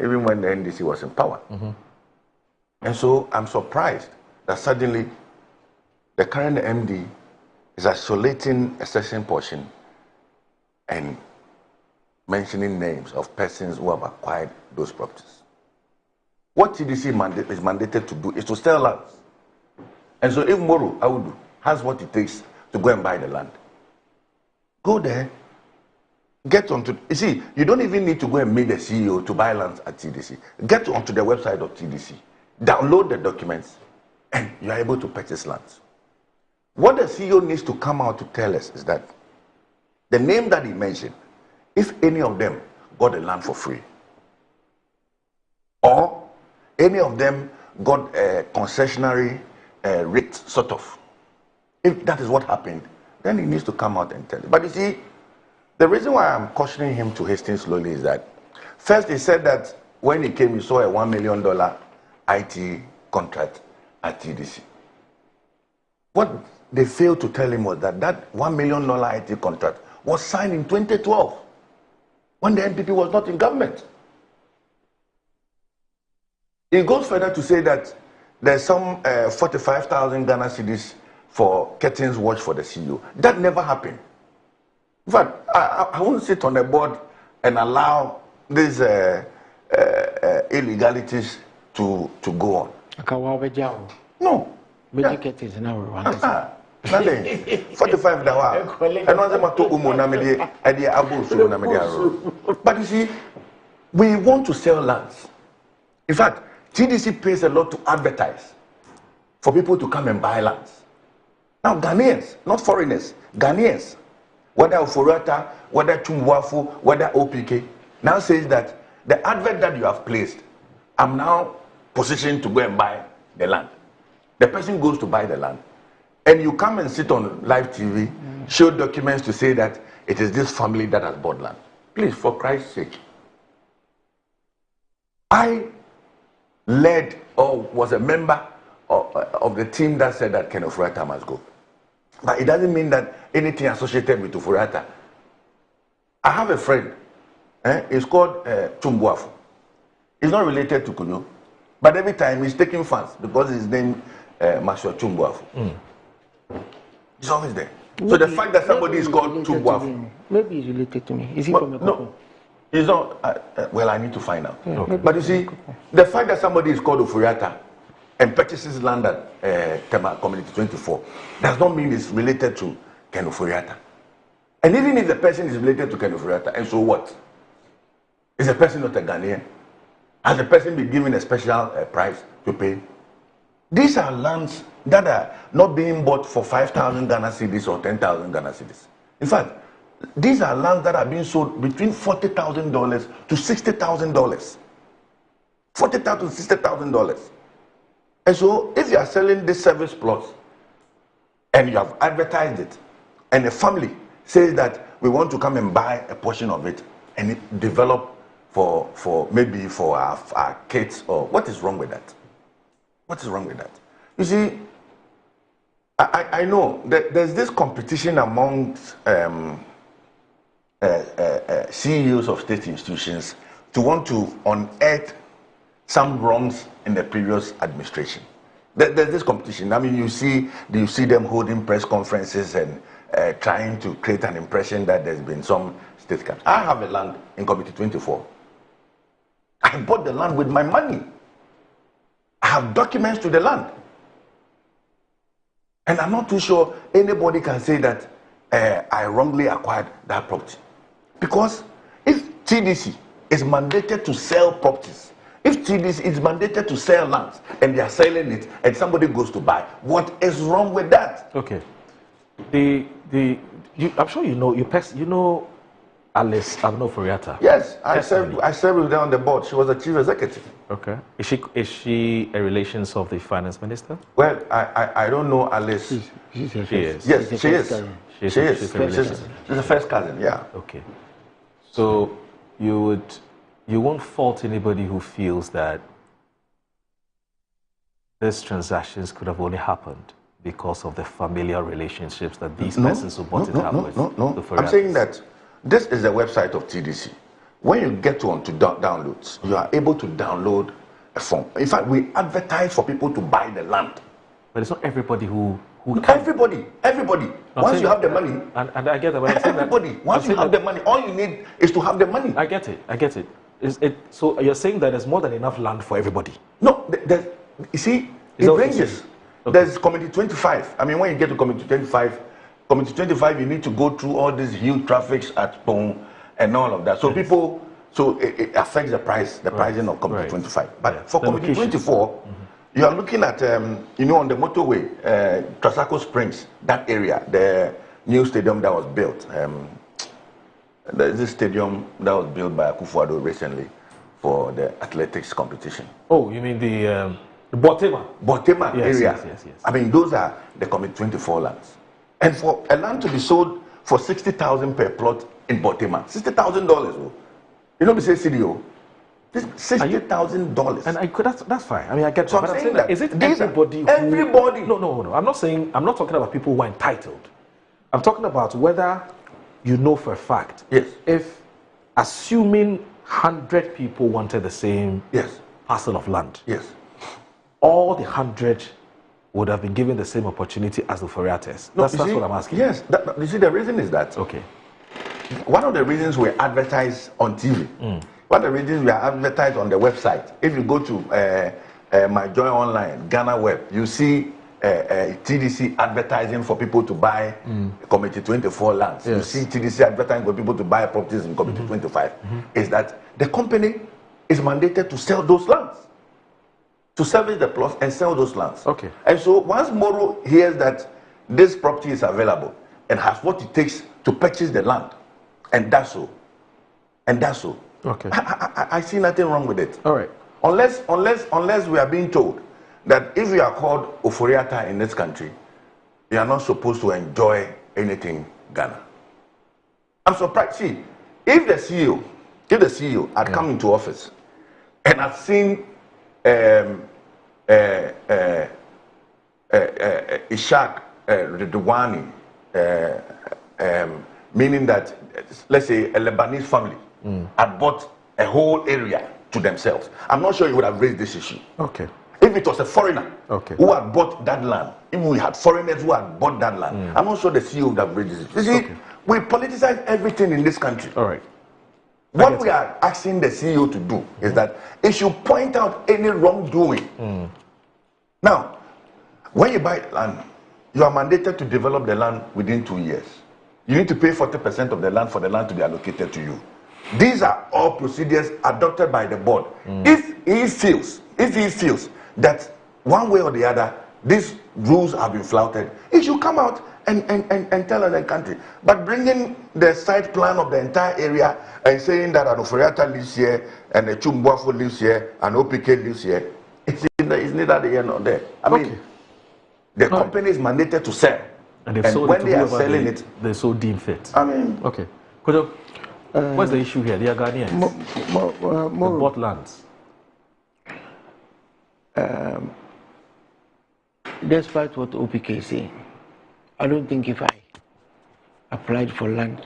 S5: even when the NDC was in power. And so I'm surprised that suddenly the current MD is isolating a certain portion and mentioning names of persons who have acquired those properties. What TDC is mandated to do is to sell lands. And so if Moro Audu has what it takes to go and buy the land, go there, get onto, you see, you don't even need to go and meet the CEO to buy lands at TDC. Get onto the website of TDC, download the documents, and you are able to purchase lands. What the CEO needs to come out to tell us is that the name that he mentioned, if any of them got the land for free, or any of them got a concessionary rate, sort of, if that is what happened, then he needs to come out and tell it. But you see, the reason why I'm cautioning him to hasten slowly is that, first he said that when he came, he saw a $1 million IT contract at TDC. What they failed to tell him was that that $1 million IT contract was signed in 2012, when the NPP was not in government. It goes further to say that there's some 45,000 Ghana cedis for curtains watch for the CEO. That never happened. In fact, I won't sit on the board and allow these illegalities to go on. No.
S14: Curtains now.
S5: 45 dawa. And once I'm to umo na me idea abu so na me dia. But you see, we want to sell lands. In fact, TDC pays a lot to advertise for people to come and buy lands. Now Ghanaians, not foreigners, Ghanaians, whether Oforiatta, whether Tumwafu, whether OPK, now says that the advert that you have placed, I'm now positioned to go and buy the land. The person goes to buy the land, and you come and sit on live TV, show documents to say that it is this family that has bought land. Please, for Christ's sake. I led or was a member of the team that said that Ken Oforiatta must go. But it doesn't mean that anything associated with Oforiatta. I have a friend, it's called Tumwafu. He's not related to Kunyo, but every time he's taking funds because his name Masho Tumwafu. He's always there. Maybe, so the fact that somebody is called Tumwafu.
S14: Maybe he's related to me. Is he from a couple?
S5: No. He's not, well, I need to find out. Yeah, okay. But you see, the fact that somebody is called Oforiatta and purchases land at Community 24 does not mean it's related to Ken Oforiatta. And even if the person is related to Ken Oforiatta, and so what? Is the person not a Ghanaian?
S13: Has the person been given a special price to pay? These are lands that are not being bought for 5,000 Ghana cedis or 10,000 Ghana cedis. In fact, these are lands that are being sold between $40,000 to $60,000. $40,000 to $60,000. And so, if you are selling this service plots and you have advertised it, and a family says that we want to come and buy a portion of it and it develop for maybe for our kids, or what is wrong with that? What is wrong with that? You see, I know that there's this competition amongst CEOs of state institutions to want to unearth some wrongs in the previous administration. There's this competition. I mean, you see them holding press conferences and trying to create an impression that there's been some state cap. I have a land in Committee 24. I bought the land with my money. I have documents to the land. And I'm not too sure anybody can say that I wrongly acquired that property. Because if TDC is mandated to sell properties, if TDC is mandated to sell lands and they are selling it and somebody goes to buy, what is wrong with that?
S11: Okay. I'm sure you know Alice Fordjour.
S13: Yes, I served with her on the board. She was the chief executive.
S11: Okay. Is she a relation of the finance minister?
S13: Well, I don't know Alice.
S11: She is.
S13: Yes, she is. She is. She's a first cousin. Yeah.
S11: Okay. So you won't fault anybody who feels that these transactions could have only happened because of the familiar relationships that these persons who bought it have with.
S13: No. I'm saying that this is the website of TDC. When you get onto downloads, you are able to download a form. In fact, we advertise for people to buy the land.
S11: But it's not everybody who
S13: Everybody. Once you have the money,
S11: and I get that.
S13: Everybody. Once you have the money, all you need is to have the money.
S11: I get it. So you're saying that there's more than enough land for everybody?
S13: No, you see, it ranges. Okay. There's Committee 25. I mean, when you get to Committee 25, you need to go through all these huge traffics at Pong and all of that. So it affects the pricing of Committee 25. But for Committee 24, you are looking at, on the motorway, Trasaco Springs, that area, the new stadium that was built. There's this stadium that was built by Akufo-Addo recently for the athletics competition.
S11: Oh, you mean the Botema
S13: area?
S11: Yes.
S13: I mean, those are the Committee 24 lands. And for a land to be sold for $60,000 per plot in Botema, $60,000. You know, we say CDO. $60,000.
S11: And that's fine. I mean, I get
S13: so
S11: that.
S13: I'm saying that
S11: is it everybody?
S13: Everybody.
S11: No. I'm not talking about people who are entitled. I'm talking about whether you know for a fact.
S13: Yes.
S11: If assuming 100 people wanted the same parcel of land.
S13: Yes.
S11: All the 100 would have been given the same opportunity as the Fordjours. That's what I'm asking.
S13: Yes. You see, the reason is that.
S11: Okay.
S13: One of the reasons we advertise on TV. One of the reasons we are advertised on the website. If you go to My Joy Online, Ghana Web, you see TDC advertising for people to buy Committee 24 lands. Yes. You see TDC advertising for people to buy properties in Committee 25. Is that the company is mandated to sell those lands, to service the plots and sell those lands.
S11: Okay.
S13: And so once Moro hears that this property is available and has what it takes to purchase the land, and that's so.
S11: Okay.
S13: I see nothing wrong with it.
S11: All right.
S13: Unless we are being told that if you are called Oforiata in this country, you are not supposed to enjoy anything Ghana. I'm surprised. See, if the CEO had come into office and had seen Ishaq Redouani, meaning that, let's say, a Lebanese family had bought a whole area to themselves, I'm not sure he would have raised this issue.
S11: Okay.
S13: If it was a foreigner who had bought that land, if we had foreigners who had bought that land, I'm not sure the CEO would have raised this issue. You see, we politicize everything in this country.
S11: All right.
S13: What we are asking the CEO to do is that it should point out any wrongdoing. Now, when you buy land, you are mandated to develop the land within 2 years. You need to pay 40% of the land for the land to be allocated to you. These are all procedures adopted by the board. If he feels that one way or the other these rules have been flouted, he should come out and tell us the country. But bringing the site plan of the entire area and saying that an Oforiatta lives here and a Chumbuafo lives here and OPK lives here, it's neither here nor there. I mean, the company is mandated to sell.
S11: And
S13: when they are selling it,
S11: they so deem fit.
S13: I mean,
S11: okay. Kojo, what's the issue here? They are Ghanaians. They bought lands.
S14: Despite what OPK is saying, I don't think if I applied for land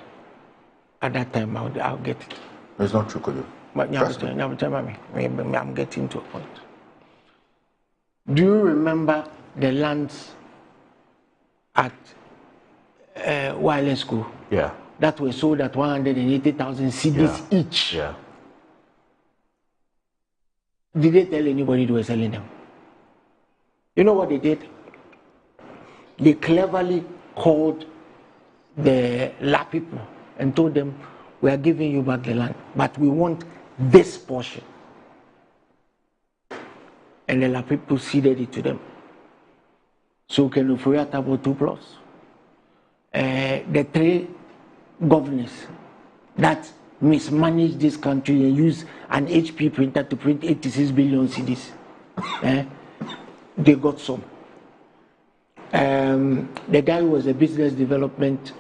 S14: at that time, I'll get it.
S13: It's not true, Kojo.
S14: But I'm getting to a point. Do you remember the lands at Wireless School?
S11: Yeah.
S14: That were sold at 180,000 cedis each.
S11: Yeah.
S14: Did they tell anybody they were selling them? You know what they did? They cleverly called the La people and told them, we are giving you back the land, but we want this portion. And the La people ceded it to them. So can Oforiatta bought 2 plots. The 3 governors that mismanaged this country and used an HP printer to print 86 billion CDs. They got some. The guy who was a business development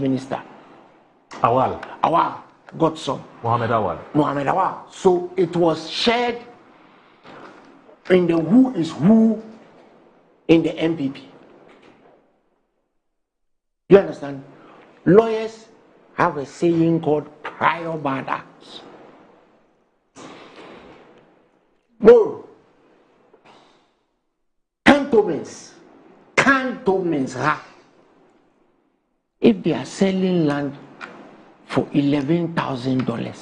S14: minister, Awal got some.
S11: Mohammed
S14: Awal. So it was shared in the who is who in the MPP. You understand? Lawyers have a saying called prior bad acts. No. Cantonments, if they are selling land for $11,000,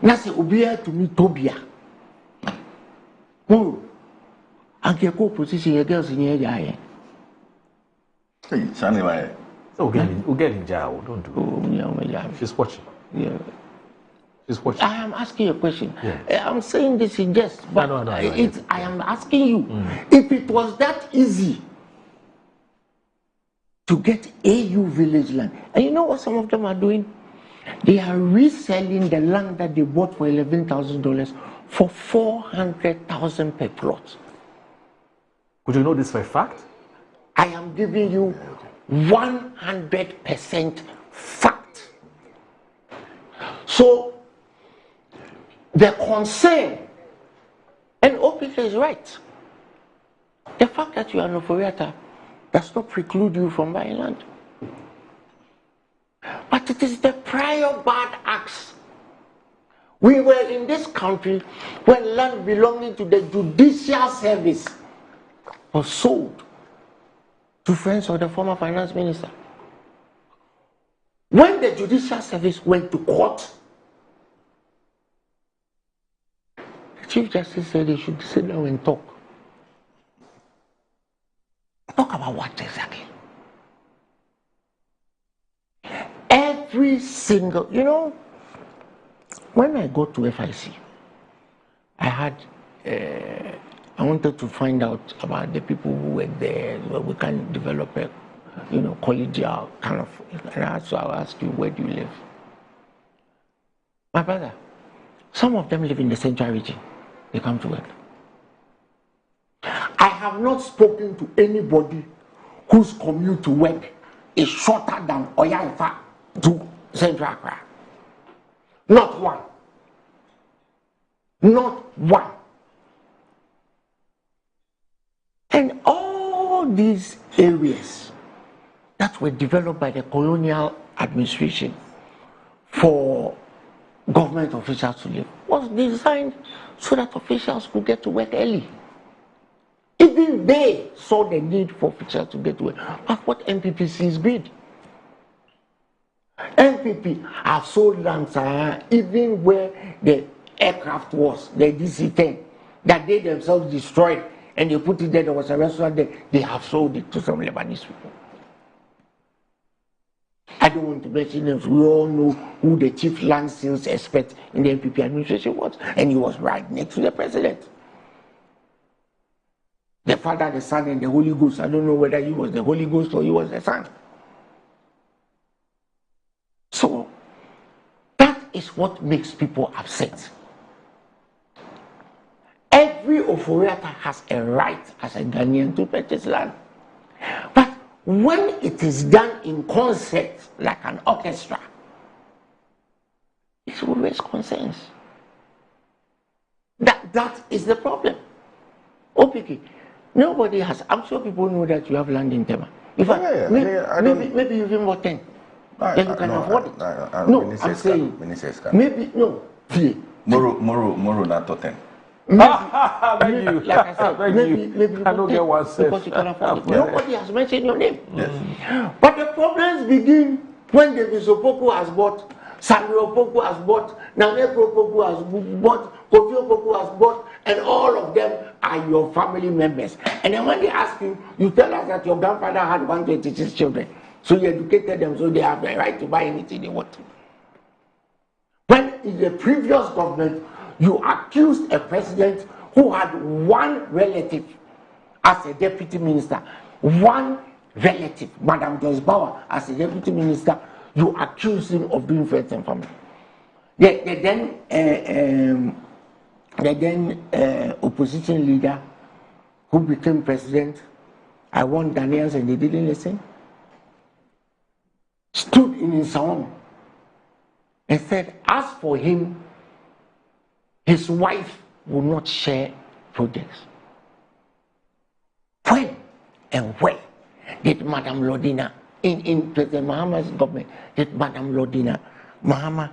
S14: na se obia to me Tobia. And your co-position, your girls in your eye.
S13: Anyway,
S11: we'll get in jail. Don't do. She's watching.
S14: Yeah.
S11: She's watching.
S14: I am asking you a question. Yeah. I'm saying this in jest, but I am asking you, if it was that easy to get AU village land, and you know what some of them are doing? They are reselling the land that they bought for $11,000 for $400,000 per plot.
S11: Could you know this for a fact?
S14: I am giving you 100% fact. So the concern, and OPK is right. The fact that you are an Oforiatta does not preclude you from buying land. But it is the prior bad acts. We were in this country when land belonging to the judicial service was sold to friends of the former finance minister. When the judicial service went to court, the Chief Justice said they should sit down and talk. Talk about what exactly? Every single, when I got to FIC, I wanted to find out about the people who were there, where we can develop a, collegial kind of, and so I'll ask you, where do you live? My brother, some of them live in the central region. They come to work. I have not spoken to anybody whose commute to work is shorter than Oyanfa to Central Accra. Not one. Not one. And all these areas that were developed by the colonial administration for government officials to live was designed so that officials could get to work early. Even they saw the need for officials to get to work. But what NPPCs bid? NPP have sold lands even where the aircraft was, the DC-10, that they themselves destroyed, and they put it there was a restaurant there. They have sold it to some Lebanese people. I don't want to mention names. We all know who the chief land sales expert in the NPP administration was, and he was right next to the president. The Father, the Son, and the Holy Ghost. I don't know whether he was the Holy Ghost or he was the Son. So, that is what makes people upset. Every Oforiata has a right as a Ghanaian to purchase land. But when it is done in concert, like an orchestra, it will raise concerns. That is the problem. OPK, nobody has. I'm sure people know that you have land in Tema. In fact, maybe you even more 10. Then you can afford it. No, I'm saying maybe no.
S13: Moro not to 10.
S14: Maybe, like I said, maybe I don't get one cent because you can afford it. Nobody has mentioned your name. Yes. But the problems begin when David Opoku has bought, Samuel Opoku has bought, Nane Opoku has bought, Kofi Opoku has bought, and all of them are your family members. And then when they ask you, you tell us that your grandfather had 126 children. So you educated them so they have the right to buy anything they want to. When in the previous government, you accused a president who had one relative as a deputy minister. One relative, Madam Joyce Bauer, as a deputy minister, you accused him of being friends and family. The then opposition leader who became president, I warned Ghanaians and they didn't listen, stood in his home and said, as for him, his wife will not share projects. When and where did Madam Lodina, in President Mahama's government, did Madam Lodina Mahama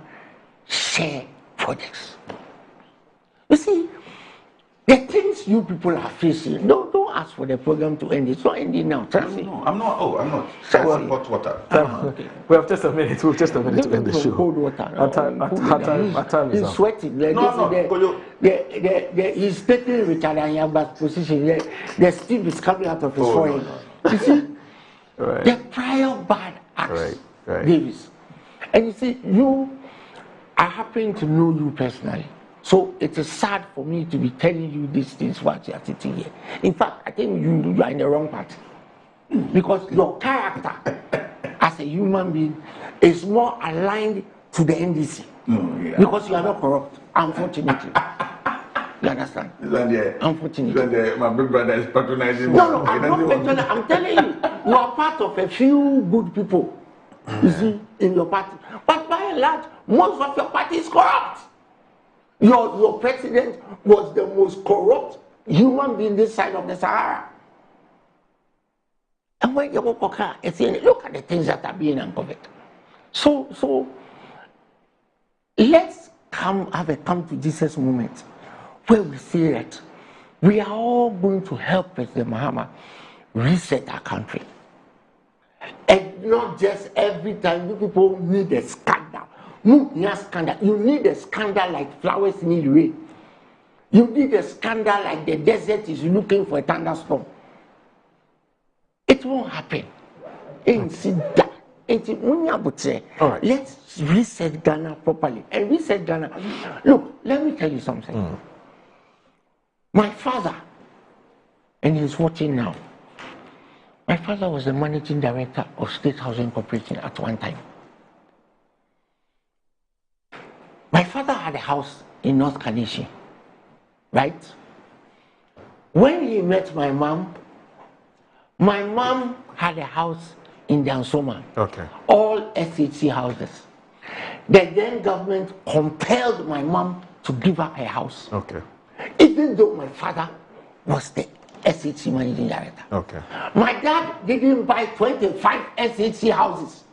S14: share projects? You see, the things you people are facing, don't ask for the program to end. It's not ending now.
S13: No, I'm not. Oh, I'm not. Hot water.
S14: Okay.
S11: We have just a minute. We have just a minute to end the show.
S14: Cold water.
S11: Our time is up.
S14: He's sweating. He's taking Richard Anyamba's position. The steam is coming out of his forehead. You see, the prior bad acts, Davis. And you see, I happen to know you personally. So it is sad for me to be telling you these things while you are sitting here. In fact, I think you are in the wrong party. Because your character as a human being is more aligned to the NDC. Because you are not corrupt, unfortunately. You understand? Unfortunately.
S13: My big brother is patronizing.
S14: No, I'm not patronizing. I'm telling you, you are part of a few good people, you see, in your party. But by and large, most of your party is corrupt. Your president was the most corrupt human being this side of the Sahara. And when you look at the things that are being uncovered. So let's have a come to Jesus moment where we say that we are all going to help President Mahama reset our country. And not just every time you people need a scandal. You need a scandal like flowers need rain. You need a scandal like the desert is looking for a thunderstorm. It won't happen. Right. Let's reset Ghana properly. And reset Ghana. Look, let me tell you something. My father, and he's watching now, my father was the managing director of State Housing Corporation at one time. My father had a house in North Kanishi, right? When he met my mom had a house in Dansoma.
S11: Okay.
S14: All SHC houses. The then government compelled my mom to give her a house.
S11: Okay.
S14: Even though my father was the SHC managing director.
S11: Okay.
S14: My dad didn't buy 25 SHC houses.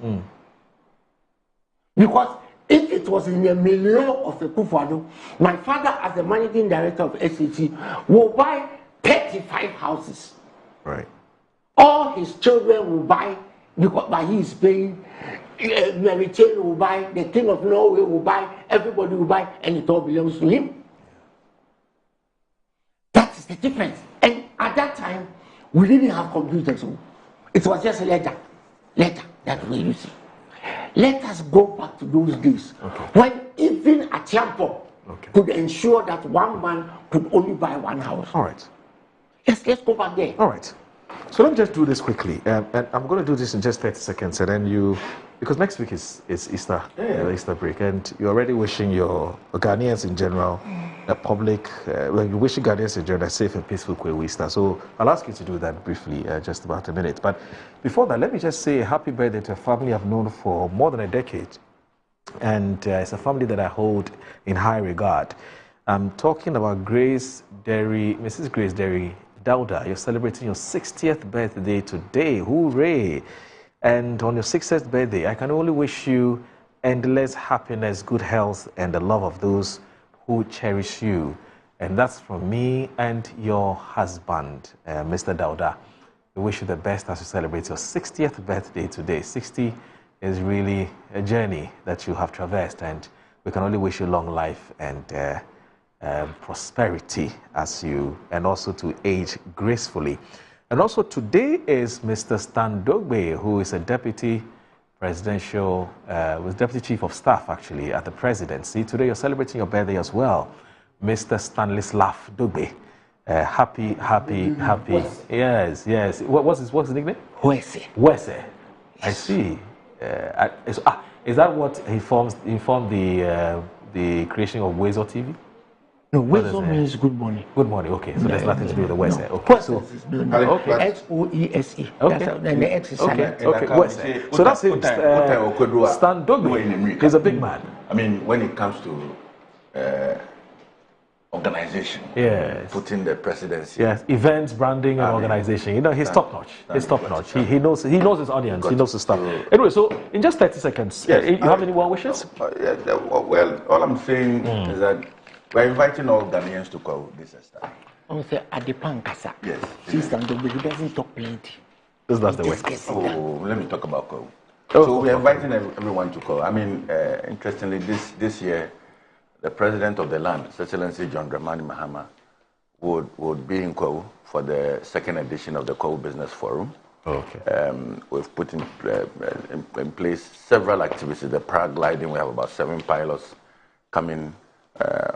S14: Because if it was in the milieu of the Kufado, my father, as the managing director of SHC, will buy 35 houses.
S11: Right.
S14: All his children will buy, because by he is paying, Mary Chain will buy, the King of Norway will buy, everybody will buy, and it all belongs to him. That is the difference. And at that time, we didn't have computers. So it was just a letter that we used. Let us go back to those days when even a champion could ensure that one man could only buy one house.
S11: All right.
S14: Yes, let's go back there.
S11: All right. So let me just do this quickly. And I'm going to do this in just 30 seconds. And then because next week is Easter, Easter break. And you're already wishing your Ghanaians in general, the public, you're wishing Ghanaians in general a safe and peaceful Kwewu Easter. So I'll ask you to do that briefly, just about a minute. But before that, let me just say a happy birthday to a family I've known for more than a decade. And it's a family that I hold in high regard. I'm talking about Mrs. Grace Derry Dauda. You're celebrating your 60th birthday today. Hooray! And on your 60th birthday, I can only wish you endless happiness, good health, and the love of those who cherish you. And that's from me and your husband, Mr. Dauda. We wish you the best as you celebrate your 60th birthday today. 60 is really a journey that you have traversed, and we can only wish you long life and prosperity and also to age gracefully. And also today is Mr. Stan Dogbe, who is a deputy presidential, was deputy chief of staff actually at the presidency. Today you're celebrating your birthday as well, Mr. Stanislav Dogbe. Happy. Yes. What's his nickname? Wese. I see. Is that what he informed the creation of Wezo TV?
S14: No, Wezo means good morning.
S11: Good morning. Okay, so there's nothing to do with the Wese. Okay, so
S14: Xoese. And the X is silent.
S11: Okay. Wese. So that's him. Stan Dogbe. He's a big man.
S13: I mean, when it comes to organization, putting the presidency,
S11: events, branding, and organization. You know, he's top notch. He's top notch. He knows his audience. He knows his stuff. Anyway, so in just 30 seconds, you have any more wishes?
S13: Well, all I'm saying is that we're inviting all Ghanaians to call this Easter.
S14: I say Adepankasa. Yes. Sister Ndobe, he doesn't talk plenty.
S11: That's the way.
S13: Oh, let me talk about call. So we're inviting everyone to call. I mean, interestingly, this year, the president of the land, His Excellency John Dramani Mahama, would be in Kwewu for the second edition of the Kwewu Business Forum.
S11: Okay.
S13: We've put in place several activities. The paragliding, we have about 7 pilots coming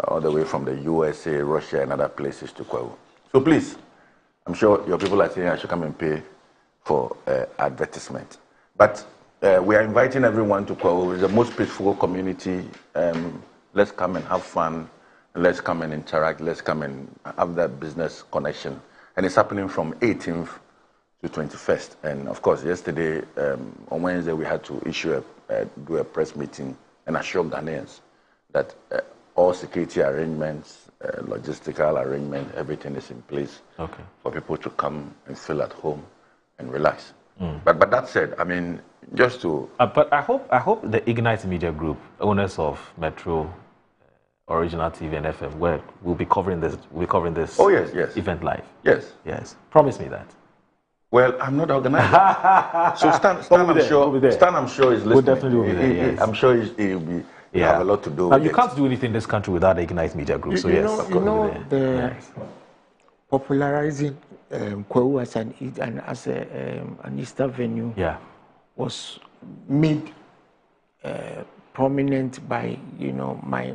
S13: all the way from the USA, Russia, and other places to Kwewu. So please, I'm sure your people are saying I should come and pay for advertisement. But we are inviting everyone to Kwewu. It's the most peaceful community. Let's come and have fun. Let's come and interact. Let's come and have that business connection. And it's happening from 18th to 21st. And of course, yesterday, on Wednesday, we had to do a press meeting and assure Ghanaians that all security arrangements, logistical arrangements, everything is in place for people to come and feel at home and relax. But that said, I mean, just to...
S11: but I hope the Ignite Media Group, owners of Metro, Original TV and FM, will be covering this.
S13: Oh yes.
S11: Event live.
S13: Yes.
S11: Promise me that.
S13: Well, I'm not organized. So Stan, I'm sure is listening.
S11: We'll definitely be there. Yes.
S13: I'm sure he'll be. Have a lot to do.
S11: Now
S13: with
S11: you can't do anything in this country without the Ignite Media Group. So
S14: popularizing Kwewu as an Easter venue was made prominent by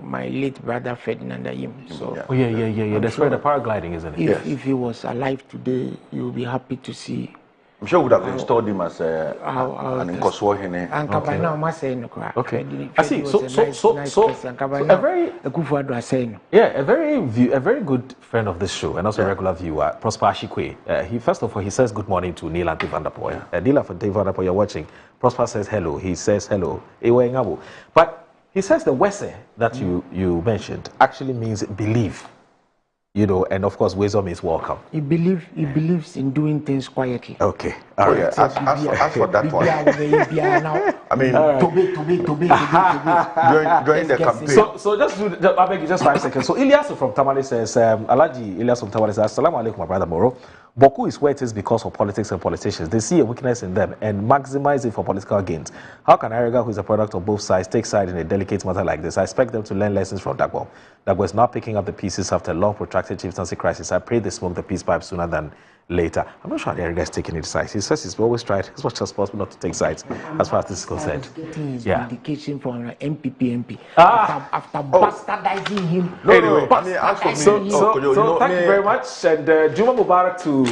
S14: my late brother Ferdinand Ayim. So
S11: That's where the paragliding, isn't it?
S14: If he was alive today, you'll be happy to see.
S13: I'm sure we would have installed him as an Nkoswohene.
S11: Okay. I see. A very good friend of this show and also a regular viewer, Prosper Ashikwe. First of all, he says good morning to Neil and Ntim Fordjour. Neil and Ntim Fordjour, you're watching. Prosper says hello. He says hello. But he says the Wese that you mentioned actually means believe. And of course, wisdom means welcome.
S14: He believes in doing things quietly.
S11: Okay. All right.
S13: As for that one, I mean, during the campaign.
S11: So I beg you just 5 seconds. So Ilyasu from Tamale says, Alaji Ilyasu from Tamale says, Assalamu alaikum, my brother Moro. Bawku is where it is because of politics and politicians. They see a weakness in them and maximize it for political gains. How can Ariga, who is a product of both sides, take side in a delicate matter like this? I expect them to learn lessons from Dagbo. Dagbo is now picking up the pieces after a long, protracted chieftaincy crisis. I pray they smoke the peace pipe sooner than later. I'm not sure Ariga is taking it sides. He says he's always tried as much as possible not to take sides as far as this is concerned.
S14: Getting his
S11: Yeah.
S14: indication from an MP. After bastardizing him.
S11: Anyway, so thank you very much. And Juma Mubarak to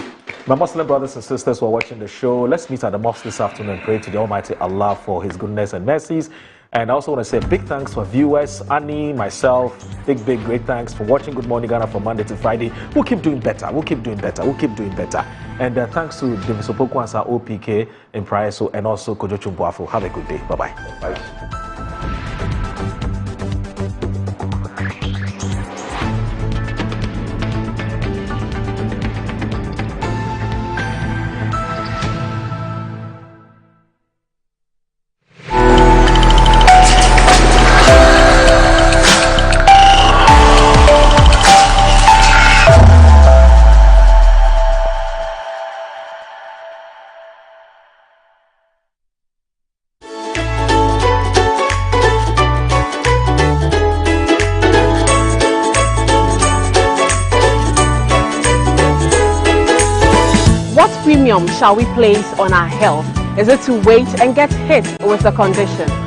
S11: my Muslim brothers and sisters who are watching the show. Let's meet at the mosque this afternoon and pray to the Almighty Allah for His goodness and mercies. And I also want to say big thanks for viewers, Annie, myself, big, great thanks for watching Good Morning Ghana from Monday to Friday. We'll keep doing better. We'll keep doing better. And thanks to David Sopoku and OPK in Praeso and also Kojo Chumbuafo. Have a good day. Bye-bye. Bye.
S15: Shall we place on our health? Is it to wait and get hit with a condition?